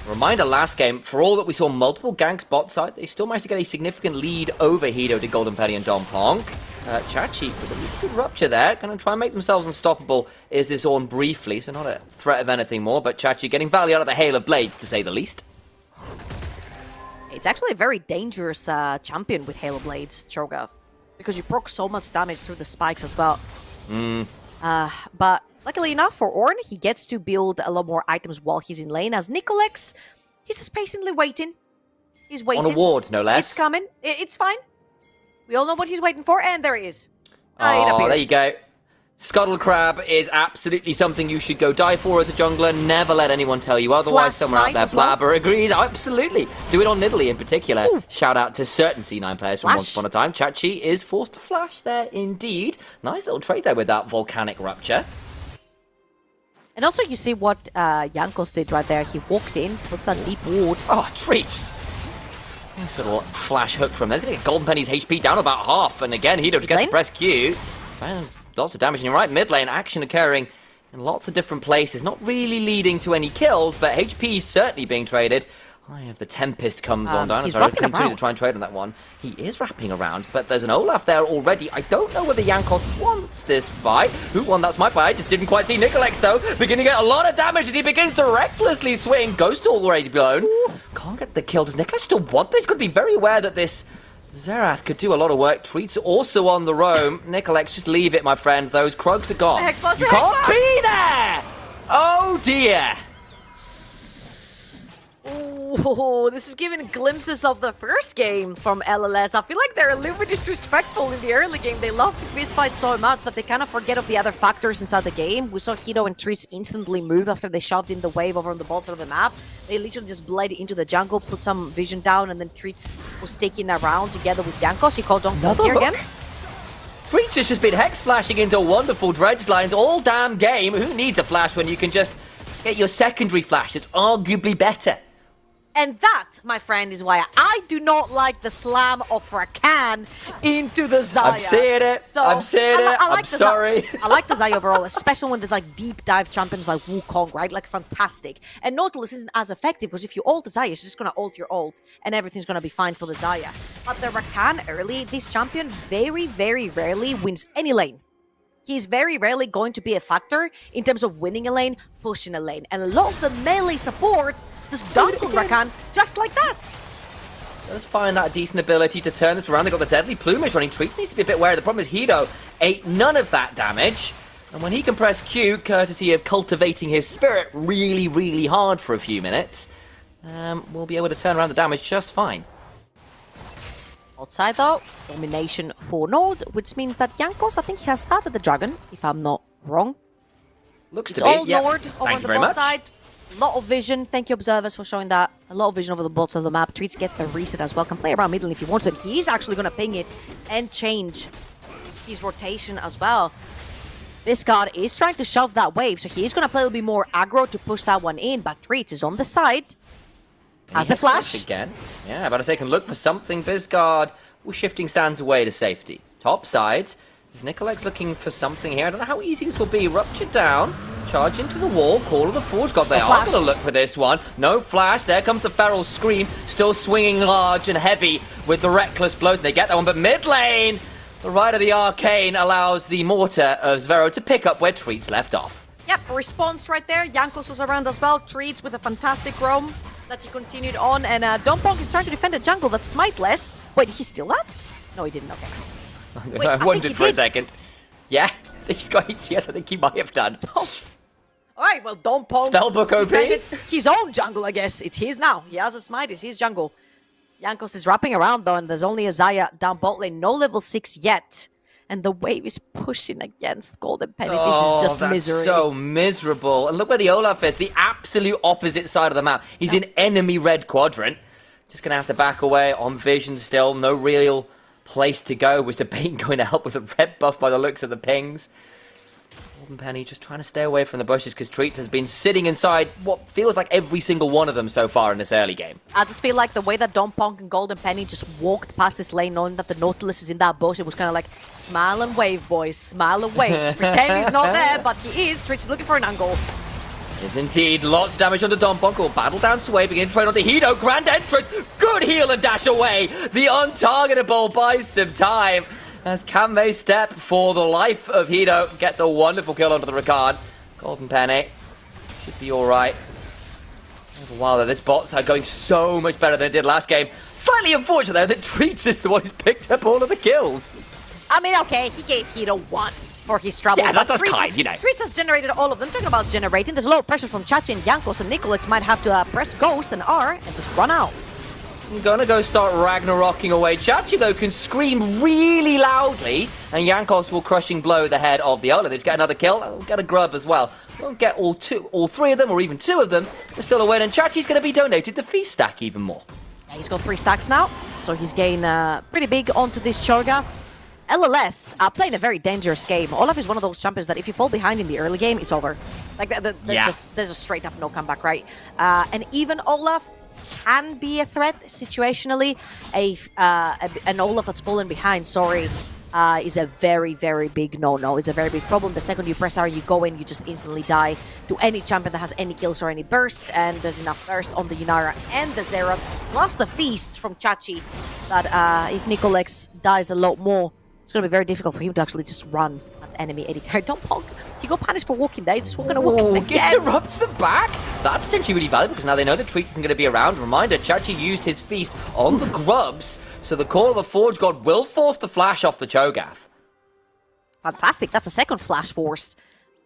Reminder, last game, for all that we saw multiple ganks bot side, they still managed to get a significant lead over Hito to Golden Penny and Don Pong. Chachi with a really good rupture there, going to try and make themselves unstoppable. Is this on briefly, so not a threat of anything more, but Chachi getting value out of the hail of blades, to say the least. It's actually a very dangerous champion with Hail of Blades, Cho'Gath, because you proc so much damage through the spikes as well. But luckily enough for Ornn, he gets to build a lot more items while he's in lane. As Nicolex, he's just patiently waiting. He's waiting. On a ward, no less. It's coming. It's fine. We all know what he's waiting for, and there he is. Oh, there you go. Scuttle Crab is absolutely something you should go die for as a jungler. Never let anyone tell you otherwise. Flash Someone out there, Blabber, agrees. Oh, absolutely. Do it on Nidalee in particular. Ooh. Shout out to certain C9 players from Once Upon a Time. Chachi is forced to flash there indeed. Nice little trade there with that volcanic rupture. And also you see what Jankos did right there. He walked in, puts that deep ward. Oh, Treats. Nice little flash hook from there. He's going to get Golden Penny's HP down about half. And again, Hito just gets to press Q. Man, lots of damage. And you're right, mid lane, action occurring in lots of different places. Not really leading to any kills, but HP is certainly being traded. Eye of the Tempest comes on down. He's Sorry, wrapping continue around. to try and trade on that one. He is wrapping around, but there's an Olaf there already. I don't know whether Jankos wants this fight. Who won that smite fight? I just didn't quite see Nicolex, though. Beginning to get a lot of damage as he begins to recklessly swing. Ghost already blown. Can't get the kill. Does Nicolex still want this? Could be very aware that this Xerath could do a lot of work. Treats also on the roam. Nicolex, just leave it, my friend. Those Krugs are gone. You can't be there! Oh, dear. Oh, this is giving glimpses of the first game from LLS. I feel like they're a little bit disrespectful in the early game. They love to fistfight so much that they kind of forget of the other factors inside the game. We saw Hito and Treats instantly move after they shoved in the wave over on the bottom of the map. They literally just bled into the jungle, put some vision down, and then Treats was sticking around together with Jankos. He called Don here again. Treats has just been hex flashing into wonderful dredge lines all damn game. Who needs a flash when you can just get your secondary flash? It's arguably better. And that, my friend, is why I do not like the slam of Rakan into the Xayah. I'm seeing it. So, I'm seeing it. I'm sorry. I like the Xayah overall, especially when there's like deep dive champions like Wukong, right? Like fantastic. And Nautilus isn't as effective because if you ult the Xayah, it's just going to ult your ult and everything's going to be fine for the Xayah. But the Rakan early, this champion very, very rarely wins any lane. He's very rarely going to be a factor in terms of winning a lane, pushing a lane. And a lot of the melee supports just dunk on Rakan just like that. Let's find that decent ability to turn this around. They've got the Deadly Plumage running. Treats needs to be a bit wary. The problem is Hito ate none of that damage. And when he can press Q, courtesy of cultivating his spirit really, really hard for a few minutes, we'll be able to turn around the damage just fine. Outside though, domination for Nord, which means that Jankos, I think he has started the dragon, if I'm not wrong. Looks It's to be. all Nord over on the bot side. Lot of vision. Thank you, observers, for showing that. A lot of vision over the bolts of the map. Treats gets the reset as well. Can play around middle if he wants to. He's actually going to ping it and change his rotation as well. This guard is trying to shove that wave, so he's going to play a little bit more aggro to push that one in, but Treats is on the side. Has the flash. Again. Yeah, about to say, can look for something. Bizguard was shifting sands away to safety. Top side. Is Nicolex looking for something here? I don't know how easy this will be. Ruptured down. Charge into the wall. Call of the Forge God. They are going to look for this one. No flash. There comes the Feral Scream. Still swinging large and heavy with the Reckless Blows. And they get that one, but mid lane, the Rite of the Arcane allows the Mortar of Zvero to pick up where Treats left off. Yep, response right there. Jankos was around as well. Treats with a fantastic roam that he continued on. And Dompong is trying to defend the jungle that's smiteless. Wait, did he steal that? No, he didn't. Okay. Wait, I wondered for a second. Yeah, he's got yes, I think he might have done. Alright, well, Dompong. Spellbook OP. His own jungle, I guess. It's his now. He has a smite. It's his jungle. Jankos is wrapping around, though, and there's only a Xayah down bot lane. No level 6 yet. And the wave is pushing against Golden Penny. This is just that's misery. So miserable. And look where the Olaf is, the absolute opposite side of the map. He's in enemy red quadrant. Just going to have to back away on vision still. No real place to go. Was the Bane going to help with a red buff by the looks of the pings? Golden Penny just trying to stay away from the bushes because Treats has been sitting inside what feels like every single one of them so far in this early game. I just feel like the way that Dompong and Golden Penny just walked past this lane knowing that the Nautilus is in that bush, it was kind of like, smile and wave, boys, smile and wave. Just pretend he's not there, but he is. Treats is looking for an angle. Is indeed lots of damage on the Dompong. Will battle down Sway, begin to trade onto Hido. Grand entrance, good heal and dash away. The untargetable buys some time as Kanmei step for the life of Hido gets a wonderful kill onto the Ricard. Golden Penny should be all right. For a while though, this bot's are going so much better than it did last game. Slightly unfortunate though that Treats is the one who's picked up all of the kills. I mean, okay, he gave Hido 1 for his trouble. Yeah, that's kind, you know. Treats has generated all of them. Talking about generating, there's a lot of pressure from Chachi and Jankos, and Nicolex might have to press Ghost and R and just run out. I'm gonna go start Ragnarocking away. Chachi, though, can scream really loudly, and Jankos will crushing blow the head of the Ola. He's get another kill, and we'll get a grub as well. Won't get all three of them, or even 2 of them. There's still a win, and Chachi's gonna be donated the feast stack even more. Yeah, he's got 3 stacks now, so he's gained pretty big onto this Cho'Gath. LLS are playing a very dangerous game. Olaf is one of those champions that if you fall behind in the early game, it's over. Like, there's a straight up no comeback, right? And even Olaf can be a threat situationally. An Olaf that's fallen behind, is a very, very big no-no. It's a very big problem. The second you press R, you go in, you just instantly die to any champion that has any kills or any burst, and there's enough burst on the Yunara and the Xerath, plus the feast from Chachi, that if Nicolex dies a lot more, it's going to be very difficult for him to actually just run at enemy AD carry. Dompong, he got punished for walking there. He's just going to walk in again. Interrupts the back. That's potentially really valuable because now they know that Treats isn't going to be around. Reminder, Chachi used his feast on the grubs, so the Call of the Forge God will force the flash off the Cho'Gath. Fantastic. That's a second flash forced.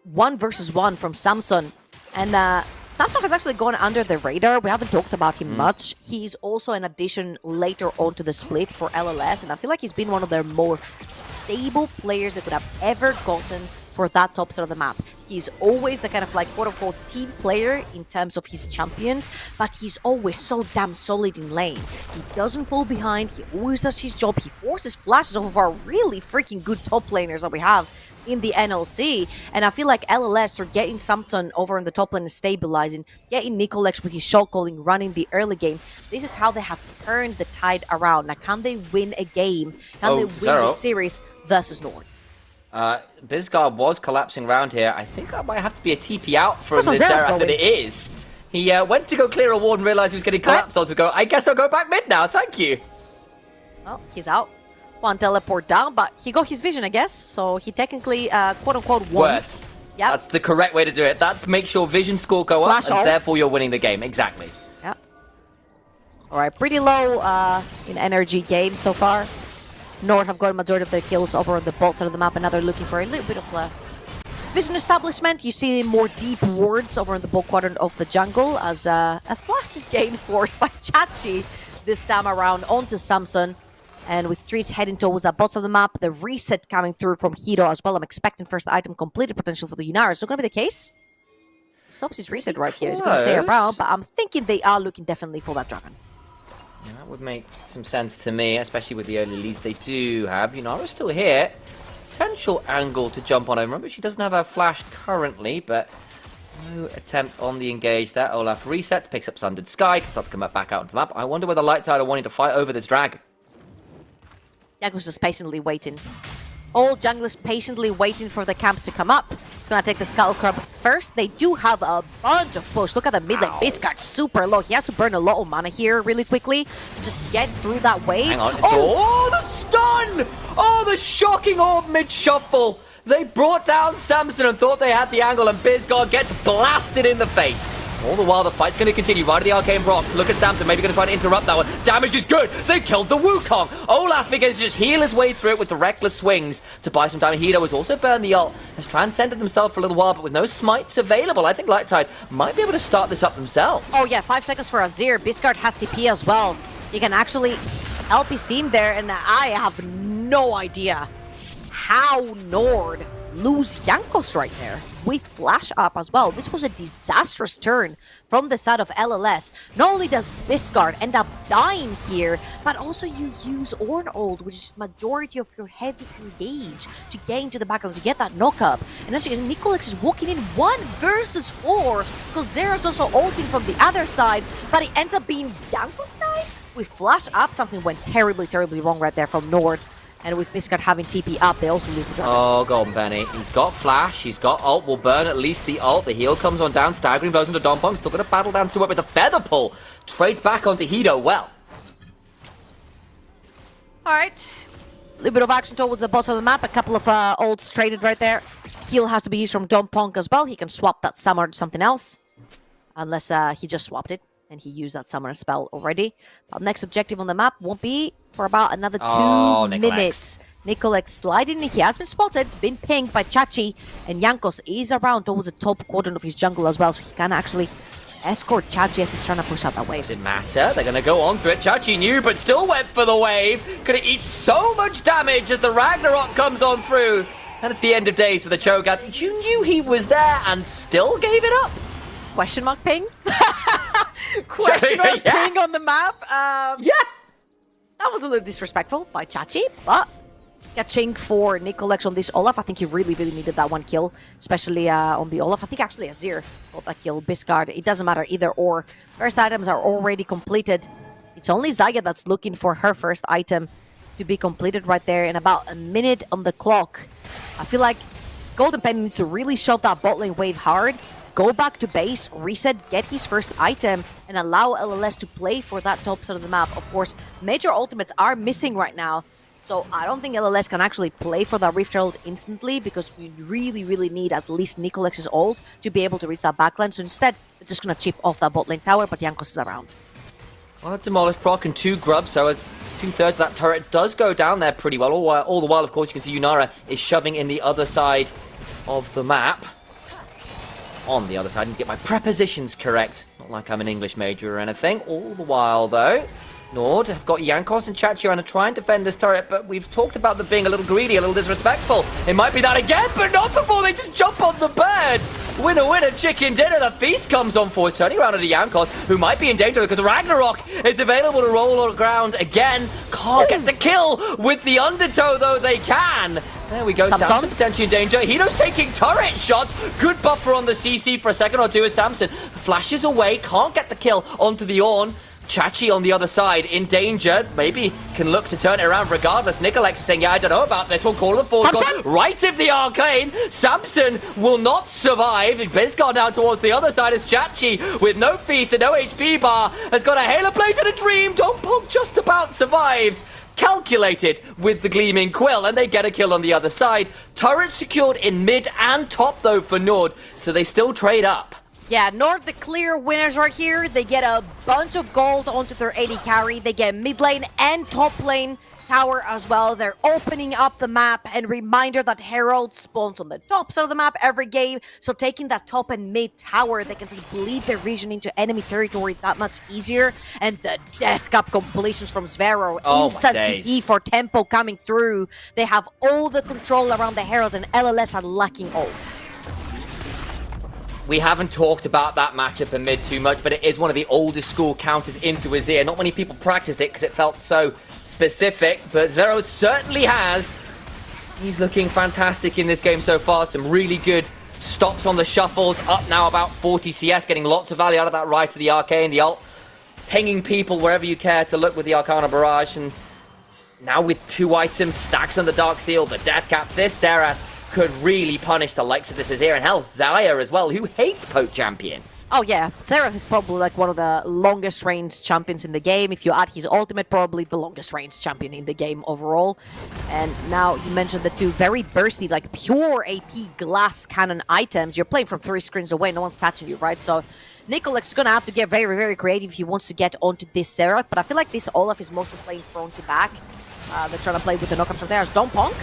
1 versus 1 from Samson. And Samson has actually gone under the radar. We haven't talked about him much. He's also an addition later onto the split for LLS, and I feel like he's been one of their more stable players they could have ever gotten for that top side of the map. He's always the kind of like quote-unquote team player in terms of his champions, but he's always so damn solid in lane. He doesn't fall behind, he always does his job, he forces flashes off of our really freaking good top laners that we have in the NLC, and I feel like LLS are getting Samson over in the top lane and stabilizing, getting Nicolex with his shot calling, running the early game. This is how they have turned the tide around. Now, can they win a game? Can they win the series versus Nord? Bizguard was collapsing around here. I think that might have to be a TP out from this Xerath, and it is. He went to go clear a ward and realized he was getting collapsed on, so go, I guess I'll go back mid now, thank you. Well, he's out. One teleport down, but he got his vision, I guess, so he technically, quote-unquote, won. Yeah, that's the correct way to do it. That's make sure vision score go up, and therefore you're winning the game. Exactly. Yeah. All right, pretty low in energy gain so far. Nord have got a majority of their kills over on the bot side of the map, and now they're looking for a little bit of vision establishment. You see more deep wards over in the bot quadrant of the jungle as a flash is gained forced by Chachi this time around onto Samson. And with Treats heading towards the bottom of the map, the reset coming through from Hido as well. I'm expecting first item completed potential for the Yunara. Is that going to be the case? Stops his reset right here. He's going to stay around, but I'm thinking they are looking definitely for that dragon. Yeah, that would make some sense to me, especially with the early leads they do have. Yunara's still here. Potential angle to jump on her. Remember, she doesn't have her flash currently, but no attempt on the engage there. Olaf resets, picks up Sundered Sky, can start to come back out into the map. I wonder whether Light Side are wanting to fight over this dragon. Jago's just patiently waiting. All junglers patiently waiting for the camps to come up. He's gonna take the Skull Crab first. They do have a bunch of push. Look at the mid lane. Biscard super low. He has to burn a lot of mana here really quickly to just get through that wave. Hang on. Oh, the stun! Oh, the shocking orb mid-shuffle. They brought down Samson and thought they had the angle, and Bisgard gets blasted in the face. All the while, the fight's going to continue. Right at the Arcane Brock. Look at Samson, maybe going to try to interrupt that one. Damage is good. They killed the Wukong. Olaf begins to just heal his way through it with the reckless swings to buy some time. Hido has also burned the ult, has transcended themselves for a little while, but with no smites available, I think Lightside might be able to start this up themselves. Oh yeah, 5 seconds for Azir. Biscard has TP as well. He can actually help his team there, and I have no idea how Nord lose Jankos right there with flash up as well. This was a disastrous turn from the side of LLS. Not only does Biscard end up dying here, but also you use Ornhold, which is majority of your heavy engage to get into the background to get that knock up. And as you can see, Nicolex is walking in 1 versus 4 because Zera's also ulting from the other side, but it ends up being Jankos night with flash up. Something went terribly, terribly wrong right there from Nord. And with Biscard having TP up, they also lose the dragon. Oh, Golden Penny. He's got flash. He's got ult. Will burn at least the ult. The heal comes on down. Staggering blows into Dompong. Still got a battle dance to work with the feather pull. Trades back onto Hido. Well. Alright. A little bit of action towards the bottom of the map. A couple of ults traded right there. Heal has to be used from Dompong as well. He can swap that summer to something else. Unless he just swapped it. And he used that summoner spell already. But next objective on the map won't be for about another 2 minutes. Nicolex sliding in. He has been spotted, been pinged by Chachi. And Jankos is around towards the top quadrant of his jungle as well. So he can actually escort Chachi as he's trying to push out that wave. Does it matter? They're going to go on to it. Chachi knew, but still went for the wave. Going to eat so much damage as the Ragnarok comes on through. And it's the end of days for the Cho'Gath. You knew he was there and still gave it up? Question mark ping? Question mark ping on the map? Yeah. That was a little disrespectful by Chachi, but catching for Nicolex on this Olaf. I think he really, really needed that one kill, especially on the Olaf. I think actually Azir got that kill. Biscard, it doesn't matter either or. First items are already completed. It's only Zaya that's looking for her first item to be completed right there in about a minute on the clock. I feel like Golden Penny needs to really shove that bot lane wave hard. Go back to base, reset, get his first item, and allow LLS to play for that top side of the map. Of course, major ultimates are missing right now, so I don't think LLS can actually play for that Rift Herald instantly because we really, really need at least Nicolex's ult to be able to reach that backline. So instead, they're just going to chip off that bot lane tower, but Jankos is around. Well, a Demolish proc and 2 grubs, so 2/3 of that turret does go down there pretty well. All the while, of course, you can see Yunara is shoving in the other side of the map. On the other side, and get my prepositions correct. Not like I'm an English major or anything. All the while, though, Nord have got Jankos and Chachi to try and defend this turret, but we've talked about them being a little greedy, a little disrespectful. It might be that again, but not before they just jump on the bird. Winner, winner, chicken dinner. The feast comes on for us. Turning around to Jankos, who might be in danger because Ragnarok is available to roll on the ground again. Can't get the kill with the undertow, though they can. There we go. Samson potentially in danger. Hido's taking turret shots. Good buffer on the CC for a second or two as Samson flashes away. Can't get the kill onto the Ornn. Chachi on the other side in danger. Maybe can look to turn it around regardless. Nicolex is saying, yeah, I don't know about this one. Call him forward. Right of the Arcane. Samson will not survive. Biscard down towards the other side as Chachi, with no feast and no HP bar, has got a Halo Blade and a Dream. Dompong just about survives. Calculated with the Gleaming Quill, and they get a kill on the other side. Turret secured in mid and top, though, for Nord, so they still trade up. Yeah, Nord the clear winners right here. They get a bunch of gold onto their AD carry. They get mid lane and top lane tower as well. They're opening up the map, and reminder that Herald spawns on the top side of the map every game. So taking that top and mid tower, they can just bleed their vision into enemy territory that much easier. And the Death Cup completions from Zvero, instant TP for tempo coming through. They have all the control around the Herald, and LLS are lacking ults. we haven't talked about that matchup in mid too much, but it is one of the oldest school counters into his ear. Not many people practiced it because it felt so specific, but Zvero certainly has. He's looking fantastic in this game so far. Some really good stops on the shuffles. Up now about 40 CS, getting lots of value out of that right to the arcane, the ult, pinging people wherever you care to look with the Arcana Barrage. And now with 2 items, stacks on the Dark Seal, the Death Cap, this Xerath could really punish the likes of this Azir and hell, Zaya as well, who hates poke champions. Oh yeah, Xerath is probably like one of the longest range champions in the game. If you add his ultimate, probably the longest range champion in the game overall. And now you mentioned the 2 very bursty, like pure AP glass cannon items. You're playing from 3 screens away, no one's touching you, right? So Nicolex is gonna have to get very, very creative if he wants to get onto this Xerath. But I feel like this Olaf is mostly playing front to back. They're trying to play with the knockups from there. As Don't Punk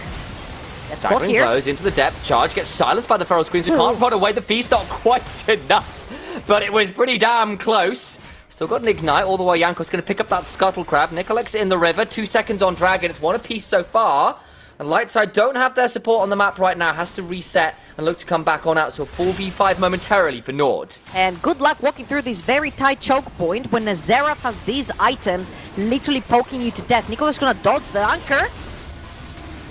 gets caught Staggering here. blows into the depth charge, gets silenced by the Feral Screens, who can't run away. The feast not quite enough, but it was pretty damn close. Still got an ignite all the way. Yanko's going to pick up that Scuttle Crab. Nicolex in the river, 2 seconds on Dragon. It's 1 apiece so far. And Lightside don't have their support on the map right now. Has to reset and look to come back on out. So 4v5 momentarily for Nord. And good luck walking through this very tight choke point when Xerath has these items literally poking you to death. Nicolex is going to dodge the anchor.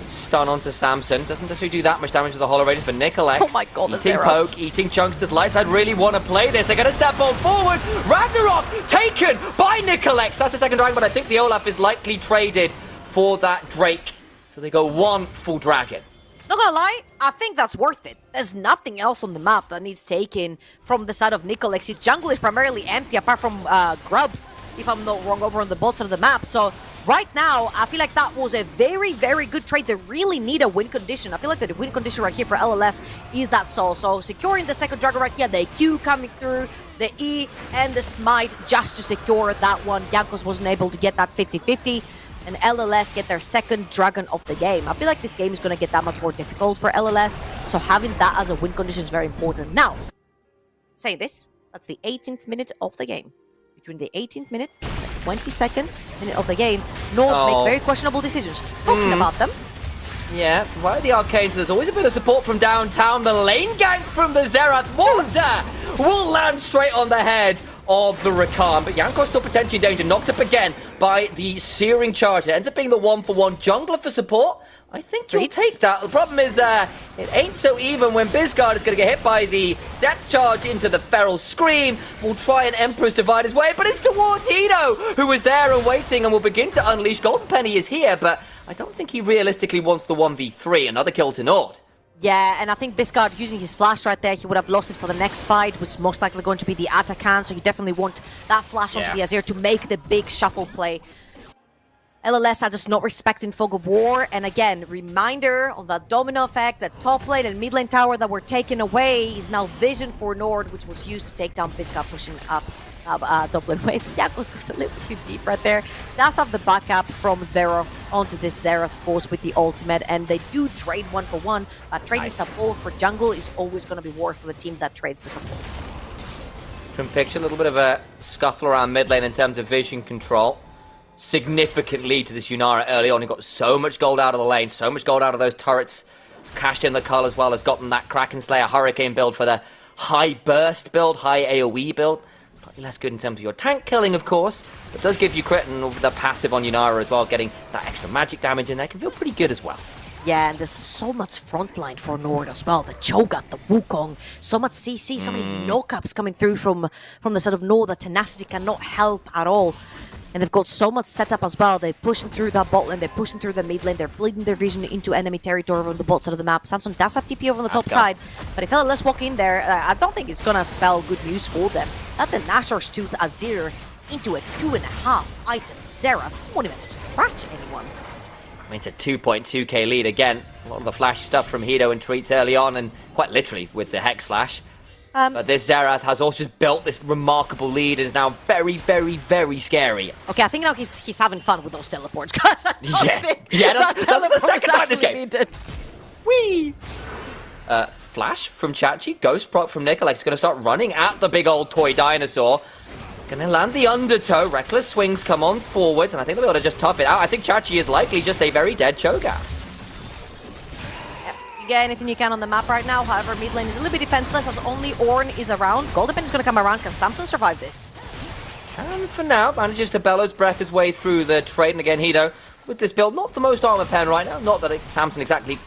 Stun onto Samson. Doesn't necessarily do that much damage to the Hollow Raiders, but Nicolex Oh my God, the eating Xerath. poke, eating chunks. Does Lightside really want to play this? They're going to step on forward. Ragnarok taken by Nicolex. That's the second dragon, but I think the Olaf is likely traded for that Drake. So they go 1 full dragon. Not gonna lie, I think that's worth it. There's nothing else on the map that needs taken from the side of Nicolex. His jungle is primarily empty apart from Grubs, if I'm not wrong, over on the bot side of the map. So right now, I feel like that was a very, very good trade. They really need a win condition. I feel like the win condition right here for LLS is that Soul. So securing the second dragon right here, the Q coming through, the E and the Smite just to secure that one. Jankos wasn't able to get that 50-50. And LLS get their second dragon of the game. I feel like this game is going to get that much more difficult for LLS, so having that as a win condition is very important. Now, saying this, that's the 18th minute of the game. Between the 18th minute and the 22nd minute of the game, Nord make very questionable decisions. Talking about them. Yeah, right at the arcade, so there's always a bit of support from downtown. The lane gank from the Xerath Water will land straight on the head of the Rakan, but Yanko's still potentially in danger, knocked up again by the searing charge. It ends up being the 1-for-1 jungler for support. I think you'll take that. The problem is it ain't so even when Bizgard is going to get hit by the death charge into the Feral Scream. We'll try an Emperor's Divide his way, but it's towards Hino, who is there and waiting and will begin to unleash. Golden Penny is here, but I don't think he realistically wants the 1v3. Another kill to Nord. Yeah, and I think Biscard using his flash right there, he would have lost it for the next fight, which is most likely going to be the Atakan, so you definitely want that flash onto the Azir to make the big shuffle play. LLS are just not respecting Fog of War, and again, reminder on that domino effect, that top lane and mid lane tower that were taken away is now Vision for Nord, which was used to take down Biscard, pushing up top lane. Wait, Jakos goes a little too deep right there. Does have the backup from Zvero onto this Xerath, of course, with the ultimate, and they do trade 1-for-1, but trading support for jungle is always going to be worth for the team that trades the support. Can picture a little bit of a scuffle around mid lane in terms of vision control. Significant lead to this Yunara early on. He got so much gold out of the lane, so much gold out of those turrets. He's cashed in the cull as well, has gotten that Kraken Slayer Hurricane build for the high burst build, high AoE build. Slightly less good in terms of your tank killing, of course, but does give you crit, and the passive on Yunara as well, getting that extra magic damage in there can feel pretty good as well. Yeah, and there's so much frontline for Nord as well. The Cho'Gath, the Wukong, so much CC, so many knock-ups coming through from the side of Nord. The tenacity cannot help at all. And they've got so much setup as well. They're pushing through that bot lane, they're pushing through the mid lane, they're bleeding their vision into enemy territory on the bot side of the map. Samson does have TP over on the top side, but if LLS walk in there, I don't think it's gonna spell good news for them. That's a Nashor's Tooth Azir into a 2.5 item Xerath. He won't even scratch anyone. I mean, it's a 2.2k lead again. A lot of the flash stuff from Hito and Treats early on, and quite literally with the Hex Flash. But this Xerath has also just built this remarkable lead, and is now very, very, very scary. Okay, I think now he's having fun with those teleports, guys. That's the second time this game. Needed. Whee! Flash from Chachi, Ghost Proc from Nicolex is going to start running at the big old toy dinosaur. Going to land the undertow. Reckless swings come on forwards, and I think they'll be able to just tough it out. I think Chachi is likely just a very dead Cho'Gath. You get anything you can on the map right now. However, mid lane is a little bit defenseless as only Ornn is around. Golden Pen is going to come around. Can Samson survive this? And for now, manages to bellows breath his way through the trade. And again, Hido, with this build, not the most armor pen right now. Not that Samson exactly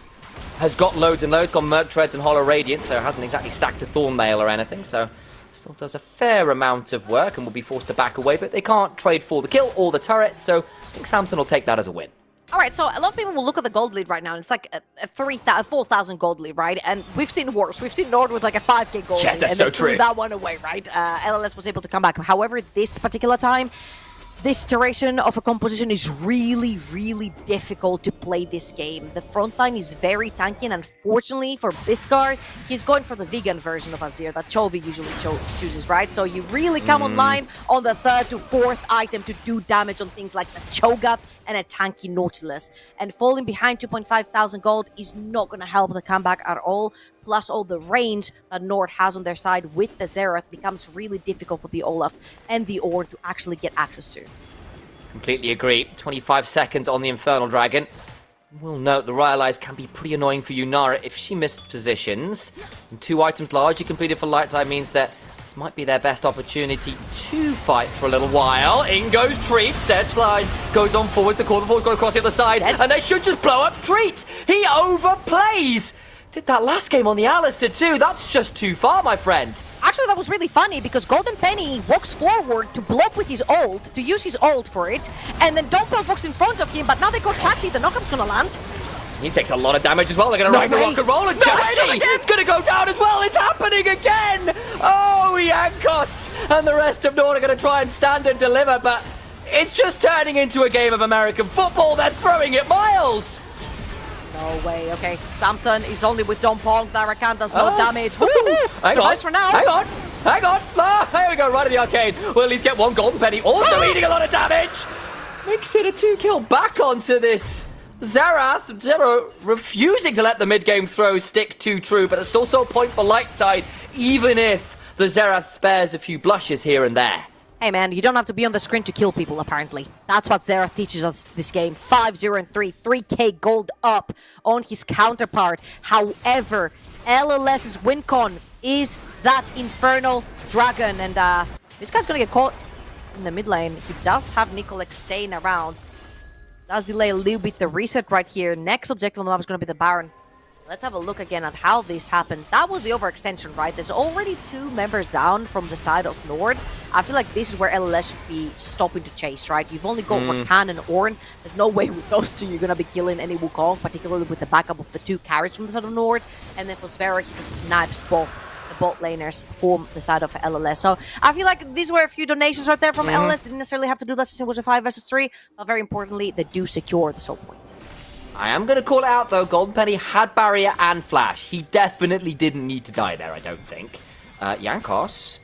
has got loads and loads. Got Merc Treads and Hollow Radiant, so hasn't exactly stacked a Thorn Mail or anything. So still does a fair amount of work and will be forced to back away. But they can't trade for the kill or the turret, so I think Samson will take that as a win. All right, so a lot of people will look at the gold lead right now, and it's like a 4,000 gold lead, right? And we've seen worse. We've seen Nord with like a 5k gold Yeah, lead, that's and so then threw true. that one away, right? LLS was able to come back. However, this particular time, this iteration of a composition is really, really difficult to play this game. The front line is very tanky, and unfortunately for Biscard, he's going for the vegan version of Azir that Chovy usually chooses, right? So you really come online on the 3rd to 4th item to do damage on things like the Cho'Gath and a tanky Nautilus. And falling behind 2,500 gold is not going to help the comeback at all. Plus all the range that Nord has on their side with the Xerath becomes really difficult for the Olaf and the Ornn to actually get access to. Completely agree. 25 seconds on the Infernal Dragon. We'll note the Royal Eyes can be pretty annoying for Yunara if she missed positions. And 2 items largely completed for Light Side means that this might be their best opportunity to fight for a little while. In goes Treats. Deadline goes on forward. The corner forward, go across the other side. And they should just blow up Treats. He overplays. Did that last game on the Alistair too. That's just too far, my friend. Actually, that was really funny because Golden Penny walks forward to block with his ult, to use his ult for it, and then Dompel walks in front of him, but now they got Chachi, the knockup's gonna land. He takes a lot of damage as well. They're going to ride the rock and roll, and Chachi is going to go down as well. It's happening again. Oh, Yankos and the rest of Nord are going to try and stand and deliver, but it's just turning into a game of American football. They're throwing it miles. No way, okay. Samson is only with Dompong. Aragon does no damage. Hang on. Nice for now. Hang on. Ah, here we go, right in the arcade. We'll at least get one Golden Penny. Also eating a lot of damage. Makes it a 2-kill back onto this Xerath. Zero refusing to let the mid-game throw stick too true, but it's still so point for light side, even if the Xerath spares a few blushes here and there. Hey man, you don't have to be on the screen to kill people, apparently. That's what Xerath teaches us this game. 5-0 and 3, 3k gold up on his counterpart. However, LLS's win con is that Infernal Dragon, and this guy's gonna get caught in the mid lane. He does have Nicolex staying around. Does delay a little bit the reset right here. Next objective on the map is gonna be the Baron. Let's have a look again at how this happens. That was the overextension, right? There's already 2 members down from the side of Nord. I feel like this is where LLS should be stopping to chase, right? You've only got Rakan and Ornn. There's no way with those 2 you're going to be killing any Wukong, particularly with the backup of the 2 carries from the side of Nord. And then for Sverre, he just snipes both the bot laners from the side of LLS. So I feel like these were a few donations right there from LLS. They didn't necessarily have to do that since it was a 5 versus 3. But very importantly, they do secure the soul point. I am going to call it out, though. Golden Penny had barrier and flash. He definitely didn't need to die there, I don't think. Yankos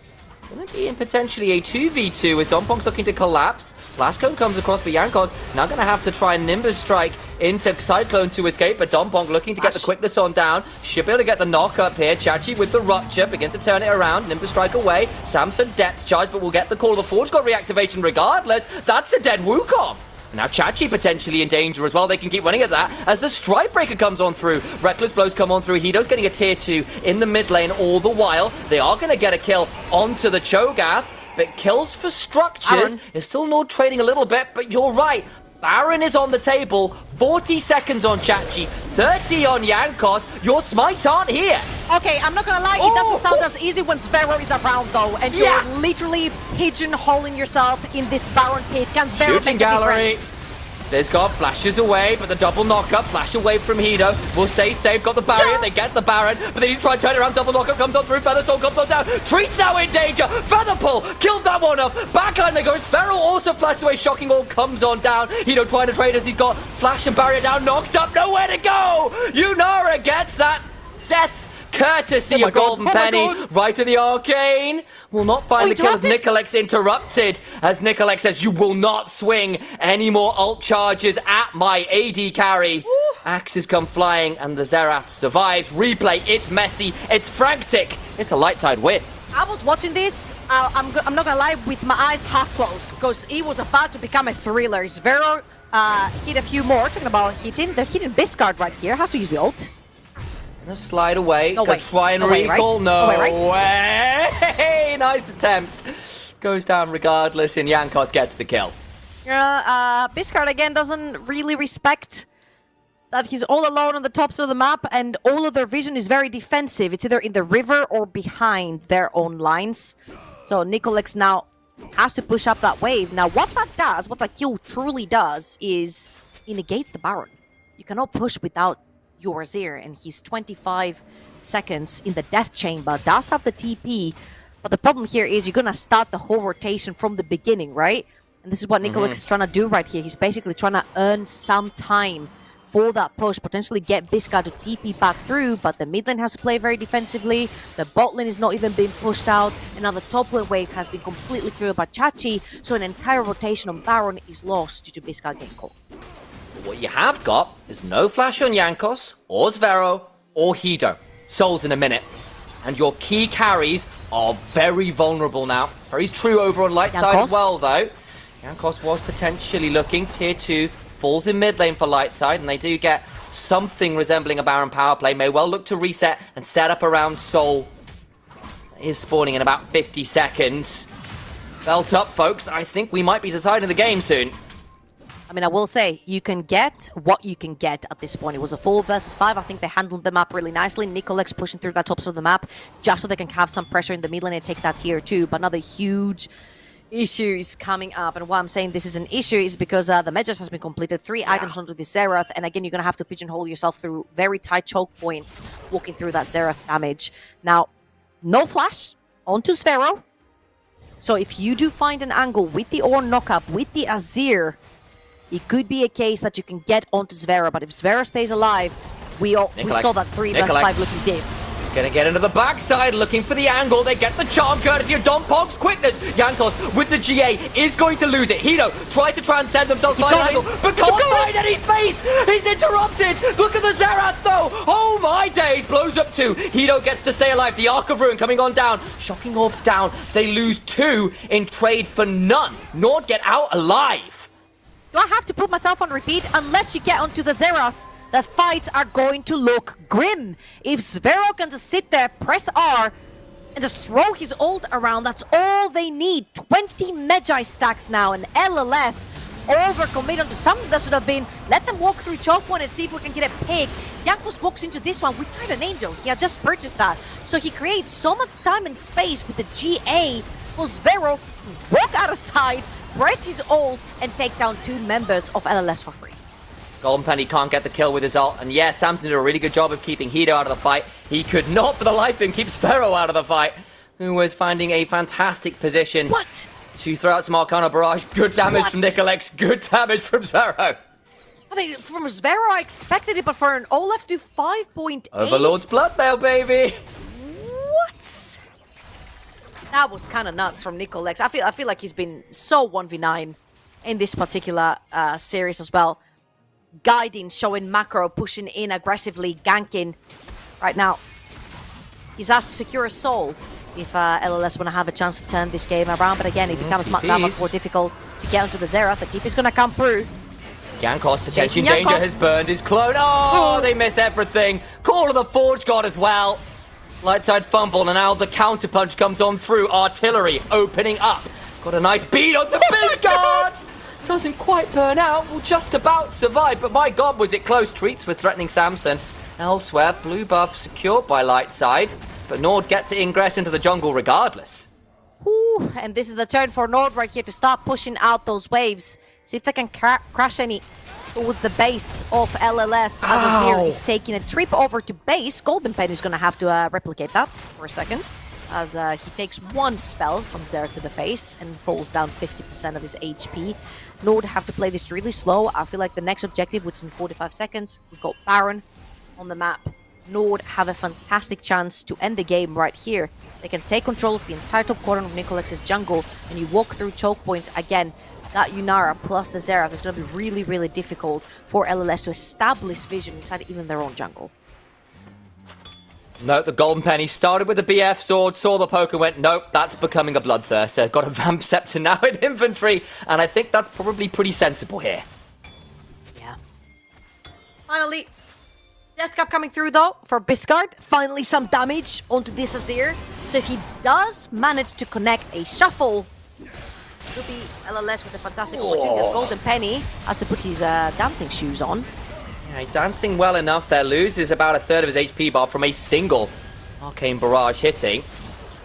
going to be in potentially a 2v2 with Dompong's looking to collapse. Blastcone comes across, but Yankos now going to have to try and Nimbus Strike into Cyclone to escape, but Dompong looking to get the quickness on down. Should be able to get the knock up here. Chachi with the Rupture begins to turn it around. Nimbus Strike away. Samson depth charge, but will get the call of the Forge. Got reactivation regardless. That's a dead Wukong. Now Chachi potentially in danger as well. They can keep running at that as the Strike Breaker comes on through. Reckless Blows come on through. Hido's getting a tier 2 in the mid lane all the while. They are going to get a kill onto the Cho'Gath, but kills for structures. Is still Nord trading a little bit, but you're right. Baron is on the table. 40 seconds on Chachi, 30 on Yankos. Your smites aren't here. Okay, I'm not gonna lie, it doesn't sound as easy when Sparrow is around though, and you're literally pigeonholing yourself in this Baron pit. Can Sparrow Shooting make the gallery. difference? Biscard flashes away, but the double knockup, flash away from Hido. Will stay safe, got the barrier, they get the Baron, but they need to try and turn it around. Double knockup comes on through, Featherstone comes on down. Treat's now in danger, Featherpull killed that one off. Backline they go, Sparrow also flashed away, Shocking All comes on down. Hido trying to trade as he's got flash and barrier down, knocked up, nowhere to go. Yunara gets that death courtesy of Golden Penny, right to the arcane. Will not find the kill as Nicolex interrupted. As Nicolex says, you will not swing any more ult charges at my AD carry. Axes come flying and the Xerath survives. Replay, it's messy, it's frantic. It's a light side win. I was watching this, I'm not gonna lie, with my eyes half closed, because he was about to become a thriller. Zvero hit a few more, talking about hitting. They're hitting Biscard right here, has to use the ult. Gonna slide away. No Gonna way. try and No way, recall. right? No No way, right? way. Nice attempt. Goes down regardless, and Jankos gets the kill. Biscard again doesn't really respect that he's all alone on the tops of the map, and all of their vision is very defensive. It's either in the river or behind their own lines. So Nicolex now has to push up that wave. Now what that does, what that kill truly does, is it negates the Baron. You cannot push without your Azir, and he's 25 seconds in the death chamber, does have the TP, but the problem here is you're gonna start the whole rotation from the beginning, right? And this is what Nicolex is trying to do right here. He's basically trying to earn some time for that push, potentially get Biscard to TP back through, but the mid lane has to play very defensively, the bot lane is not even being pushed out, and now the top lane wave has been completely cleared by Chachi, so an entire rotation on Baron is lost due to Biscard getting caught. What you have got is no flash on Jankos, or Zvero, or Hido. Souls in a minute. And your key carries are very vulnerable now. Very true over on light side as well, though. Jankos was potentially looking. Tier 2 falls in mid lane for light side, and they do get something resembling a Baron power play. May well look to reset and set up around Soul. It is spawning in about 50 seconds. Belt up, folks. I think we might be deciding the game soon. I mean, I will say, you can get what you can get at this point. It was a 4 versus 5. I think they handled the map really nicely. Nicolex pushing through the tops of the map just so they can have some pressure in the mid lane and take that tier 2. But another huge issue is coming up. And why I'm saying this is an issue is because the Medjay has been completed. 3 items onto the Xerath. And again, you're going to have to pigeonhole yourself through very tight choke points walking through that Xerath damage. Now, no flash onto Sphero. So if you do find an angle with the Ornn knockup, with the Azir, it could be a case that you can get onto Zvera, but if Zvera stays alive, we saw that 3 versus 5 looking deep. Gonna get into the backside, looking for the angle. They get the charm courtesy of Don Pog's quickness. Jankos with the GA is going to lose it. Hido tries to transcend themselves by an angle, but can't find any space. He's interrupted. Look at the Xerath though. Oh my days. Blows up 2. Hido gets to stay alive. The Arc of Ruin coming on down. Shocking Orb down. They lose 2 in trade for none. Nord get out alive. Do I have to put myself on repeat? Unless you get onto the Xerath, the fights are going to look grim. If Zvero can just sit there, press R, and just throw his ult around, that's all they need. 20 Medjay stacks now, and LLS overcommit onto something that should have been, let them walk through choke point and see if we can get a pick. Jankos walks into this one without an angel. He had just purchased that. So he creates so much time and space with the GA for Zvero to walk out of sight, press his ult, and take down 2 members of LLS for free. Golden Penny can't get the kill with his ult, and yes, Samson did a really good job of keeping Hido out of the fight. He could not for the life of him keep Sphero out of the fight, who was finding a fantastic position to throw out some Arcana Barrage. Good damage from Nicolex, good damage from Sphero. I mean, from Zvero I expected it, but for an Olaf to do 5.8. Overlord's Bloodveil, baby. What? That was kind of nuts from Nicolex. I feel like he's been so 1v9 in this particular series as well. Guiding, showing macro, pushing in aggressively, ganking. Right now, he's asked to secure a soul if LLS want to have a chance to turn this game around. But again, it becomes that much more difficult to get onto the Xerath. The TP is going to come through. Jankos, detention danger, has burned his clone. Oh, they miss everything. Call of the Forge God as well. Light side fumble, and now the counter punch comes on through. Artillery opening up. Got a nice beat onto Biscard. Doesn't quite burn out. Will just about survive, but my God, was it close. Treats was threatening Samson. Elsewhere, blue buff secured by light side, but Nord get to ingress into the jungle regardless. Ooh, and this is the turn for Nord right here to start pushing out those waves. See if they can crash any towards the base of LLS as Azir is taking a trip over to base. Golden Pen is going to have to replicate that for a second as he takes 1 spell from Xerath to the face and falls down 50% of his HP. Nord have to play this really slow. I feel like the next objective, which is in 45 seconds, we've got Baron on the map. Nord have a fantastic chance to end the game right here. They can take control of the entire top corner of Nicolex's jungle, and you walk through choke points again. That Yunara plus the Xerath is going to be really, really difficult for LLS to establish vision inside even their own jungle. Nope, the Golden Penny started with the BF sword, saw the poke and went, nope, that's becoming a Bloodthirster. Got a Vamp Scepter now in infantry, and I think that's probably pretty sensible here. Yeah. Finally, Death Cap coming through though for Biscard. Finally some damage onto this Azir. So if he does manage to connect a shuffle, this could be LLS with a fantastic opportunity as Golden Penny has to put his dancing shoes on. Yeah, he's dancing well enough there. Loses about a third of his HP bar from a single Arcane Barrage hitting.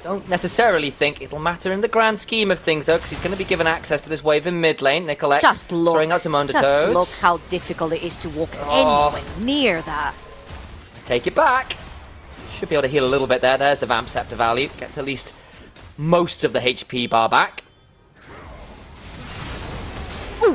Don't necessarily think it'll matter in the grand scheme of things, though, because he's going to be given access to this wave in mid lane. Nicolette throwing out some undertows. Just look how difficult it is to walk anywhere near that. Take it back. Should be able to heal a little bit there. There's the Vamp Scepter value. Gets at least most of the HP bar back. Ooh,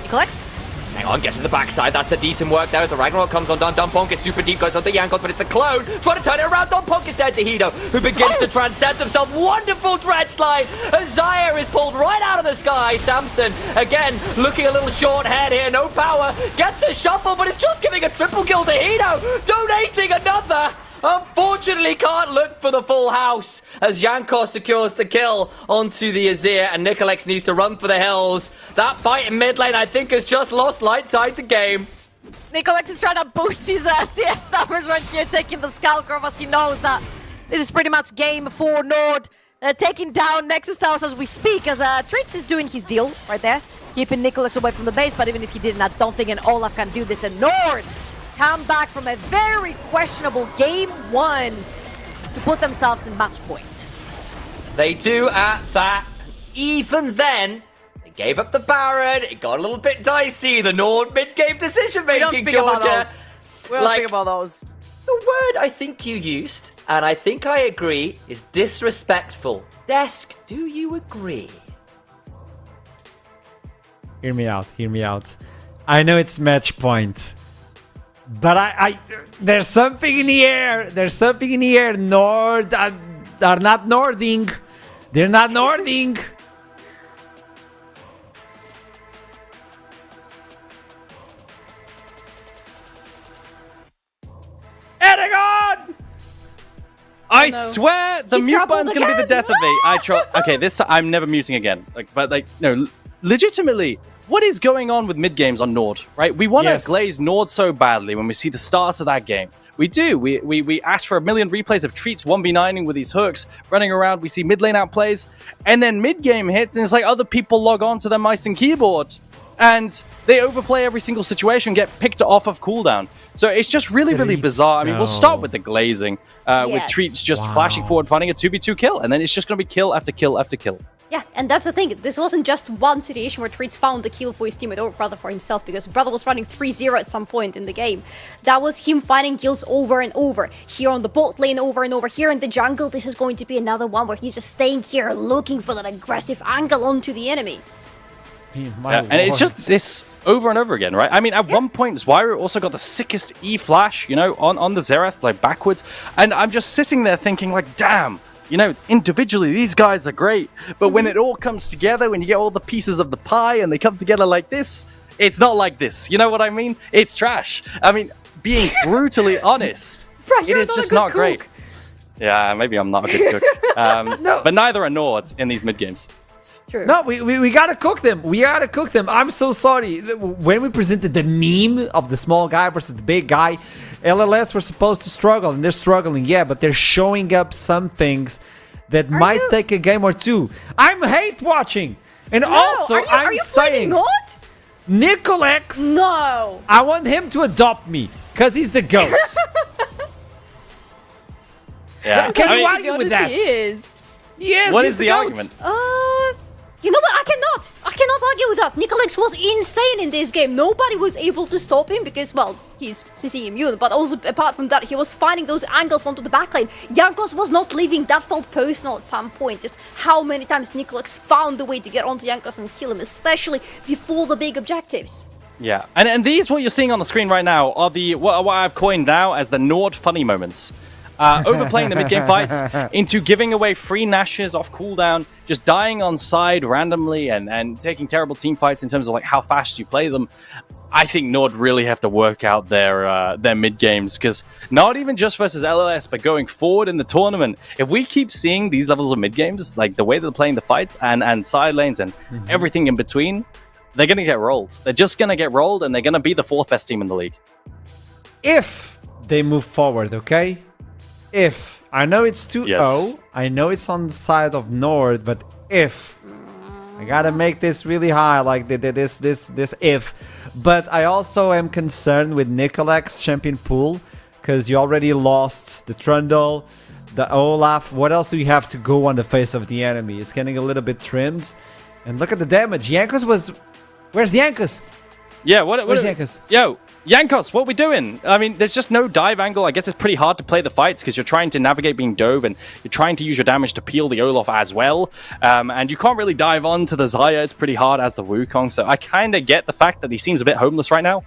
he collects. Hang on, gets to the backside. That's a decent work there as the Ragnarok comes on down. Dumpunk is super deep, goes onto Jankos, but it's the clone. Trying to turn it around. Dumpunk is dead to Hido, who begins to transcend himself. Wonderful dredge slide. Azire is pulled right out of the sky. Samson, again, looking a little short head here. No power. Gets a shuffle, but it's just giving a triple kill to Hido. Donating another. Unfortunately, can't look for the full house as Jankos secures the kill onto the Azir, and Nicolex needs to run for the hills. That fight in mid lane, I think, has just lost light side the game. Nicolex is trying to boost his CS numbers right here, taking the Skull Curve as he knows that this is pretty much game for Nord. Taking down Nexus Towers as we speak, as Treats is doing his deal right there, keeping Nicolex away from the base, but even if he didn't, I don't think an Olaf can do this, and Nord come back from a very questionable game 1 to put themselves in match point. They do at that. Even then, they gave up the Baron. It got a little bit dicey. The Nord mid-game decision-making, Georgia. We don't speak about those. The word I think you used, and I think I agree, is disrespectful. Desk, do you agree? Hear me out. Hear me out. I know it's match point. But I there's something in the air. There's something in the air. Nord are not Nording. They're not Nording. Aragon! I swear the mute button's gonna be the death of me. Okay, this time I'm never muting again. No, legitimately. What is going on with mid games on Nord, right? We want to glaze Nord so badly when we see the start of that game. We do. We ask for a million replays of Treats 1v9ing with these hooks, running around. We see mid lane outplays, and then mid game hits, and it's like other people log on to their mice and keyboard, and they overplay every single situation, get picked off of cooldown. So it's just really, really bizarre. I mean, we'll start with the glazing, with Treats just flashing forward, finding a 2v2 kill, and then it's just going to be kill after kill after kill. Yeah, and that's the thing. This wasn't just one situation where Treats found the kill for his teammate or rather for himself, because Brother was running 3-0 at some point in the game. That was him finding kills over and over. Here on the bot lane, over and over. Here in the jungle, this is going to be another one where he's just staying here looking for that aggressive angle onto the enemy. And it's just this over and over again, right? I mean, at one point, Zwyro also got the sickest E-flash, you know, on the Xerath, like backwards. And I'm just sitting there thinking like, damn. You know, individually, these guys are great. But when it all comes together, when you get all the pieces of the pie and they come together like this, it's not like this. You know what I mean? It's trash. I mean, being brutally honest, it is just not great. Yeah, maybe I'm not a good cook. No. But neither are Nords in these mid-games. True. No, we gotta cook them. We gotta cook them. I'm so sorry. When we presented the meme of the small guy versus the big guy, LLS were supposed to struggle, and they're struggling, yeah, but they're showing up some things that might take a game or two. I'm hate watching. And also, I'm saying, not? Nicolex, no. I want him to adopt me, because he's the GOAT. Yeah. Can you argue with that? He is. Yes, what he's is the GOAT. argument? You know what? I cannot argue with that. Nicolex was insane in this game. Nobody was able to stop him because, well, he's CC immune, but also apart from that, he was finding those angles onto the backline. Jankos was not leaving. That felt personal at some point. Just how many times Nicolex found the way to get onto Jankos and kill him, especially before the big objectives. Yeah, and these, what you're seeing on the screen right now, are the what I've coined now as the Nord funny moments. Overplaying the mid-game fights into giving away free Nashes off cooldown, just dying on side randomly and taking terrible team fights in terms of like how fast you play them. I think Nord really have to work out their mid-games, because not even just versus LLS, but going forward in the tournament, if we keep seeing these levels of mid-games, like the way they're playing the fights and side lanes and everything in between, they're going to get rolled. They're just going to get rolled, and they're going to be the 4th best team in the league. If they move forward, okay? If I know it's 2-0, Yes. I know it's on the side of Nord, but if I gotta make this really high, like this if. But I also am concerned with Nicolex's champion pool, because you already lost the Trundle, the Olaf. What else do you have to go on the face of the enemy? It's getting a little bit trimmed. And look at the damage. Yankos was... Where's Yankos? Yeah, Where's Yankos? Yo, Yankos, what we doing? I mean, there's just no dive angle. I guess it's pretty hard to play the fights because you're trying to navigate being dove and you're trying to use your damage to peel the Olaf as well. And you can't really dive on to the Xayah. It's pretty hard as the Wukong. So I kind of get the fact that he seems a bit homeless right now.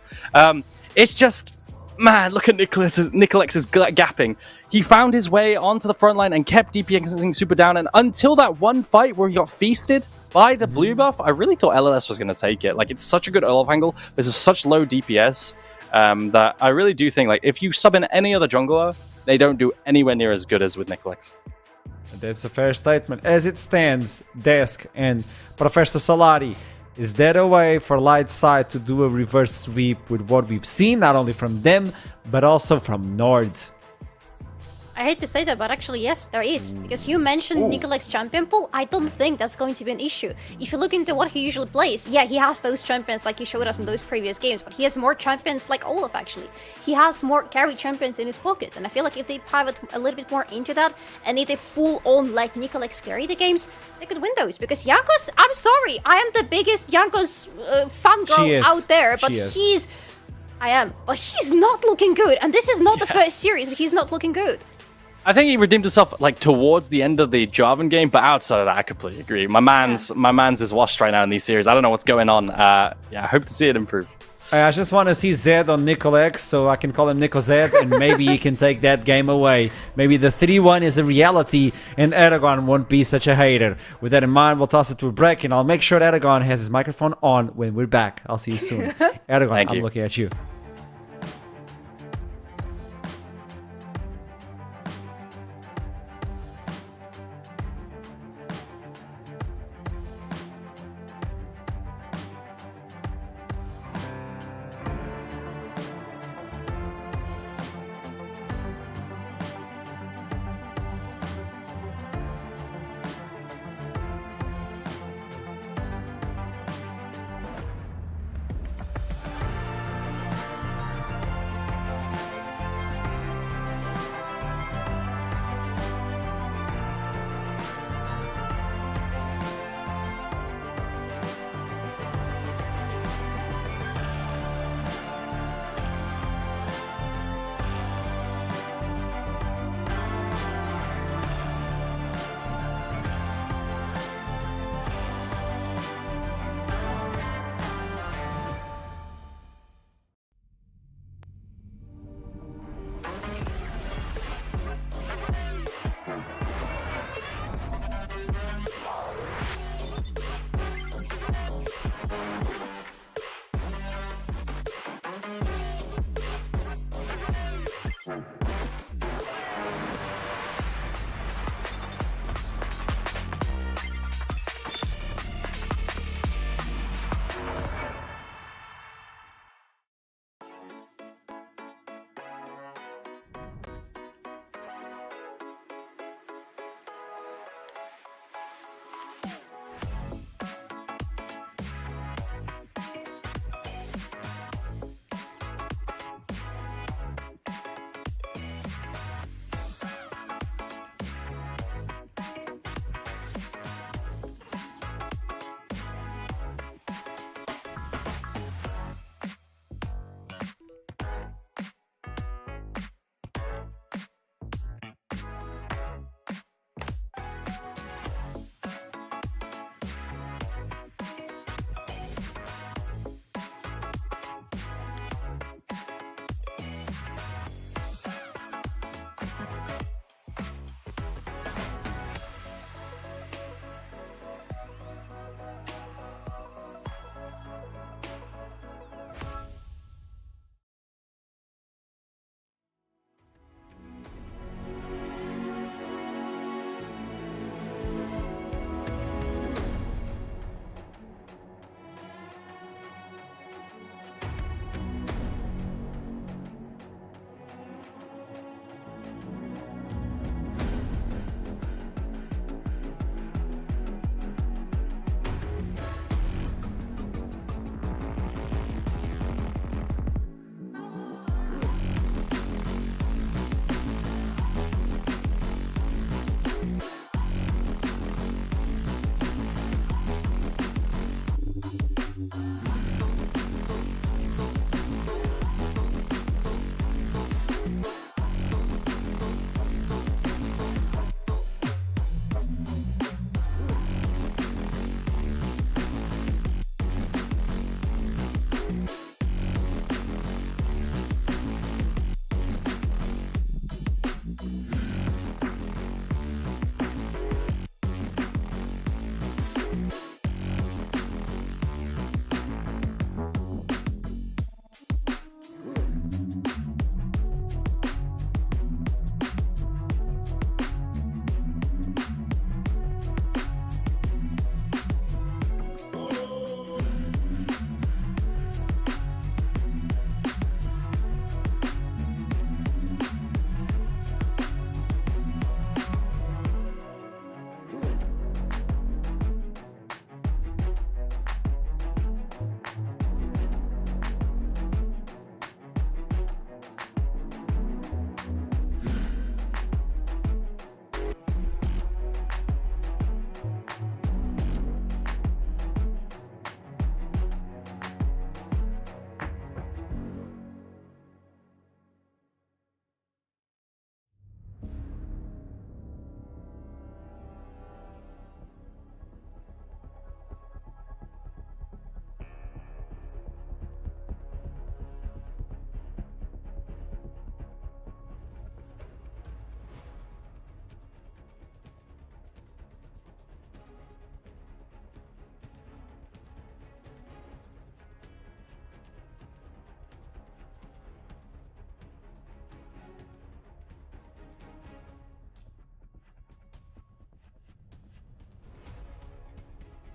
It's just... Man, look at Nicolex's gapping. He found his way onto the front line and kept DPSing super down. And until that one fight where he got feasted by the blue buff, I really thought LLS was going to take it. Like, it's such a good Olaf angle. This is such low DPS that I really do think, like, if you sub in any other jungler, they don't do anywhere near as good as with Nicolex. That's a fair statement. As it stands, Desk and Professor Solari, is there a way for Light Side to do a reverse sweep with what we've seen, not only from them, but also from Nord? I hate to say that, but actually, yes, there is. Because you mentioned Nicolex's champion pool, I don't think that's going to be an issue. If you look into what he usually plays, yeah, he has those champions like he showed us in those previous games, but he has more champions like Olaf, actually. He has more carry champions in his pockets, and I feel like if they pivot a little bit more into that, and if they full-on let Nicolex carry the games, they could win those. Because Jankos, I'm sorry, I am the biggest Jankos fangirl out there, but he's... I am, but he's not looking good, and this is not the first series, but he's not looking good. I think he redeemed himself like towards the end of the Jarvan game, but outside of that, I completely agree. My man's is washed right now in these series. I don't know what's going on. Yeah, I hope to see it improve. I just want to see Zed on Nicolex, so I can call him Nico Zed, and maybe he can take that game away. Maybe the 3-1 is a reality, and Aragon won't be such a hater. With that in mind, we'll toss it to a break, and I'll make sure that Aragon has his microphone on when we're back. I'll see you soon. Aragon, I'm looking at you.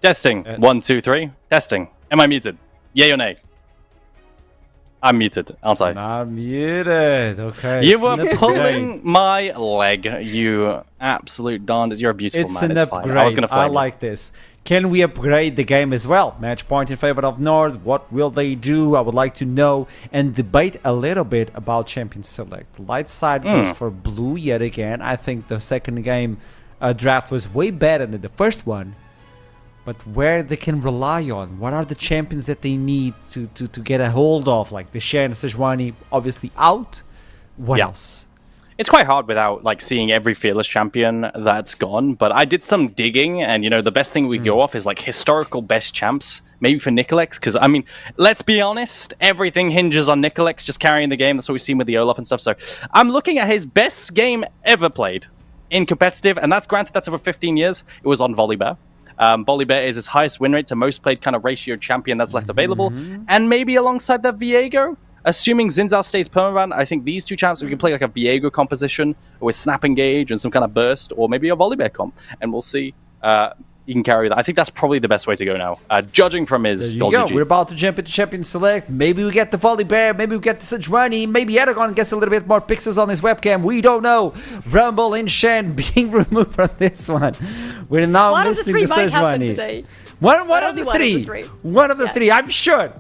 Testing. 1, 2, 3. Testing. Am I muted? Yay or nay? I'm muted, aren't I? Not muted. Okay. You it's were an upgrade. pulling my leg, you absolute darndest. You're a beautiful It's man. an It's fine. upgrade. I was going to flame you. like this. Can we upgrade the game as well? Match point in favor of North. What will they do? I would like to know and debate a little bit about Champion Select. Light side goes for blue yet again. I think the second game draft was way better than the first one. But where they can rely on, what are the champions that they need to get a hold of? Like the Shen, Sejuani, obviously out. What else? It's quite hard without like seeing every fearless champion that's gone. But I did some digging, and you know the best thing we go off is like historical best champs, maybe for Nicolex. Because I mean, let's be honest, everything hinges on Nicolex just carrying the game. That's what we've seen with the Olaf and stuff. So I'm looking at his best game ever played in competitive, and that's granted that's over 15 years. It was on Volibear. Volibear is his highest win rate to most played kind of ratio champion that's left available. And maybe alongside that Viego, assuming Zinzao stays permaban, I think these two champs, we can play like a Viego composition with Snap Engage and some kind of burst, or maybe a Volibear comp. And we'll see. You can carry that. I think that's probably the best way to go now. Judging from his There you go. We're about to jump into Champion Select. Maybe we get the Volibear. Maybe we get the Sejuani. Maybe Aragon gets a little bit more pixels on his webcam. We don't know. Rumble and Shen being removed from this one. We're now One of the missing three the might happen Sejuani. today. One of the Only one of the three. three. One of the Yeah. three. I'm sure.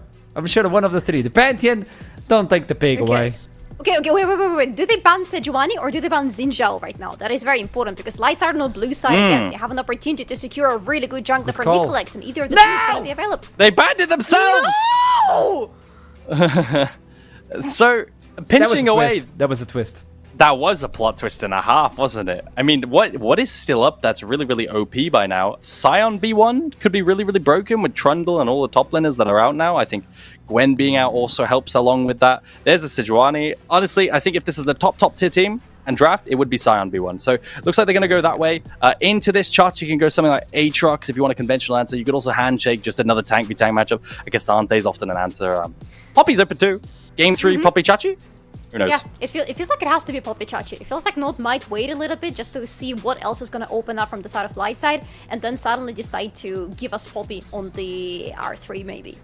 One of the three. The Pantheon, don't take the pig away. Okay, wait. Do they ban Sejuani or do they ban Zinzao right now? That is very important because lights are on blue side again. They have an opportunity to secure a really good jungler for call. Nicolex, and either of the two is going to be available. They banned it themselves! No! So, pinching away... That was a twist. That was a plot twist and a half, wasn't it? I mean, what is still up that's really, really OP by now? Scion B1 could be really, really broken with Trundle and all the top laners that are out now. I think Gwen being out also helps along with that. There's a Sejuani. Honestly, I think if this is the top tier team and draft, it would be Scion B1. So looks like they're going to go that way. Into this chart, you can go something like Aatrox if you want a conventional answer. You could also Handshake, just another tank v tank matchup. I guess Asante is often an answer. Poppy's open too. Game 3, Poppy Chachi? Who knows? Yeah, it feels like it has to be Poppy Chachi. It feels like Node might wait a little bit just to see what else is going to open up from the side of light side, and then suddenly decide to give us Poppy on the R3 maybe.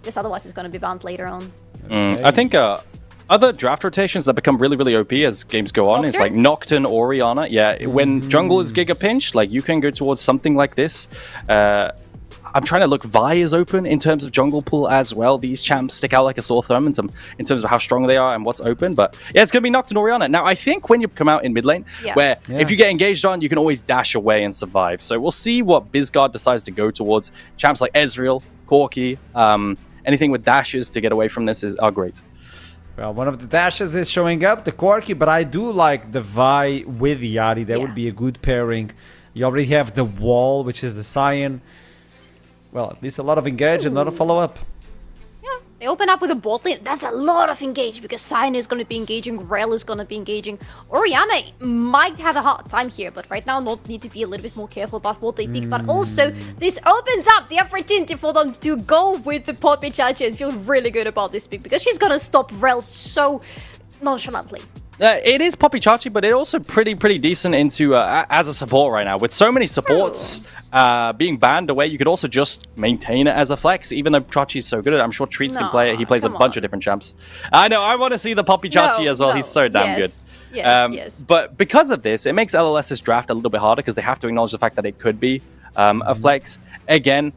Because otherwise it's going to be banned later on. I think other draft rotations that become really, really OP as games go on is like Nocturne, Orianna. Yeah, when jungle is Giga Pinch, like you can go towards something like this. I'm trying to look. Vi is open in terms of jungle pool as well. These champs stick out like a sore thumb in terms of how strong they are and what's open. But yeah, it's going to be Nocturne Orianna. Now, I think when you come out in mid lane, where if you get engaged on, you can always dash away and survive. So we'll see what Bizguard decides to go towards. Champs like Ezreal, Corki, anything with dashes to get away from this are great. Well, one of the dashes is showing up, the Corki, but I do like the Vi with Yari. That would be a good pairing. You already have the Wall, which is the Scion. Well, at least a lot of engage and a lot of follow-up. Yeah, they open up with a bot lane. That's a lot of engage because Scion is going to be engaging, Rel is going to be engaging. Orianna might have a hard time here, but right now Not need to be a little bit more careful about what they pick. But also, this opens up the opportunity for them to go with the Poppy Chachi and feel really good about this pick because she's going to stop Rel so nonchalantly. It is Poppy Chachi, but it also pretty decent into as a support right now. With so many supports being banned away, you could also just maintain it as a flex, even though Chachi's so good at it. I'm sure Treats can play it. He plays a bunch of different champs. I know, I want to see the Poppy Chachi as well. He's so damn good. Yes. But because of this, it makes LLS's draft a little bit harder because they have to acknowledge the fact that it could be a flex. Again,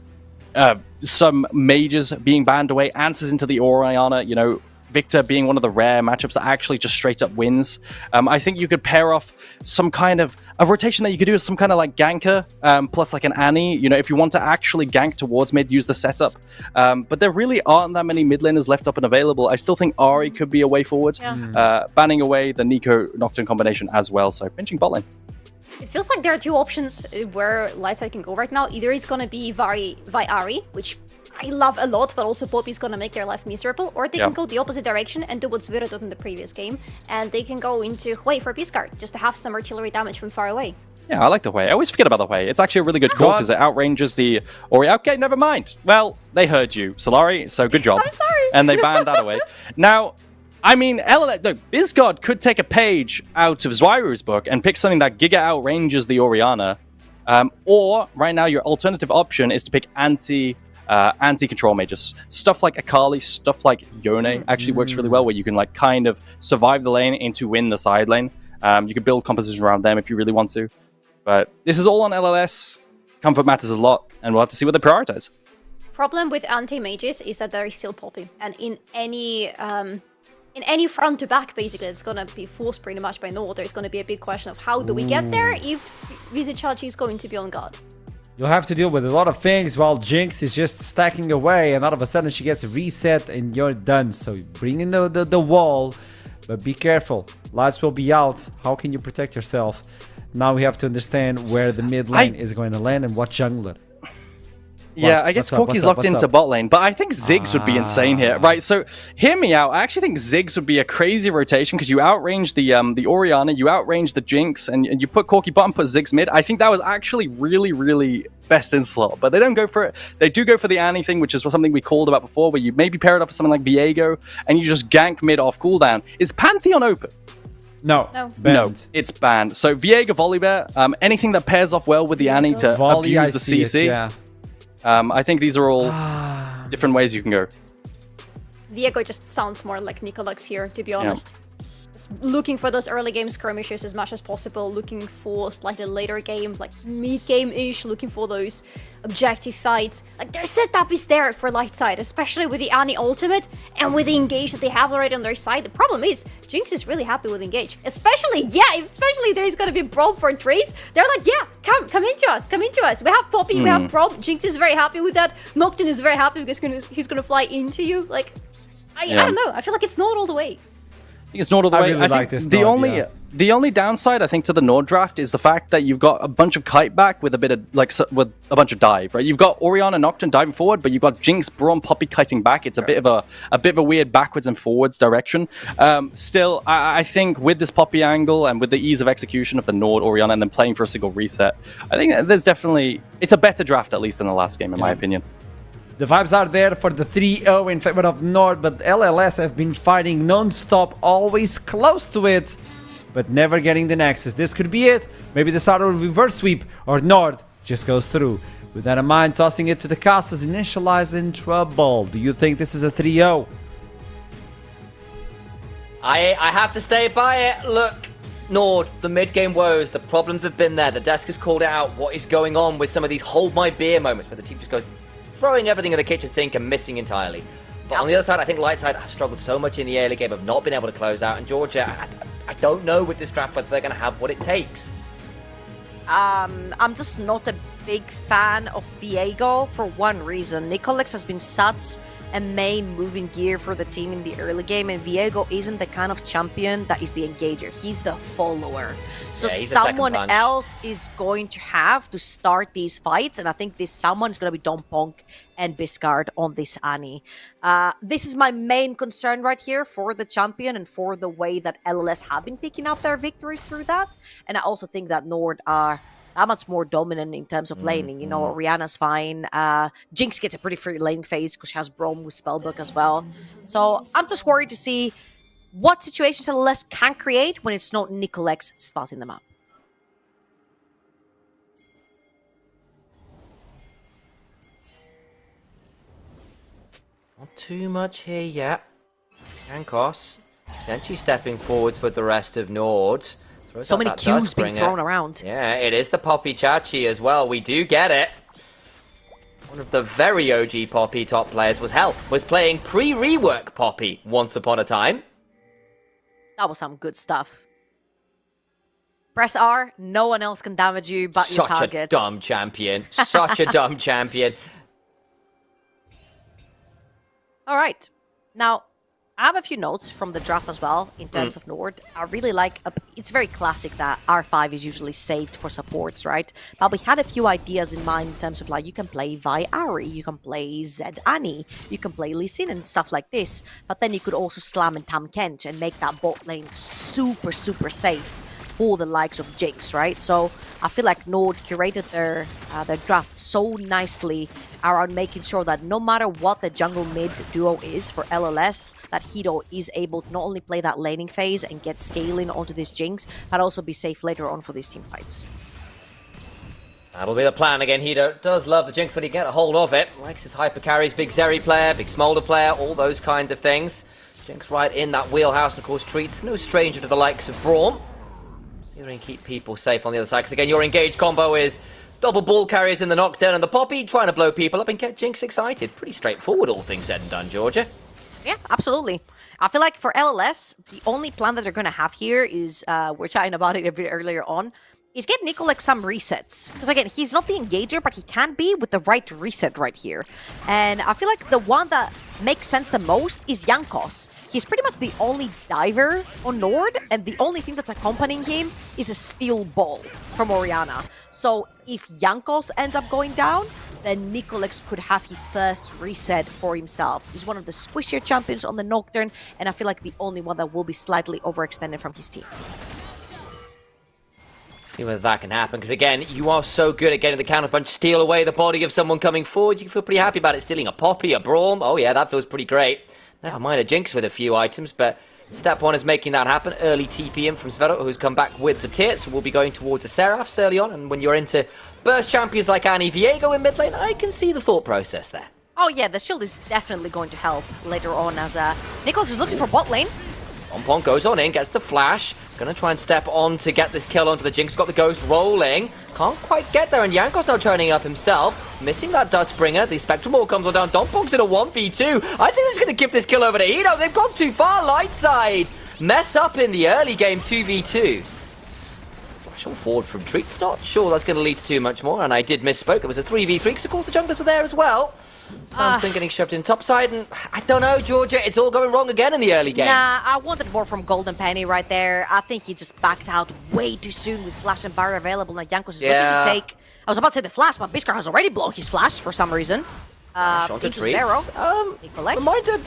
some mages being banned away, answers into the Orianna, you know, Victor being one of the rare matchups that actually just straight up wins. I think you could pair off some kind of a rotation that you could do is some kind of like ganker plus like an Annie. You know, if you want to actually gank towards mid, use the setup. But there really aren't that many mid laners left up and available. I still think Ahri could be a way forward. Banning away the Nico Nocturne combination as well. So pinching bot lane. It feels like there are two options where Lightside can go right now. Either it's gonna be Ahri, which I love a lot, but also Poppy's gonna make their life miserable, or they can go the opposite direction and do what Zvira did in the previous game, and they can go into Hovet for Bizguard, just to have some artillery damage from far away. Yeah, I like the Hovet. I always forget about the Hovet. It's actually a really good call because it outranges the Ori. Okay, never mind. Well, they heard you, Solari, so good job. I'm sorry. And they banned that away. Now, I mean, Bizguard could take a page out of Zweiru's book and pick something that giga outranges the Orianna Or right now, your alternative option is to pick anti-control mages. Stuff like Akali, stuff like Yone actually works really well, where you can like kind of survive the lane and to win the side lane. You can build composition around them if you really want to. But this is all on LLS. Comfort matters a lot, and we'll have to see what they prioritize. Problem with anti-mages is that they're still popping, and in any front to back, basically, it's gonna be forced pretty much by Nord. There's gonna be a big question of how do we get there if Vizichachi is going to be on guard. You'll have to deal with a lot of things while Jinx is just stacking away, and all of a sudden she gets reset and you're done. So bring in the wall, but be careful. Lights will be out. How can you protect yourself? Now we have to understand where the mid lane is going to land and what jungler. Yeah, I guess Corki's locked into bot lane, but I think Ziggs would be insane here. Right, so hear me out. I actually think Ziggs would be a crazy rotation because you outrange the Orianna, you outrange the Jinx, and you put Corki bot and put Ziggs mid. I think that was actually really, really best in slot, but they don't go for it. They do go for the Annie thing, which is something we called about before, where you maybe pair it up with something like Viego, and you just gank mid off cooldown. Is Pantheon open? No. No, it's banned. So Viego, Volibear, anything that pairs off well with the Annie to abuse the CC. I think these are all different ways you can go. Viego just sounds more like Nicolux here, to be honest. Just looking for those early game skirmishes as much as possible, looking for slightly later game, like mid-game-ish, looking for those objective fights. Like, their setup is there for light side, especially with the Annie ultimate and with the engage that they have already on their side. The problem is, Jinx is really happy with engage. Especially there's gonna be Braum for trades. They're like, yeah, come into us. We have Poppy, we have Braum. Jinx is very happy with that. Nocturne is very happy because he's gonna fly into you. Like, I don't know. I feel like it's not all the way. I think it's Nord all the way. Really like think this the only downside I think to the Nord draft is the fact that you've got a bunch of kite back with a bit of with a bunch of dive, right? You've got Orianna and Nocturne diving forward, but you've got Jinx, Braum, Poppy kiting back. It's a bit of a weird backwards and forwards direction. Still, I think with this Poppy angle and with the ease of execution of the Nord Orianna and then playing for a single reset, I think it's a better draft at least in the last game in my opinion. The vibes are there for the 3-0 in favor of Nord, but LLS have been fighting non-stop, always close to it, but never getting the Nexus. This could be it. Maybe the start of reverse sweep, or Nord just goes through. With that in mind, tossing it to the casters, initialize in trouble. Do you think this is a 3-0? I have to stay by it. Look, Nord, the mid-game woes, the problems have been there. The desk has called it out. What is going on with some of these hold my beer moments where the team just goes throwing everything in the kitchen sink and missing entirely. But on the other side, I think Lightside have struggled so much in the early game of not being able to close out. And Georgia, I don't know with this draft whether they're going to have what it takes. I'm just not a big fan of Viego for one reason. Nicolix has been such a main moving gear for the team in the early game, and Viego isn't the kind of champion that is the engager. He's the follower. So someone else is going to have to start these fights, and I think this someone is going to be Dom Ponk and Biscard on this Annie. This is my main concern right here for the champion and for the way that LLS have been picking up their victories through that. And I also think that Nord are that much more dominant in terms of laning. You know, Rihanna's fine. Jinx gets a pretty free laning phase because she has Braum with Spellbook as well. So I'm just worried to see what situations LLS can create when it's not Nicolex starting them up. Not too much here yet. Kankos potentially stepping forwards with the rest of Nord. So many Qs being thrown around. Yeah, it is the Poppy Chachi as well. We do get it. One of the very OG Poppy top players was playing pre-rework Poppy once upon a time. That was some good stuff. Press R, no one else can damage you but your target. Such a dumb champion. Such a dumb champion. Alright, now I have a few notes from the draft as well in terms of Nord. I really like, it's very classic that R5 is usually saved for supports, right? But we had a few ideas in mind in terms of like, you can play Vi Ahri, you can play Zed Annie, you can play Lee Sin and stuff like this. But then you could also slam and Tam Kench and make that bot lane super, super safe for the likes of Jinx, right? So I feel like Nord curated their draft so nicely around making sure that no matter what the jungle mid duo is for LLS, that Hito is able to not only play that laning phase and get scaling onto this Jinx, but also be safe later on for these team fights. That'll be the plan again. He does love the Jinx when he get a hold of it. Likes his hyper carries, big Zeri player, big Smolder player, all those kinds of things. Jinx right in that wheelhouse, and of course Treats no stranger to the likes of Braum. You can keep people safe on the other side, because again, your engaged combo is double ball carriers in the Nocturne and the Poppy, trying to blow people up and get Jinx excited. Pretty straightforward, all things said and done, Georgia. Yeah, absolutely. I feel like for LLS, the only plan that they're going to have here is, we're chatting about it a bit earlier on, is get Nicolek some resets. Because again, he's not the engager, but he can be with the right reset right here. And I feel like the one that makes sense the most is Jankos. He's pretty much the only diver on Nord, and the only thing that's accompanying him is a steel ball from Oriana. So if Jankos ends up going down, then Nicolek could have his first reset for himself. He's one of the squishier champions on the Nocturne, and I feel like the only one that will be slightly overextended from his team. See whether that can happen, because again, you are so good at getting the counterpunch, steal away the body of someone coming forward. You can feel pretty happy about it. Stealing a Poppy, a Braum, oh yeah, that feels pretty great. Never mind a Jinx with a few items, but step one is making that happen. Early TP in from Svero, who's come back with the tier, so we'll be going towards the Seraphs early on, and when you're into burst champions like Annie Viego in mid lane, I can see the thought process there. Oh yeah, the shield is definitely going to help later on as Nicholas is looking for bot lane. Bonpon goes on in, gets the flash. Gonna try and step on to get this kill onto the Jinx. Got the Ghost rolling. Can't quite get there, and Jankos now turning up himself. Missing that Dustbringer. The Spectral Maul comes on down. Donpong's in a 1v2. I think they're just gonna give this kill over to Hino. They've gone too far. Light side. Mess up in the early game 2v2. Flash on forward from Treats. Not sure that's gonna lead to too much more, and I did misspoke. It was a 3v3, because of course the junglers were there as well. Samson getting shoved in topside, and I don't know, Georgia, it's all going wrong again in the early game. Nah, I wanted more from Golden Penny right there. I think he just backed out way too soon with Flash and Barrier available, and Jankos is looking to take... I was about to say the Flash, but Biskar has already blown his Flash for some reason. Shot to Treats. Nicolek. Reminder,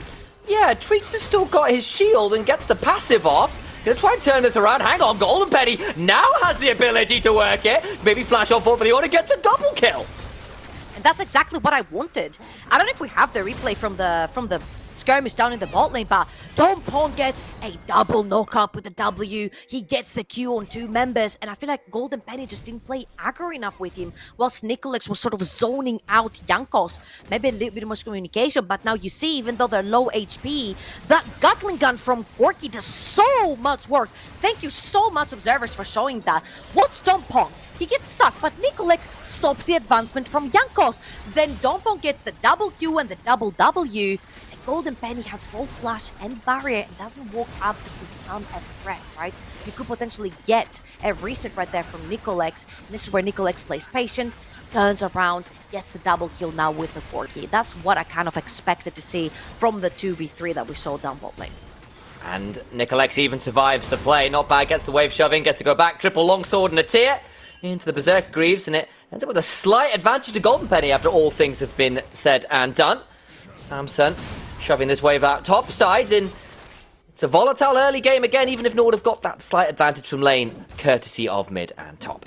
yeah, Treats has still got his shield and gets the passive off. Gonna try and turn this around. Hang on, Golden Penny now has the ability to work it. Maybe Flash on forward for the order, gets a double kill. And that's exactly what I wanted. I don't know if we have the replay from the skirmish down in the bot lane, but Donpong gets a double knock-up with the W. He gets the Q on 2 members, and I feel like Golden Penny just didn't play aggro enough with him, whilst Nicolek was sort of zoning out Jankos. Maybe a little bit more communication, but now you see, even though they're low HP, that Gatling gun from Corki does so much work. Thank you so much, observers, for showing that. What's Donpong? He gets stuck, but Nicolek stops the advancement from Jankos. Then Donpong gets the double Q and the double W. And Golden Penny has both Flash and Barrier and doesn't walk up to become a threat, right? You could potentially get a reset right there from Nicolek. And this is where Nicolek plays patient, turns around, gets the double kill now with the Corki. That's what I kind of expected to see from the 2v3 that we saw down bot lane. And Nicolek even survives the play. Not bad, gets the wave shoving, gets to go back. Triple longsword and a tier into the Berserker Greaves, and it ends up with a slight advantage to Golden Penny after all things have been said and done. Samson shoving this wave out top side, and it's a volatile early game again, even if Nord have got that slight advantage from lane, courtesy of mid and top.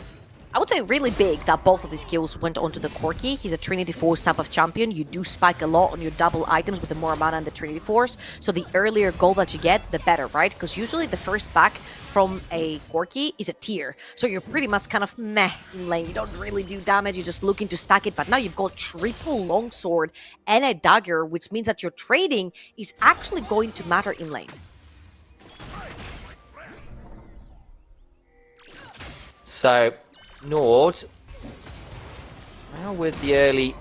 I would say really big that both of these kills went onto the Corki. He's a Trinity Force type of champion. You do spike a lot on your double items with the more mana and the Trinity Force. So the earlier goal that you get, the better, right? Because usually the first back from a Corki is a tier. So you're pretty much kind of meh in lane. You don't really do damage. You're just looking to stack it. But now you've got triple longsword and a dagger, which means that your trading is actually going to matter in lane. So Nord, now with the early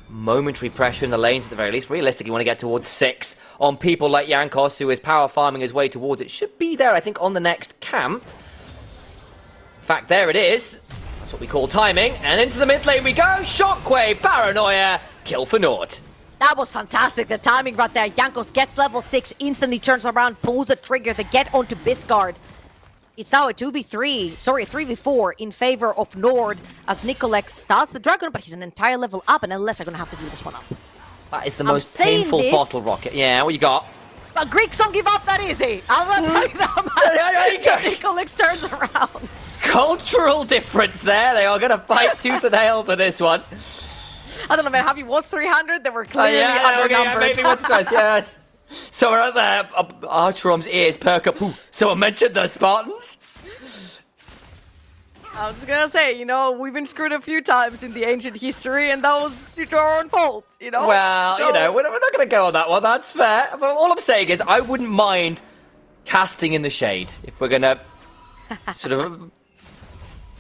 momentary pressure in the lanes at the very least, realistically you want to get towards 6 on people like Jankos, who is power farming his way towards it. Should be there, I think, on the next camp. In fact, there it is. That's what we call timing. And into the mid lane we go. Shockwave, Paranoia, kill for Nord. That was fantastic, the timing right there. Jankos gets level 6, instantly turns around, pulls the trigger, they get onto Biscard. It's now a 3v4 in favor of Nord as Nicolek starts the Dragon, but he's an entire level up, and unless I'm going to have to do this one up. That is the most painful bottle rocket. Yeah, what you got? But Greeks don't give up that easy. I'm not telling you that much. Nicolek turns around. Cultural difference there. They are going to fight tooth and nail for this one. I don't know, man. Have you watched 300? They were clearly undernumbered. Yeah, maybe once or twice, yes. So we're at the Archerom's ears perk up. Ooh, someone mentioned the Spartans. I was gonna say, you know, we've been screwed a few times in the ancient history, and that was due to our own fault, you know? Well, So- you know, we're not going to go on that one. That's fair. But all I'm saying is, I wouldn't mind casting in the shade if we're going to sort of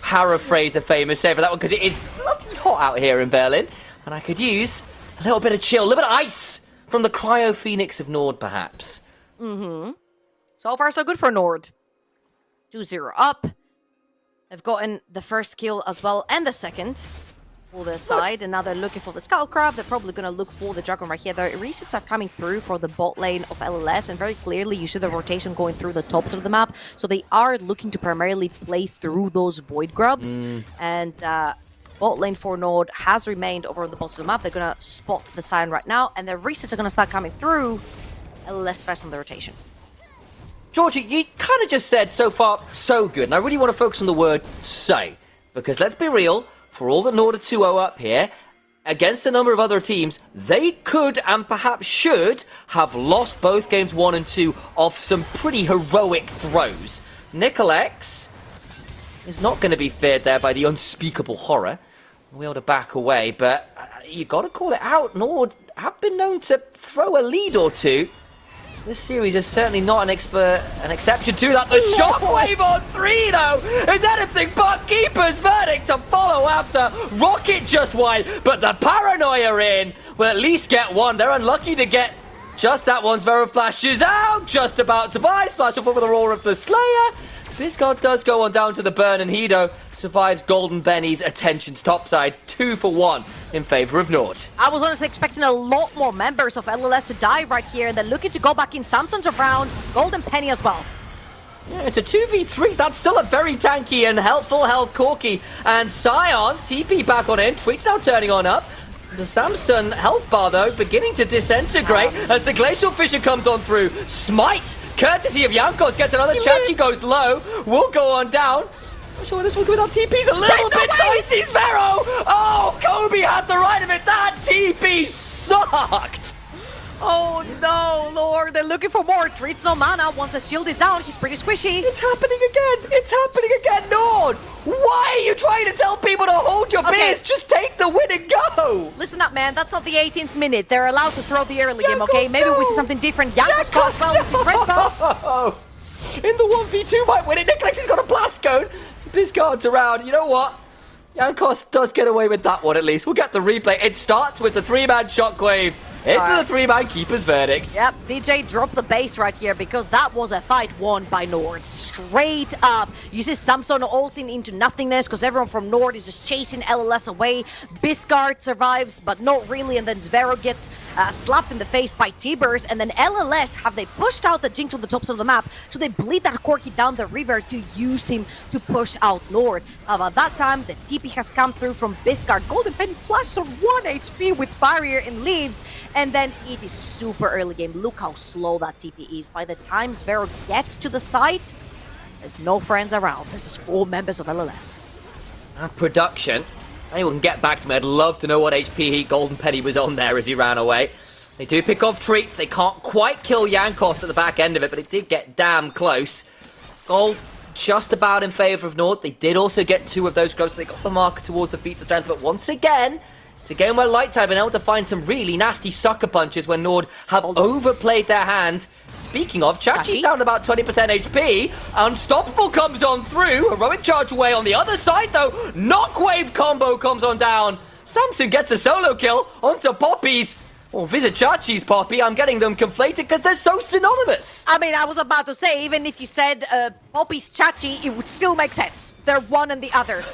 paraphrase a famous saying for that one, because it is bloody hot out here in Berlin, and I could use a little bit of chill, a little bit of ice from the Cryo Phoenix of Nord, perhaps. Mm-hmm. So far, so good for Nord. 2-0 up. They've gotten the first kill as well, and the second for their side, and now they're looking for the Skull Crab. They're probably going to look for the Dragon right here. The resets are coming through for the bot lane of LLS, and very clearly you see the rotation going through the tops of the map. So they are looking to primarily play through those Void Grubs, and bot lane for Nord has remained over on the bottom of the map. They're going to spot the Siren right now, and the resets are going to start coming through. LLS first on the rotation. Georgie, you kind of just said so far so good, and I really want to focus on the word so, because let's be real, for all that Nord are 2-0 up here, against a number of other teams, they could and perhaps should have lost both games 1 and 2 off some pretty heroic throws. Nicolex is not going to be feared there by the unspeakable horror. We'll be able to back away, but you got to call it out. Nord have been known to throw a lead or two. This series is certainly not an exception to that. The shockwave on 3, though, is anything but keeper's verdict to follow after. Rocket just wide, but the paranoia in will at least get one. They're unlucky to get just that one. Zvero flashes out, just about to buy. Flash off over the roar of the Slayer. Biscard does go on down to the burn, and Hido survives Golden Benny's attentions topside. 2 for 1 in favor of Nord. I was honestly expecting a lot more members of LLS to die right here, and then looking to go back in. Samson's around, Golden Penny as well. Yeah, it's a 2v3. That's still a very tanky and helpful health Corky. And Scion, TP back on in. Tweet's now turning on up. The Samson health bar, though, beginning to disintegrate as the Glacial Fissure comes on through. Smite, courtesy of Jankos, gets another Chachi, goes low. Will go on down. Not sure where this will go without TP's a little bit dicey, Zvero! Oh, Kobe had the right of it. That TP sucked! Oh no, Lord, they're looking for more. Treats no mana. Once the shield is down, he's pretty squishy. It's happening again! It's happening again, Nord! Why are you trying to tell people to hold your beers? Just take the win and go! Listen up, man. That's not the 18th minute. They're allowed to throw the early game, okay? Maybe we see something different. Jankos got well with his red buff. In the 1v2 might win it. Nicolex has got a blast cone. Biscard's around. You know what? Jankos does get away with that one at least. We'll get the replay. It starts with the 3-man shockwave. Into the 3-man keeper's verdict. Yep, DJ dropped the base right here because that was a fight won by Nord. Straight up. You see Samson ulting into nothingness because everyone from Nord is just chasing LLS away. Biscard survives, but not really. And then Zvero gets slapped in the face by T-Burst. And then LLS, have they pushed out the Jinx on the tops of the map. So they bleed that Corky down the river to use him to push out Nord. About that time, the TP has come through from Biscard. Golden Penny flashes on 1 HP with Barrier and leaves. And then it is super early game. Look how slow that TP is. By the time Zvero gets to the site, there's no friends around. There's just 4 members of LLS. Production. Anyone can get back to me. I'd love to know what HP Golden Penny was on there as he ran away. They do pick off treats. They can't quite kill Jankos at the back end of it, but it did get damn close. Gold just about in favor of Nord. They did also get 2 of those grubs. So they got the marker towards the feats of strength, but once again, it's a game where Light have been able to find some really nasty sucker punches when Nord have overplayed their hand. Speaking of, Chachi's down about 20% HP. Unstoppable comes on through. Heroic charge away on the other side, though. Knockwave combo comes on down. Samson gets a solo kill onto Poppy's. Or visit Chachi's Poppy. I'm getting them conflated because they're so synonymous. I mean, I was about to say, even if you said Poppy's Chachi, it would still make sense. They're one and the other.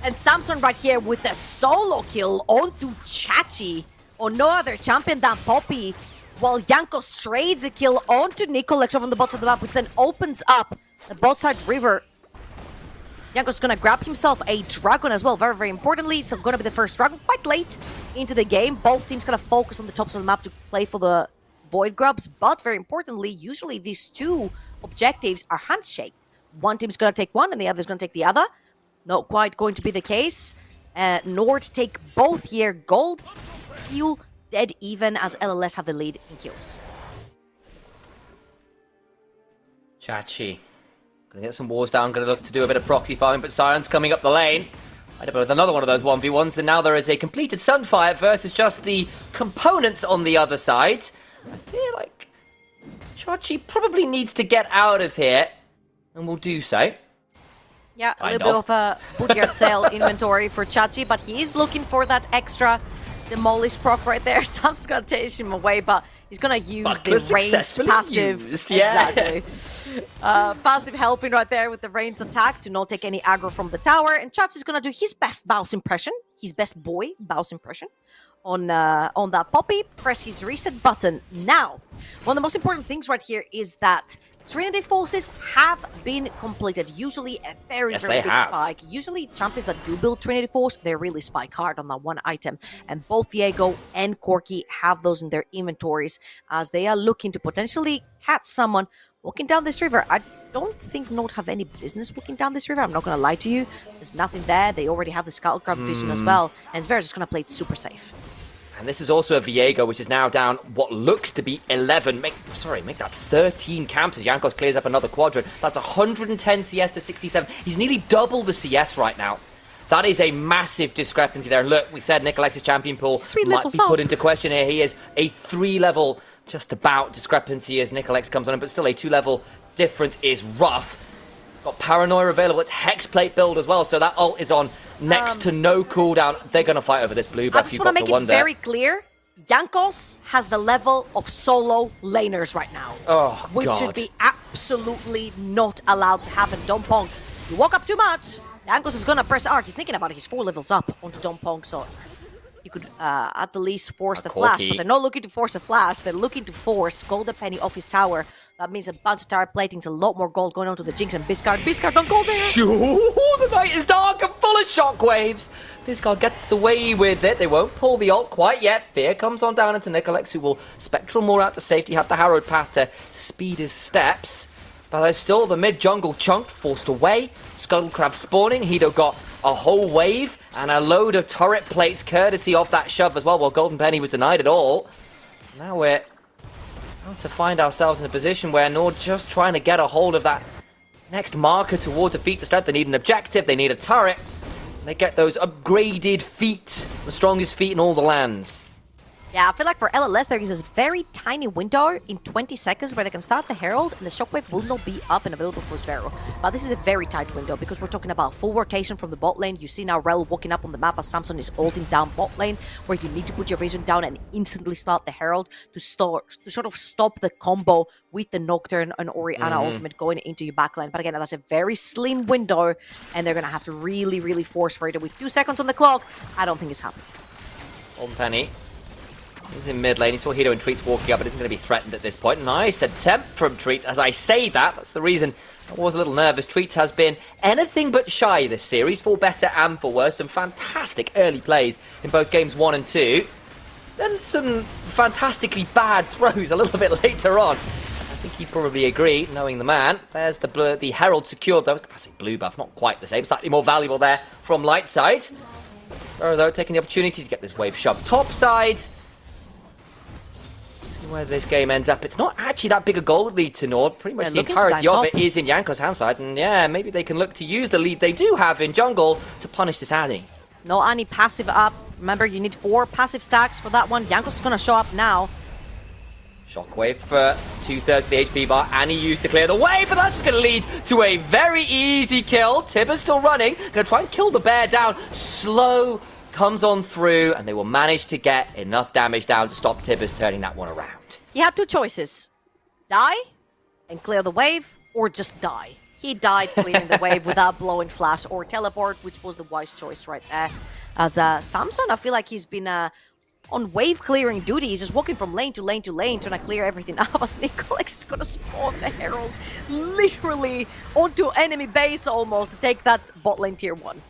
And Samson right here with the solo kill onto Chachi, or no other champion than Poppy, while Jankos trades a kill onto Nicolex over on the bottom of the map, which then opens up the bot side river. Jankos is going to grab himself a dragon as well. Very, very importantly, it's going to be the first dragon quite late into the game. Both teams going to focus on the tops of the map to play for the Void Grubs, but very importantly, usually these 2 objectives are handshaked. One team's going to take one and the other's going to take the other. Not quite going to be the case. Nord take both here. Gold still dead even as LLS have the lead in kills. Chachi. Gonna get some walls down, gonna look to do a bit of proxy farming, but Sion's coming up the lane. Right up with another one of those 1v1s, and now there is a completed Sunfire versus just the components on the other side. I feel like Chachi probably needs to get out of here, and will do so. Yeah, a Kind little of. bit of a bootyard sale inventory for Chachi, but he is looking for that extra demolish proc right there. Sam's gonna chase him away, but he's gonna use Buckler the ranged successfully passive. used, yeah. Exactly. Passive helping right there with the ranged attack to not take any aggro from the tower. And Chachi's gonna do his best bounce impression, his best boy bounce impression on that Poppy. Press his reset button now. One of the most important things right here is that Trinity forces have been completed. Usually a very, Yes, very they big have. spike. Usually champions that do build Trinity Force, they really spike hard on that one item. And both Viego and Corki have those in their inventories as they are looking to potentially catch someone walking down this river. I don't think Node have any business walking down this river. I'm not going to lie to you. There's nothing there. They already have the Skull Crab vision as well. And Zvere's just going to play it super safe. And this is also a Viego, which is now down what looks to be 11. Make that 13 camps as Jankos clears up another quadrant. That's 110 CS to 67. He's nearly double the CS right now. That is a massive discrepancy there. And look, we said Nicolex's champion pool might be put into question here. He is a 3-level, just about, discrepancy as Nicolex comes on, but still a 2-level difference is rough. Got Paranoia available. It's Hexplate build as well, so that ult is on next to no cooldown. They're going to fight over this blue buff. I just want to make it very clear. Jankos has the level of solo laners right now. Oh, which God. should be absolutely not allowed to happen. Dompong, you walk up too much. Jankos is going to press R. He's thinking about it. He's 4 levels up onto Dompong, so you could at the least force the flash. But they're not looking to force a flash. They're looking to force Golden Penny off his tower. That means a bunch of tower platings, a lot more gold going on to the Jinx and Biscard. Biscard, don't go there! The night is dark and full of shockwaves. This guy gets away with it. They won't pull the ult quite yet. Fear comes on down into Nicolex, who will Spectral more out to safety. Have the Harrowed Path to speed his steps. But there's still the mid-jungle chunked, forced away. Scuttle Crab spawning. Hido got a whole wave and a load of turret plates courtesy of that shove as well, while Golden Penny was denied it all. Now we're about to find ourselves in a position where Nord just trying to get a hold of that next marker towards a feat of strength. They need an objective, they need a turret. They get those upgraded feet, the strongest feet in all the lands. Yeah, I feel like for LLS there is this very tiny window in 20 seconds where they can start the Herald and the Shockwave will not be up and available for Zvero. But this is a very tight window because we're talking about full rotation from the bot lane. You see now Rel walking up on the map as Samson is holding down bot lane, where you need to put your vision down and instantly start the Herald to sort of stop the combo with the Nocturne and Orianna ultimate going into your backline. But again, that's a very slim window and they're going to have to really, really force for it. With 2 seconds on the clock, I don't think it's happening. Golden Penny. He's in mid lane. He saw Hido and Treats walking up, but isn't going to be threatened at this point. Nice attempt from Treats. As I say that's the reason I was a little nervous. Treats has been anything but shy this series, for better and for worse. Some fantastic early plays in both games 1 and 2. Then some fantastically bad throws a little bit later on. I think he'd probably agree, knowing the man. There's the Herald secured, though. Classic blue buff, not quite the same. Slightly more valuable there from light side. Though taking the opportunity to get this wave shoved top side. Where this game ends up, it's not actually that big a goal lead to Nord. Pretty much the entirety of it is in Jankos' hand side, and yeah, maybe they can look to use the lead they do have in jungle to punish this Annie. No Annie passive up. Remember, you need 4 passive stacks for that one. Jankos is going to show up now. Shockwave for 2/3 of the HP bar. Annie used to clear the way, but that's just going to lead to a very easy kill. Tibber's still running. Going to try and kill the bear down. Slow comes on through, and they will manage to get enough damage down to stop Tibbers turning that one around. He had 2 choices. Die and clear the wave, or just die. He died clearing the wave without blowing flash or teleport, which was the wise choice right there. As Samson, I feel like he's been on wave clearing duty. He's just walking from lane to lane to lane, trying to clear everything up. As Nicolex is going to spawn the Herald literally onto enemy base almost to take that bot lane tier 1.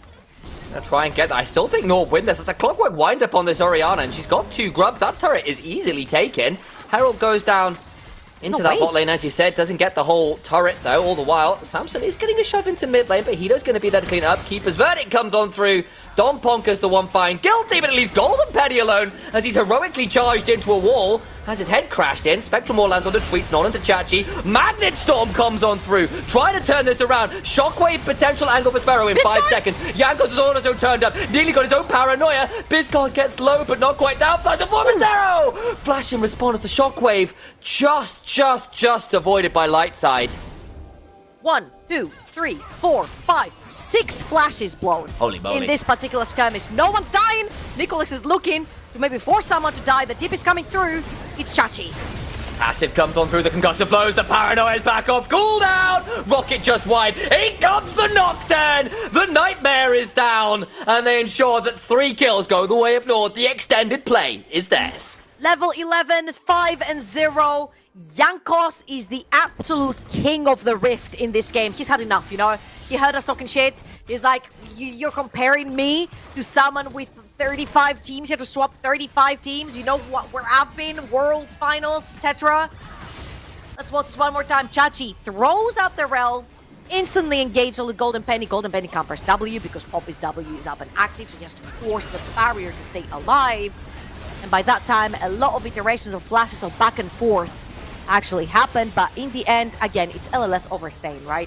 Gonna try and get that. I still think Nord win this. It's a clockwork wind up on this Orianna, and she's got 2 grubs. That turret is easily taken. Herald goes down into that bot lane, as you said. Doesn't get the whole turret, though, all the while. Samson is getting a shove into mid lane, but Hido's going to be there to clean up. Keeper's Verdict comes on through. Dom Ponka's the one fine. Guilty, but at least Golden Penny alone, as he's heroically charged into a wall. has his head crashed in. Spectral Maw lands on the treats, not onto Chachi. Magnet Storm comes on through, trying to turn this around. Shockwave potential angle for Sparrow in 5 seconds. Jankos has also turned up, nearly got his own paranoia. Biscard gets low, but not quite down. Flash performance arrow! Flash in response to Shockwave, just avoided by Lightside. 1, 2, 3, 4, 5, 6 flashes blown. Holy moly. In this particular skirmish. No one's dying. Nicholas is looking to maybe force someone to die. The tip is coming through. It's Chachi. Passive comes on through the concussive blows. The paranoia is back off. Cooldown. Rocket just wide. In comes the Nocturne. The Nightmare is down. And they ensure that 3 kills go the way of Nord. The extended play is theirs. Level 11, 5 and 0. Jankos is the absolute king of the Rift in this game. He's had enough, you know? He heard us talking shit. He's like, you're comparing me to someone with 35 teams. You have to swap 35 teams. You know what? Where I've been, Worlds, Finals, etc. Let's watch this one more time. Chachi throws out the Rel, instantly engaged on the Golden Penny. Golden Penny can't press W because Poppy's W is up and active, so he has to force the barrier to stay alive. And by that time, a lot of iterations of flashes of back and forth actually happened, but in the end, again, it's LLS overstaying, right?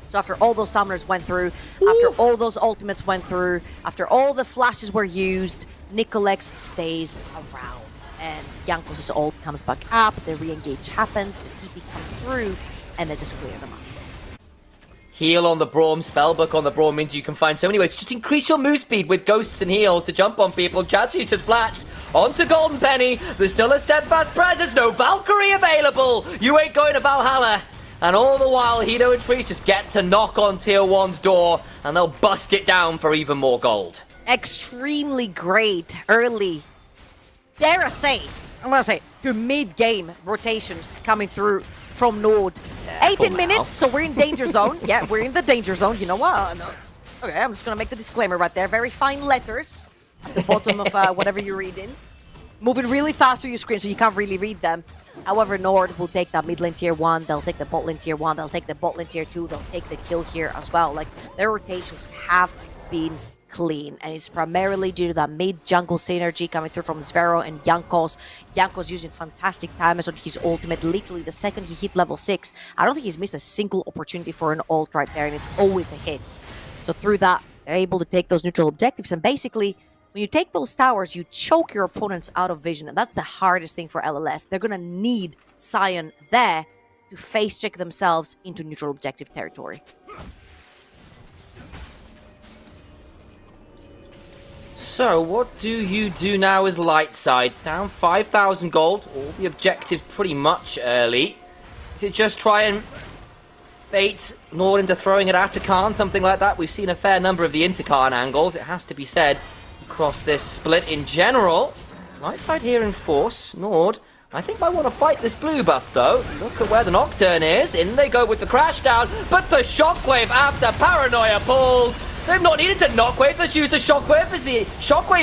So after all those summoners went through, after all those ultimates went through, after all the flashes were used, Nicolex stays around. And Jankos' ult comes back up, the re-engage happens, the TP comes through, and they just clear them up. Heal on the Braum, Spellbook on the Braum means you can find so many ways to just increase your move speed with ghosts and heals to jump on people. Chachi's just flashed onto Golden Penny. There's still a steadfast presence, no Valkyrie available. You ain't going to Valhalla. And all the while, Hito and Trees just get to knock on Tier 1's door, and they'll bust it down for even more gold. Extremely great early, dare I say, I'm gonna say, to mid-game rotations coming through from Nord. 18 minutes, so we're in danger zone. Yeah, we're in the danger zone. You know what? Okay, I'm just gonna make the disclaimer right there. Very fine letters at the bottom of whatever you're reading. Moving really fast through your screen, so you can't really read them. However, Nord will take that mid lane tier 1, they'll take the bot lane tier 1, they'll take the bot lane tier 2, they'll take the kill here as well. Like, their rotations have been clean, and it's primarily due to that mid-jungle synergy coming through from Zvero and Jankos. Jankos using fantastic timers on his ultimate. Literally, the second he hit level 6, I don't think he's missed a single opportunity for an ult right there, and it's always a hit. So through that, they're able to take those neutral objectives, and basically, when you take those towers, you choke your opponents out of vision, and that's the hardest thing for LLS. They're gonna need Sion there to face check themselves into neutral objective territory. So, what do you do now as Lightside? Down 5,000 gold, all the objectives pretty much early. Is it just try and bait Nord into throwing at Atakan, something like that? We've seen a fair number of the Intercarn angles, it has to be said, across this split in general. Lightside here in force. Nord, I think might want to fight this blue buff though. Look at where the Nocturne is. In they go with the crash down, but the Shockwave after Paranoia pulled. They've not needed to Knockwave, let's use the Shockwave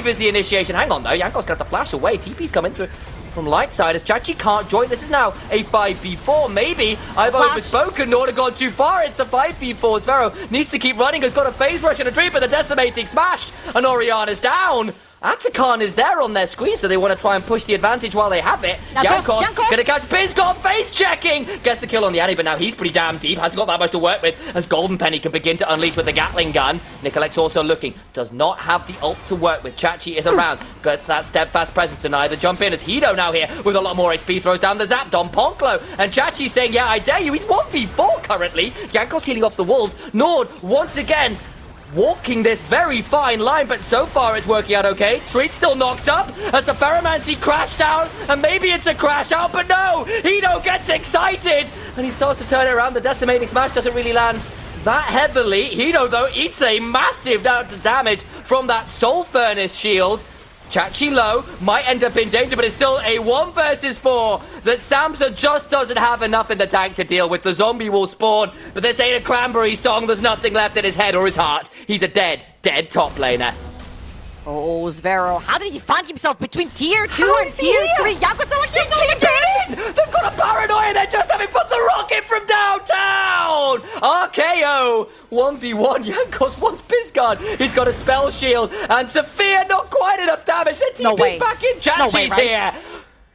as the initiation. Hang on though, Jankos got to flash away. TP's coming through from Lightside as Chachi can't join. This is now a 5v4, maybe. I've overspoken, Nord have gone too far. It's the 5v4. Zvero needs to keep running, has got a phase rush and a dream, but the decimating smash. And Oriana's down. Atakan is there on their screen, so they want to try and push the advantage while they have it. Jankos gonna catch Biscard face checking! Gets the kill on the Annie, but now he's pretty damn deep. Hasn't got that much to work with as Golden Penny can begin to unleash with the Gatling gun. Nicolex also looking. Does not have the ult to work with. Chachi is around. Gets that steadfast presence to neither jump in as Hito now here with a lot more HP. Throws down the zap. Don Ponklo. And Chachi saying, yeah, I dare you. He's 1v4 currently. Jankos healing off the wolves. Nord once again walking this very fine line, but so far it's working out okay. Treat still knocked up as the Ferromancy crashed down, and maybe it's a crash out, but no! Hito gets excited, and he starts to turn it around. The decimating smash doesn't really land that heavily. Hito, though, eats a massive amount of damage from that Soul Furnace shield. Chachi low, might end up in danger, but it's still a 1 versus 4 that Samson just doesn't have enough in the tank to deal with. The zombie will spawn, but this ain't a Cranberry song. There's nothing left in his head or his heart. He's a dead top laner. Oh, Zvero, how did he find himself between tier 2 and tier 3? Jankos are like, he's in! They've got a paranoia, they're just having put the rocket from downtown! RKO! 1v1, Jankos wants Biscard. He's got a spell shield, and Sophia not quite enough damage. The TP's back in, Chachi's here!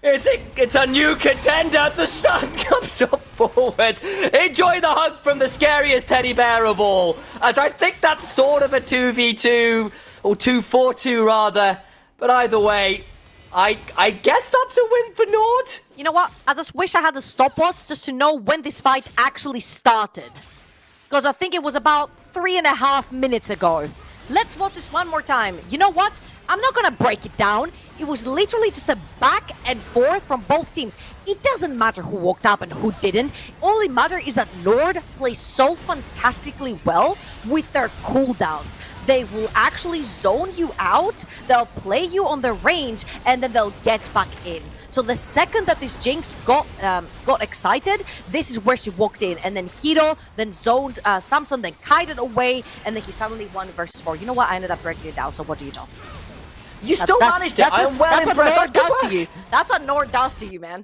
It's a new contender. The stun comes up forward. Enjoy the hug from the scariest teddy bear of all. As I think that's sort of a 2v2, or 2-4-2 rather. But either way, I guess that's a win for Nord. You know what? I just wish I had the stopwatch just to know when this fight actually started. Because I think it was about 3.5 minutes ago. Let's watch this one more time. You know what? I'm not gonna break it down. It was literally just a back and forth from both teams. It doesn't matter who walked up and who didn't. All it matters is that Nord plays so fantastically well with their cooldowns. They will actually zone you out, they'll play you on the range, and then they'll get back in. So the second that this Jinx got excited, this is where she walked in. And then Hiro then zoned Samson, then kited away, and then he suddenly won versus 4. You know what? I ended up breaking it down, so what do you know? You still managed it. I'm well that's impressed. What Nord does to you. That's what Nord does to you, man.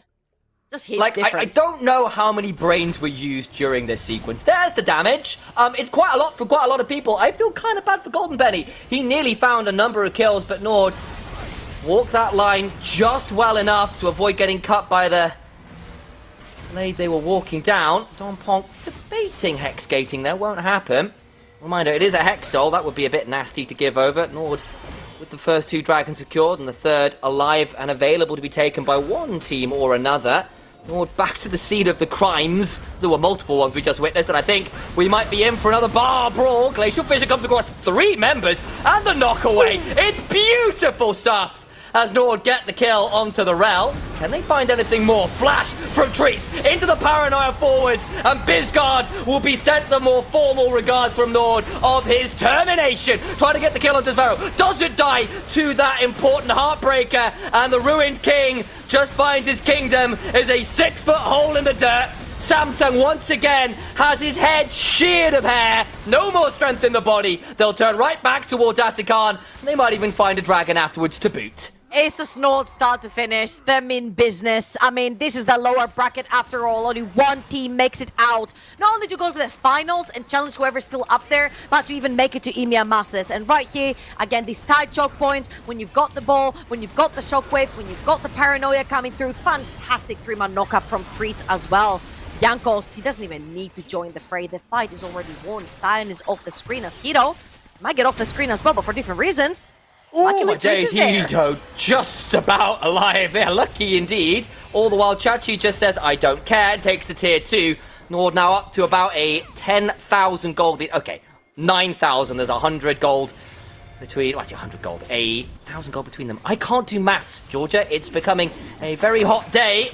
Just hits different. I don't know how many brains were used during this sequence. There's the damage. It's quite a lot for quite a lot of people. I feel kind of bad for Golden Benny. He nearly found a number of kills, but Nord walked that line just well enough to avoid getting cut by the blade they were walking down. Don Ponk debating hex gating there. Won't happen. Reminder, it is a hex soul. That would be a bit nasty to give over. Nord with the first 2 dragons secured and the third alive and available to be taken by one team or another. Nord back to the scene of the crimes. There were multiple ones we just witnessed, and I think we might be in for another bar brawl. Glacial Fissure comes across 3 members and the knockaway. It's beautiful stuff as Nord get the kill onto the Rel. Can they find anything more? Flash from Trees into the Paranoia forwards, and Bizgard will be sent the more formal regard from Nord of his termination. Trying to get the kill onto Zvero. Doesn't die to that important Heartbreaker, and the Ruined King just finds his kingdom as a 6-foot hole in the dirt. Samsung once again has his head sheared of hair. No more strength in the body. They'll turn right back towards Atakan. They might even find a dragon afterwards to boot. It's a Nord start to finish. Them in business. I mean, this is the lower bracket after all. Only one team makes it out. Not only to go to the finals and challenge whoever's still up there, but to even make it to EMEA Masters. And right here, again, these tight choke points, when you've got the ball, when you've got the shockwave, when you've got the paranoia coming through. Fantastic 3-man knockup from Treats as well. Jankos, he doesn't even need to join the fray. The fight is already won. Sion is off the screen as Hiro might get off the screen as well, but for different reasons. Ooh, Hito just about alive there. Lucky indeed. All the while, Chachi just says, I don't care, and takes the tier 2. Nord now up to about a 10,000 gold. Okay, 9,000. There's 100 gold between, well, actually 100 gold, 1,000 gold between them. I can't do maths, Georgia. It's becoming a very hot day.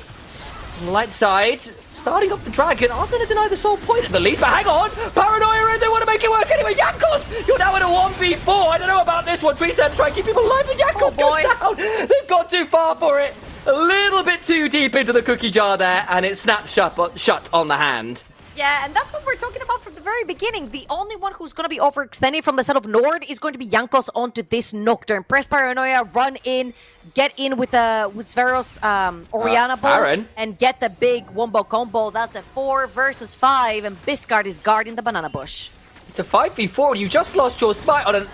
On the light side, starting up the dragon. I'm going to deny the soul point at the least, but hang on. Paranoia, and they want to make it work anyway. Jankos, you're now in a 1v4. I don't know about this one. Trees there to try and keep people alive, but Jankos goes down. They've gone too far for it. A little bit too deep into the cookie jar there, and it snaps shut on the hand. Yeah, and that's what we're talking about from the very beginning. The only one who's going to be overextending from the side of Nord is going to be Jankos onto this Nocturne. Press Paranoia, run in, get in with Zveros Oriana ball, and get the big wombo combo. That's a 4 versus 5, and Biscard is guarding the banana bush. It's a 5v4. You just lost your smite on an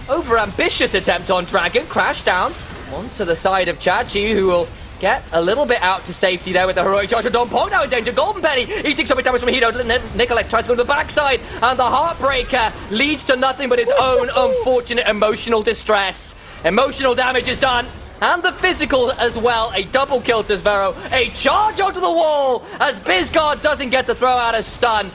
over-ambitious attempt on Dragon. Crash down onto the side of Chachi, who will get a little bit out to safety there with the heroic charge of Don Pong. Now in danger. Golden Penny eating so much damage from Hito. Nicolette tries to go to the backside, and the Heartbreaker leads to nothing but his own unfortunate emotional distress. Emotional damage is done, and the physical as well. A double kill to Zvero. A charge onto the wall as Bizgard doesn't get to throw out a stun.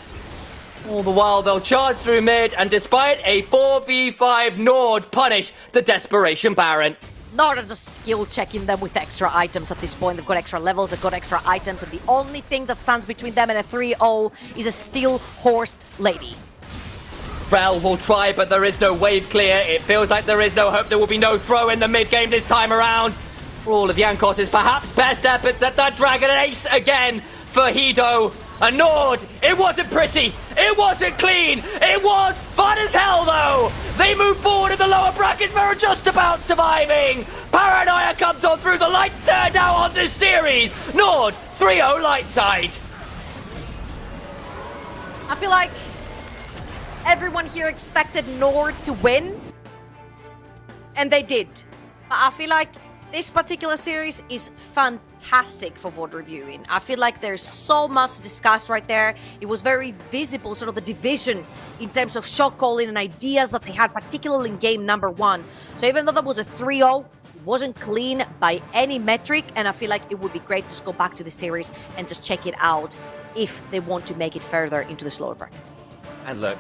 All the while, they'll charge through mid, and despite a 4v5, Nord punish the Desperation Baron. Nord are just skill checking them with extra items at this point. They've got extra levels, they've got extra items, and the only thing that stands between them and a 3-0 is a steel-horsed lady. Rel will try, but there is no wave clear. It feels like there is no hope. There will be no throw in the mid-game this time around. For all of Jankos' perhaps best efforts at that Dragon Ace again for Hito. And Nord, it wasn't pretty, it wasn't clean, it was fun as hell though! They move forward in the lower brackets, they're just about surviving! Paranoia comes on through, the lights turn now on this series! Nord, 3-0 light side. I feel like everyone here expected Nord to win, and they did. But I feel like this particular series is fantastic fantastic for VOD reviewing. I feel like there's so much to discuss right there. It was very visible, sort of the division in terms of shot calling and ideas that they had, particularly in game number 1. So even though that was a 3-0, it wasn't clean by any metric, and I feel like it would be great to just go back to the series and just check it out if they want to make it further into the slower bracket. And look,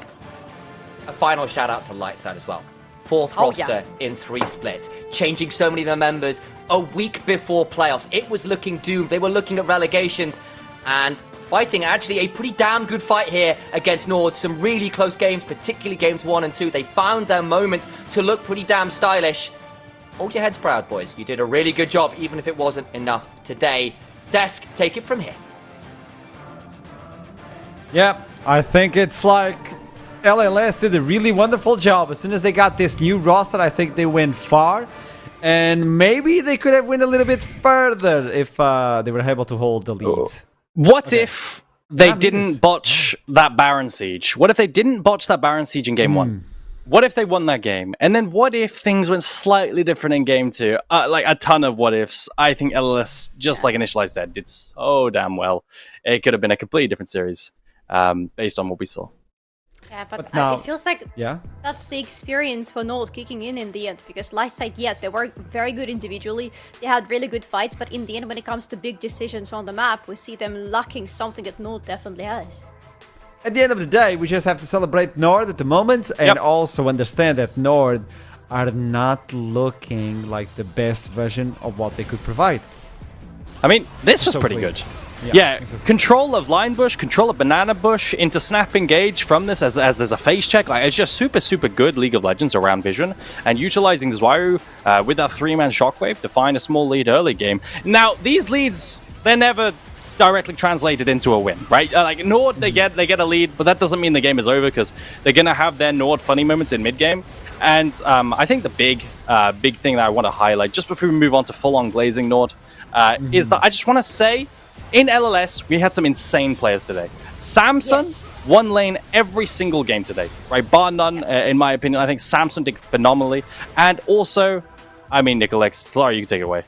a final shout out to Lightside as well. 4th roster in 3 splits, changing so many of their members a week before playoffs. It was looking doomed. They were looking at relegations and fighting actually a pretty damn good fight here against Nord. Some really close games, particularly games 1 and 2. They found their moment to look pretty damn stylish. Hold your heads proud, boys. You did a really good job, even if it wasn't enough today. Desk, take it from here. Yeah, I think it's like LLS did a really wonderful job. As soon as they got this new roster, I think they went far. And maybe they could have went a little bit further if they were able to hold the lead. What if they didn't botch that Baron Siege? What if they didn't botch that Baron Siege in game 1? What if they won that game? And then what if things went slightly different in game 2? Like a ton of what ifs. I think LLS, just like Initialize said, did so damn well. It could have been a completely different series based on what we saw. Yeah, but now, it feels like that's the experience for Nord kicking in the end, because Lightside, they were very good individually, they had really good fights, but in the end, when it comes to big decisions on the map, we see them lacking something that Nord definitely has. At the end of the day, we just have to celebrate Nord at the moment and also understand that Nord are not looking like the best version of what they could provide. I mean, this was pretty good. Yeah, control of line bush, control of banana bush, into snap engage from this as there's a phase check. Like, it's just super good League of Legends around vision, and utilizing Zwaru with that 3-man shockwave to find a small lead early game. Now, these leads, they're never directly translated into a win, right? Like Nord, they get a lead, but that doesn't mean the game is over, because they're gonna have their Nord funny moments in mid game. And I think the big thing that I want to highlight just before we move on to full-on glazing Nord is that I just want to say, in LLS, we had some insane players today. Samson won lane every single game today, right? Bar none, in my opinion. I think Samson did phenomenally. And also, I mean, Nicolex, sorry, you can take it away.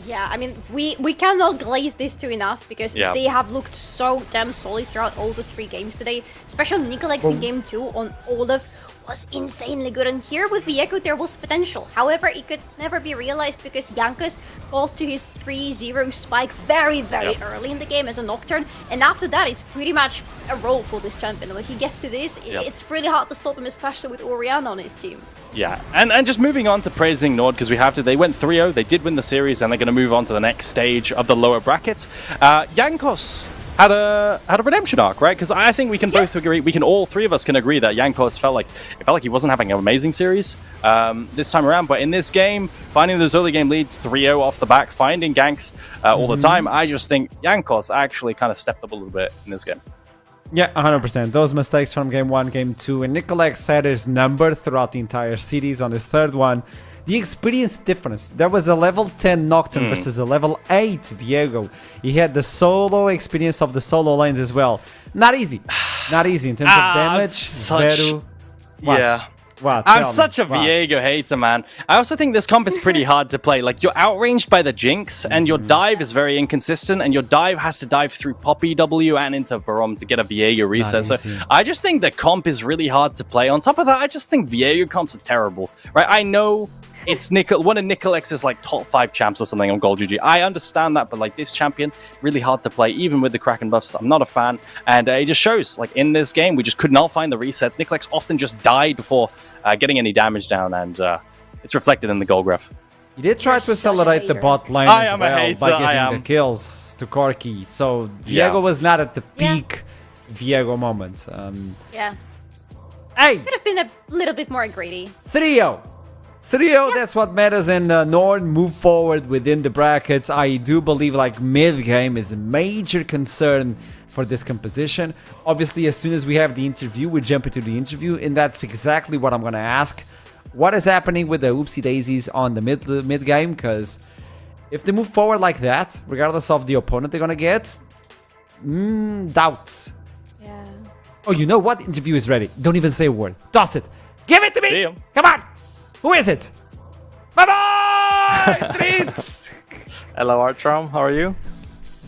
Yeah, I mean, we cannot glaze this too enough, because they have looked so damn solid throughout all the 3 games today. Especially Nicolex in game 2 on Olaf was insanely good, and here with Viego there was potential. However, it could never be realized because Jankus got to his 3-0 spike very early in the game as a Nocturne, and after that it's pretty much a roll for this champion. When he gets to this, it's really hard to stop him, especially with Orianna on his team. Yeah, and just moving on to praising Nord, because we have to, they went 3-0, they did win the series, and they're going to move on to the next stage of the lower brackets. Jankos had a redemption arc, right? Because I think we can both agree, all 3 of us can agree that Jankos felt like he wasn't having an amazing series this time around. But in this game, finding those early game leads, 3-0 off the back, finding ganks all the time, I just think Jankos actually kind of stepped up a little bit in this game. Yeah, 100%. Those mistakes from game 1, game 2, and Nicolex had his number throughout the entire series on his 3rd one. The experience difference. There was a level 10 Nocturne versus a level 8 Viego. He had the solo experience of the solo lanes as well. Not easy. Not easy in terms of damage. Zveru. What? I'm such a Viego hater, man. I also think this comp is pretty hard to play. Like, you're outranged by the Jinx, and your dive is very inconsistent, and your dive has to dive through Poppy W and into Barom to get a Viego reset. So I just think the comp is really hard to play. On top of that, I just think Viego comps are terrible. Right? I know it's one of Nicolex's like top 5 champs or something on Gold GG. I understand that, but like this champion, really hard to play, even with the Kraken buffs. I'm not a fan, and it just shows. Like in this game, we just could not find the resets. Nicolex often just died before getting any damage down, and it's reflected in the goal graph. He did try to accelerate the bot lane as well by giving the kills to Corki. So Viego was not at the peak Viego moment. Hey! Could have been a little bit more greedy. 3-0. 3-0, that's what matters, and Nord move forward within the brackets. I do believe like mid-game is a major concern for this composition. Obviously, as soon as we have the interview, we jump into the interview, and that's exactly what I'm going to ask. What is happening with the Oopsie Daisies on the mid-game? Because if they move forward like that, regardless of the opponent they're going to get, doubts. Yeah. Oh, you know what? Interview is ready. Don't even say a word. Toss it. Give it to me. Come on. Who is it? Bye-bye! Treats! Hello, Artram. How are you?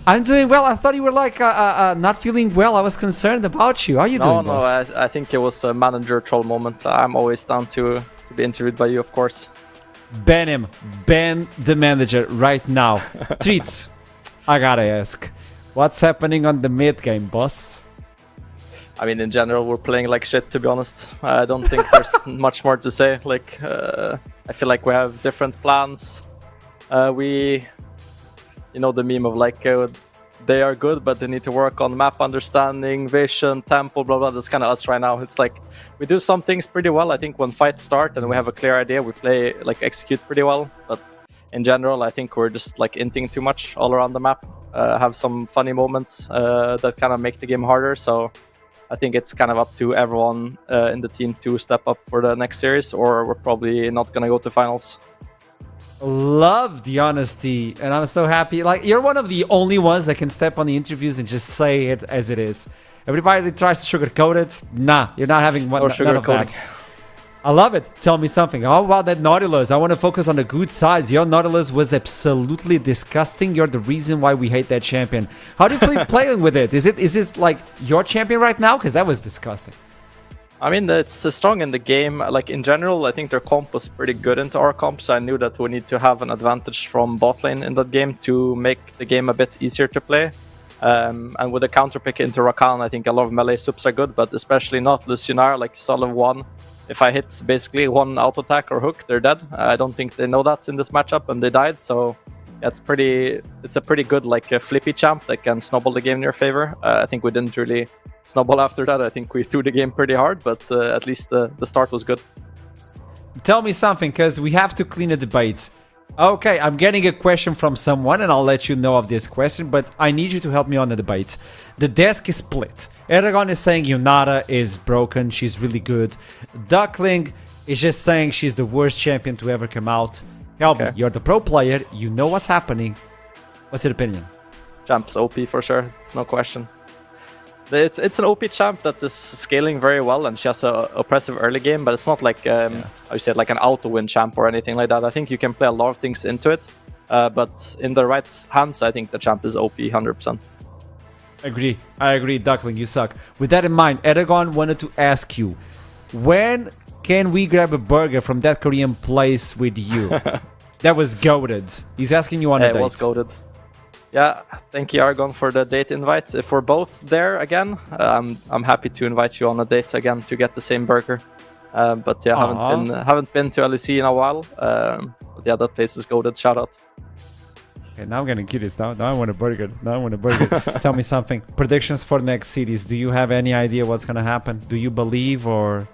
I'm doing well. I thought you were like not feeling well. I was concerned about you. How are you doing, No, boss? I think it was a manager troll moment. I'm always down to be interviewed by you, of course. Ban him. Ban the manager right now. Treats, I gotta ask. What's happening on the mid game, boss? I mean, in general, we're playing like shit, to be honest. I don't think there's much more to say. Like, I feel like we have different plans. You know the meme of like, they are good, but they need to work on map understanding, vision, tempo, blah, blah. That's kind of us right now. It's like, we do some things pretty well. I think when fights start and we have a clear idea, we play, like, execute pretty well. But in general, I think we're just like inting too much all around the map. Have some funny moments that kind of make the game harder. So I think it's kind of up to everyone in the team to step up for the next series, or we're probably not going to go to finals. Love the honesty, and I'm so happy. Like, you're one of the only ones that can step on the interviews and just say it as it is. Everybody tries to sugarcoat it. Nah, you're not having one, none of that. I love it. Tell me something. How about that Nautilus? I want to focus on the good sides. Your Nautilus was absolutely disgusting. You're the reason why we hate that champion. How do you feel playing with it? Is it like your champion right now? Because that was disgusting. I mean, it's strong in the game. Like, in general, I think their comp was pretty good into our comp, so I knew that we need to have an advantage from bot lane in that game to make the game a bit easier to play. And with a counter pick into Rakan, I think a lot of melee subs are good, but especially not Lucianar, like solid one. If I hit basically one auto attack or hook, they're dead. I don't think they know that in this matchup, and they died, so yeah, it's a pretty good like flippy champ that can snowball the game in your favor. I think we didn't really snowball after that. I think we threw the game pretty hard, but at least the start was good. Tell me something, because we have to clean a debate. Okay, I'm getting a question from someone, and I'll let you know of this question, but I need you to help me on the debate. The desk is split. Aragon is saying Yunara is broken, she's really good. Duckling is just saying she's the worst champion to ever come out. Help me, you're the pro player, you know what's happening. What's your opinion? Champ's OP for sure, it's no question. It's an OP champ that is scaling very well, and she has an oppressive early game, but it's not like, how you said, like an auto-win champ or anything like that. I think you can play a lot of things into it, but in the right hands, I think the champ is OP 100%. I agree, Duckling, you suck. With that in mind, Aragon wanted to ask you, when can we grab a burger from that Korean place with you? That was goated. He's asking you on a date. It was goated. Yeah, thank you, Aragon, for the date invite. If we're both there again, I'm happy to invite you on a date again to get the same burger. But yeah, haven't been to LEC in a while. But yeah, that place is goated. Shout out. Okay, now I'm getting curious. Now I want a burger. Tell me something. Predictions for next cities. Do you have any idea what's gonna happen? Do you believe, or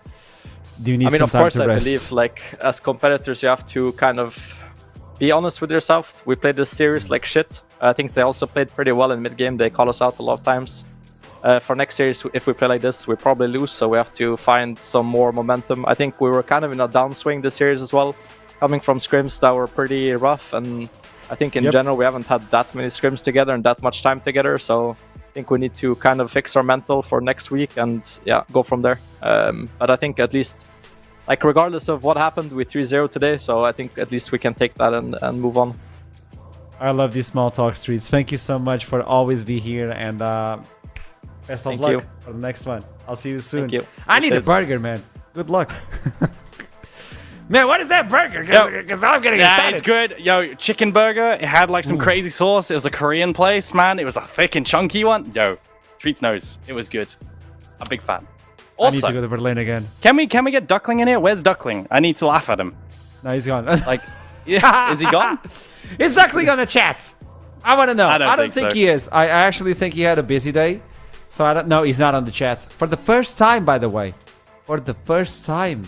do you need some time to rest? Of course, I believe. Like, as competitors, you have to kind of be honest with yourself. We played this series like shit. I think they also played pretty well in mid-game. They call us out a lot of times. For next series, if we play like this, we probably lose, so we have to find some more momentum. I think we were kind of in a downswing this series as well, coming from scrims that were pretty rough, and I think in general we haven't had that many scrims together and that much time together, so I think we need to kind of fix our mental for next week and yeah, go from there. But I think at least, like, regardless of what happened, we 3-0 today, so I think at least we can take that and move on. I love these small talk streets. Thank you so much for always be here, and best of luck for the next one. I'll see you soon. Thank you. I need a burger, man. Good luck. Man, what is that burger? Because now I'm getting excited. Yeah, it's good. Yo, chicken burger. It had like some crazy sauce. It was a Korean place, man. It was a thick and chunky one. Yo, Treats knows. It was good. I'm a big fan. Also, I need to go to Berlin again. Can we get Duckling in here? Where's Duckling? I need to laugh at him. No, he's gone. Like, yeah, is he gone? Is Duckling on the chat? I want to know. I don't think so. he is. I actually think he had a busy day. So I don't know. He's not on the chat. For the first time, by the way. For the first time.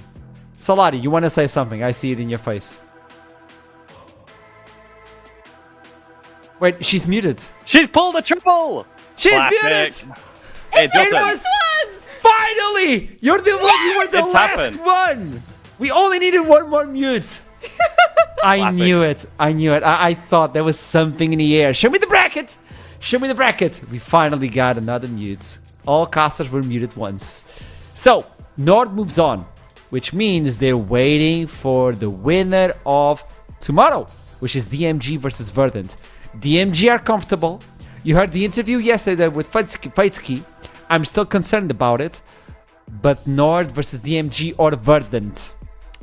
Salari, you want to say something? I see it in your face. Wait, she's muted. She's pulled a triple! She's Classic. muted! It's It was finally! You're the one. You were the It's last happened. one. We only needed one more mute. I knew it. I thought there was something in the air. Show me the bracket. Show me the bracket. We finally got another mute. All casters were muted once. So, Nord moves on, which means they're waiting for the winner of tomorrow, which is DMG versus Verdant. DMG are comfortable. You heard the interview yesterday with Feitsky. I'm still concerned about it. But Nord versus DMG or Verdant.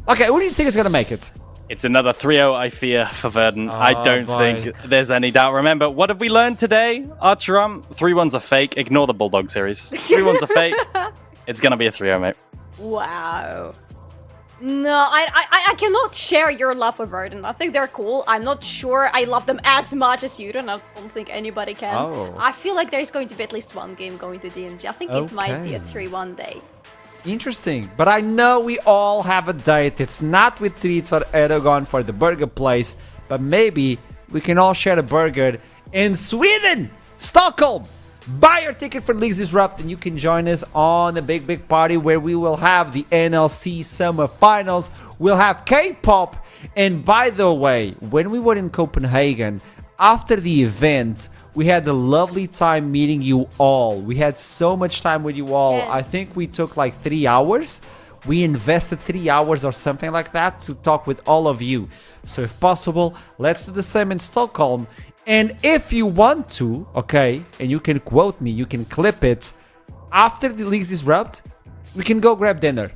Okay, who do you think is going to make it? It's another 3-0, I fear, for Verdant. I don't boy. think there's any doubt. Remember, what have we learned today, Archerum? 3-1's a fake. Ignore the Bulldog series. 3-1's a fake. It's going to be a 3-0, mate. Wow. No, I cannot share your love for Verdant. I think they're cool. I'm not sure I love them as much as you do, and I don't think anybody can. Oh. I feel like there's going to be at least one game going to DMG. I think it might be a 3-1 day. Interesting. But I know we all have a date. It's not with Treats or Aragon for the burger place, but maybe we can all share a burger in Sweden, Stockholm. Buy your ticket for Leagues Disrupt and you can join us on a big party where we will have the NLC Summer Finals. We'll have K-pop. And by the way, when we were in Copenhagen, after the event, we had a lovely time meeting you all. We had so much time with you all. Yes. I think we took like 3 hours. We invested 3 hours or something like that to talk with all of you. So if possible, let's do the same in Stockholm. And if you want to, okay, and you can quote me, you can clip it, after the Leagues Disrupt, we can go grab dinner.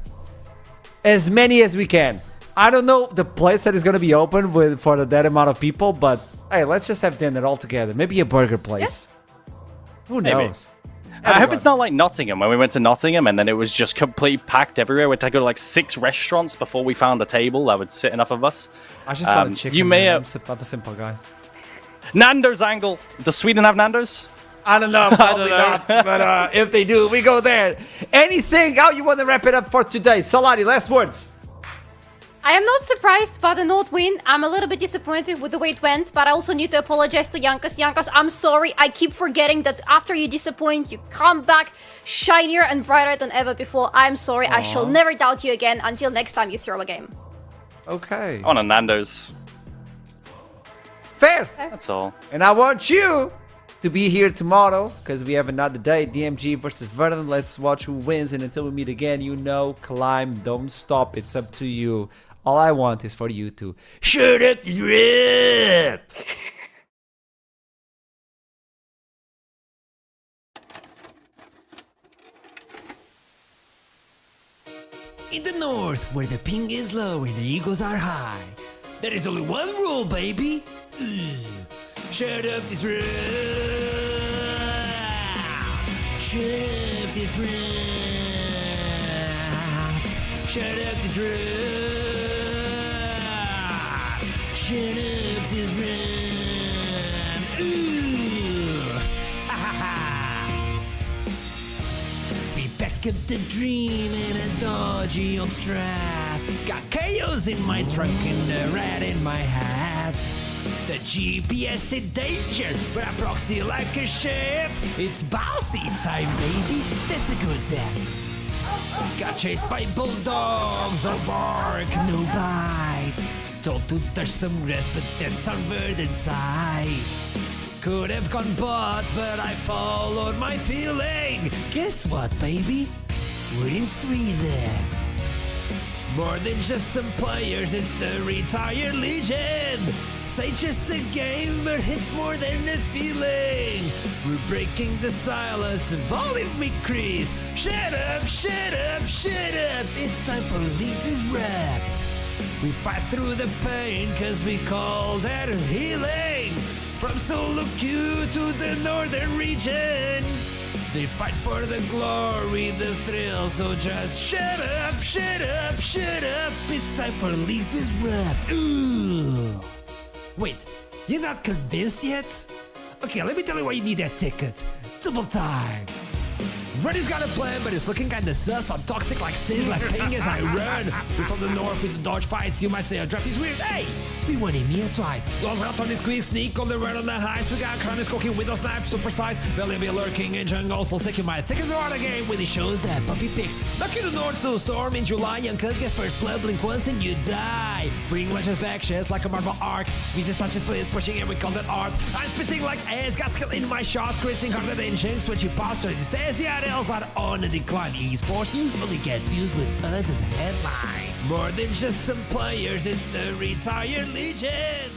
As many as we can. I don't know the place that is going to be open for that amount of people, but hey, let's just have dinner all together. Maybe a burger place. Who knows? I hope it's not like Nottingham, when we went to Nottingham and then it was just completely packed everywhere. We had to go to like 6 restaurants before we found a table that would sit enough of us. I just want a chicken. You may I'm a simple guy. Nando's angle. Does Sweden have Nando's? I don't know, probably not. But if they do, we go there. Anything? How you want to wrap it up for today? Solari, last words. I am not surprised by the North win. I'm a little bit disappointed with the way it went, but I also need to apologize to Jankas. Jankas, I'm sorry. I keep forgetting that after you disappoint, you come back shinier and brighter than ever before. I'm sorry. I shall never doubt you again until next time you throw a game. Okay. I want a Nando's. Fair. That's all. And I want you to be here tomorrow because we have another day. DMG versus Verdant. Let's watch who wins. And until we meet again, you know, climb, don't stop. It's up to you. All I want is for you to shut up this rip. In the north, where the ping is low and the egos are high, there is only one rule, baby. Shut up this rap. Shut up this rap. Shut up this rap. Shut up this rap. Ooh. Ha ha ha. We back at the dream in a dodgy old strap. Got chaos in my trunk and a rat in my hat. The GPS in danger, but I proxy like a chef. It's bossy time, baby. That's a good death. Got chased by bulldogs, no bark, no bite. Told to touch some grass, but that's on Verdant's side. Could have gone bot, but I followed my feeling. Guess what, baby? We're in Sweden. More than just some players, it's the retired legion. Say just a game, but it's more than a feeling. We're breaking the silence, volume increase. Shut up, shut up, shut up. It's time for Leagues Disrupt. We fight through the pain, cause we call that healing. From Solo Q to the northern region. They fight for the glory, the thrill, so just shut up, shut up, shut up. It's time for Leagues Disrupt. Ooh. Wait, you're not convinced yet? Okay, let me tell you why you need that ticket. Double time. Reddy's got a plan, but it's looking kinda sus. I'm toxic like Sis, like ping as I run. We're from the north with the dodge fights. You might say our draft is weird. Hey, we won him here twice. Los ratones quick sneak on the run on the heights. We got Chronics cooking with those snipes, super size. Valley be lurking in jungle, so sick you might think it's the other game when he shows that puppy pick. Back in the north, so storm in July. Young cuz gets first blood, blink once and you die. Bring legends back, shares like a Marvel arc. We just such a split, pushing and we call that art. I'm spitting like ass, got skill in my shots, critting harder than chin, switching pops. So it says the IDLs are on a decline. Esports usually get views with us as a headline. More than just some players, it's the retired legion.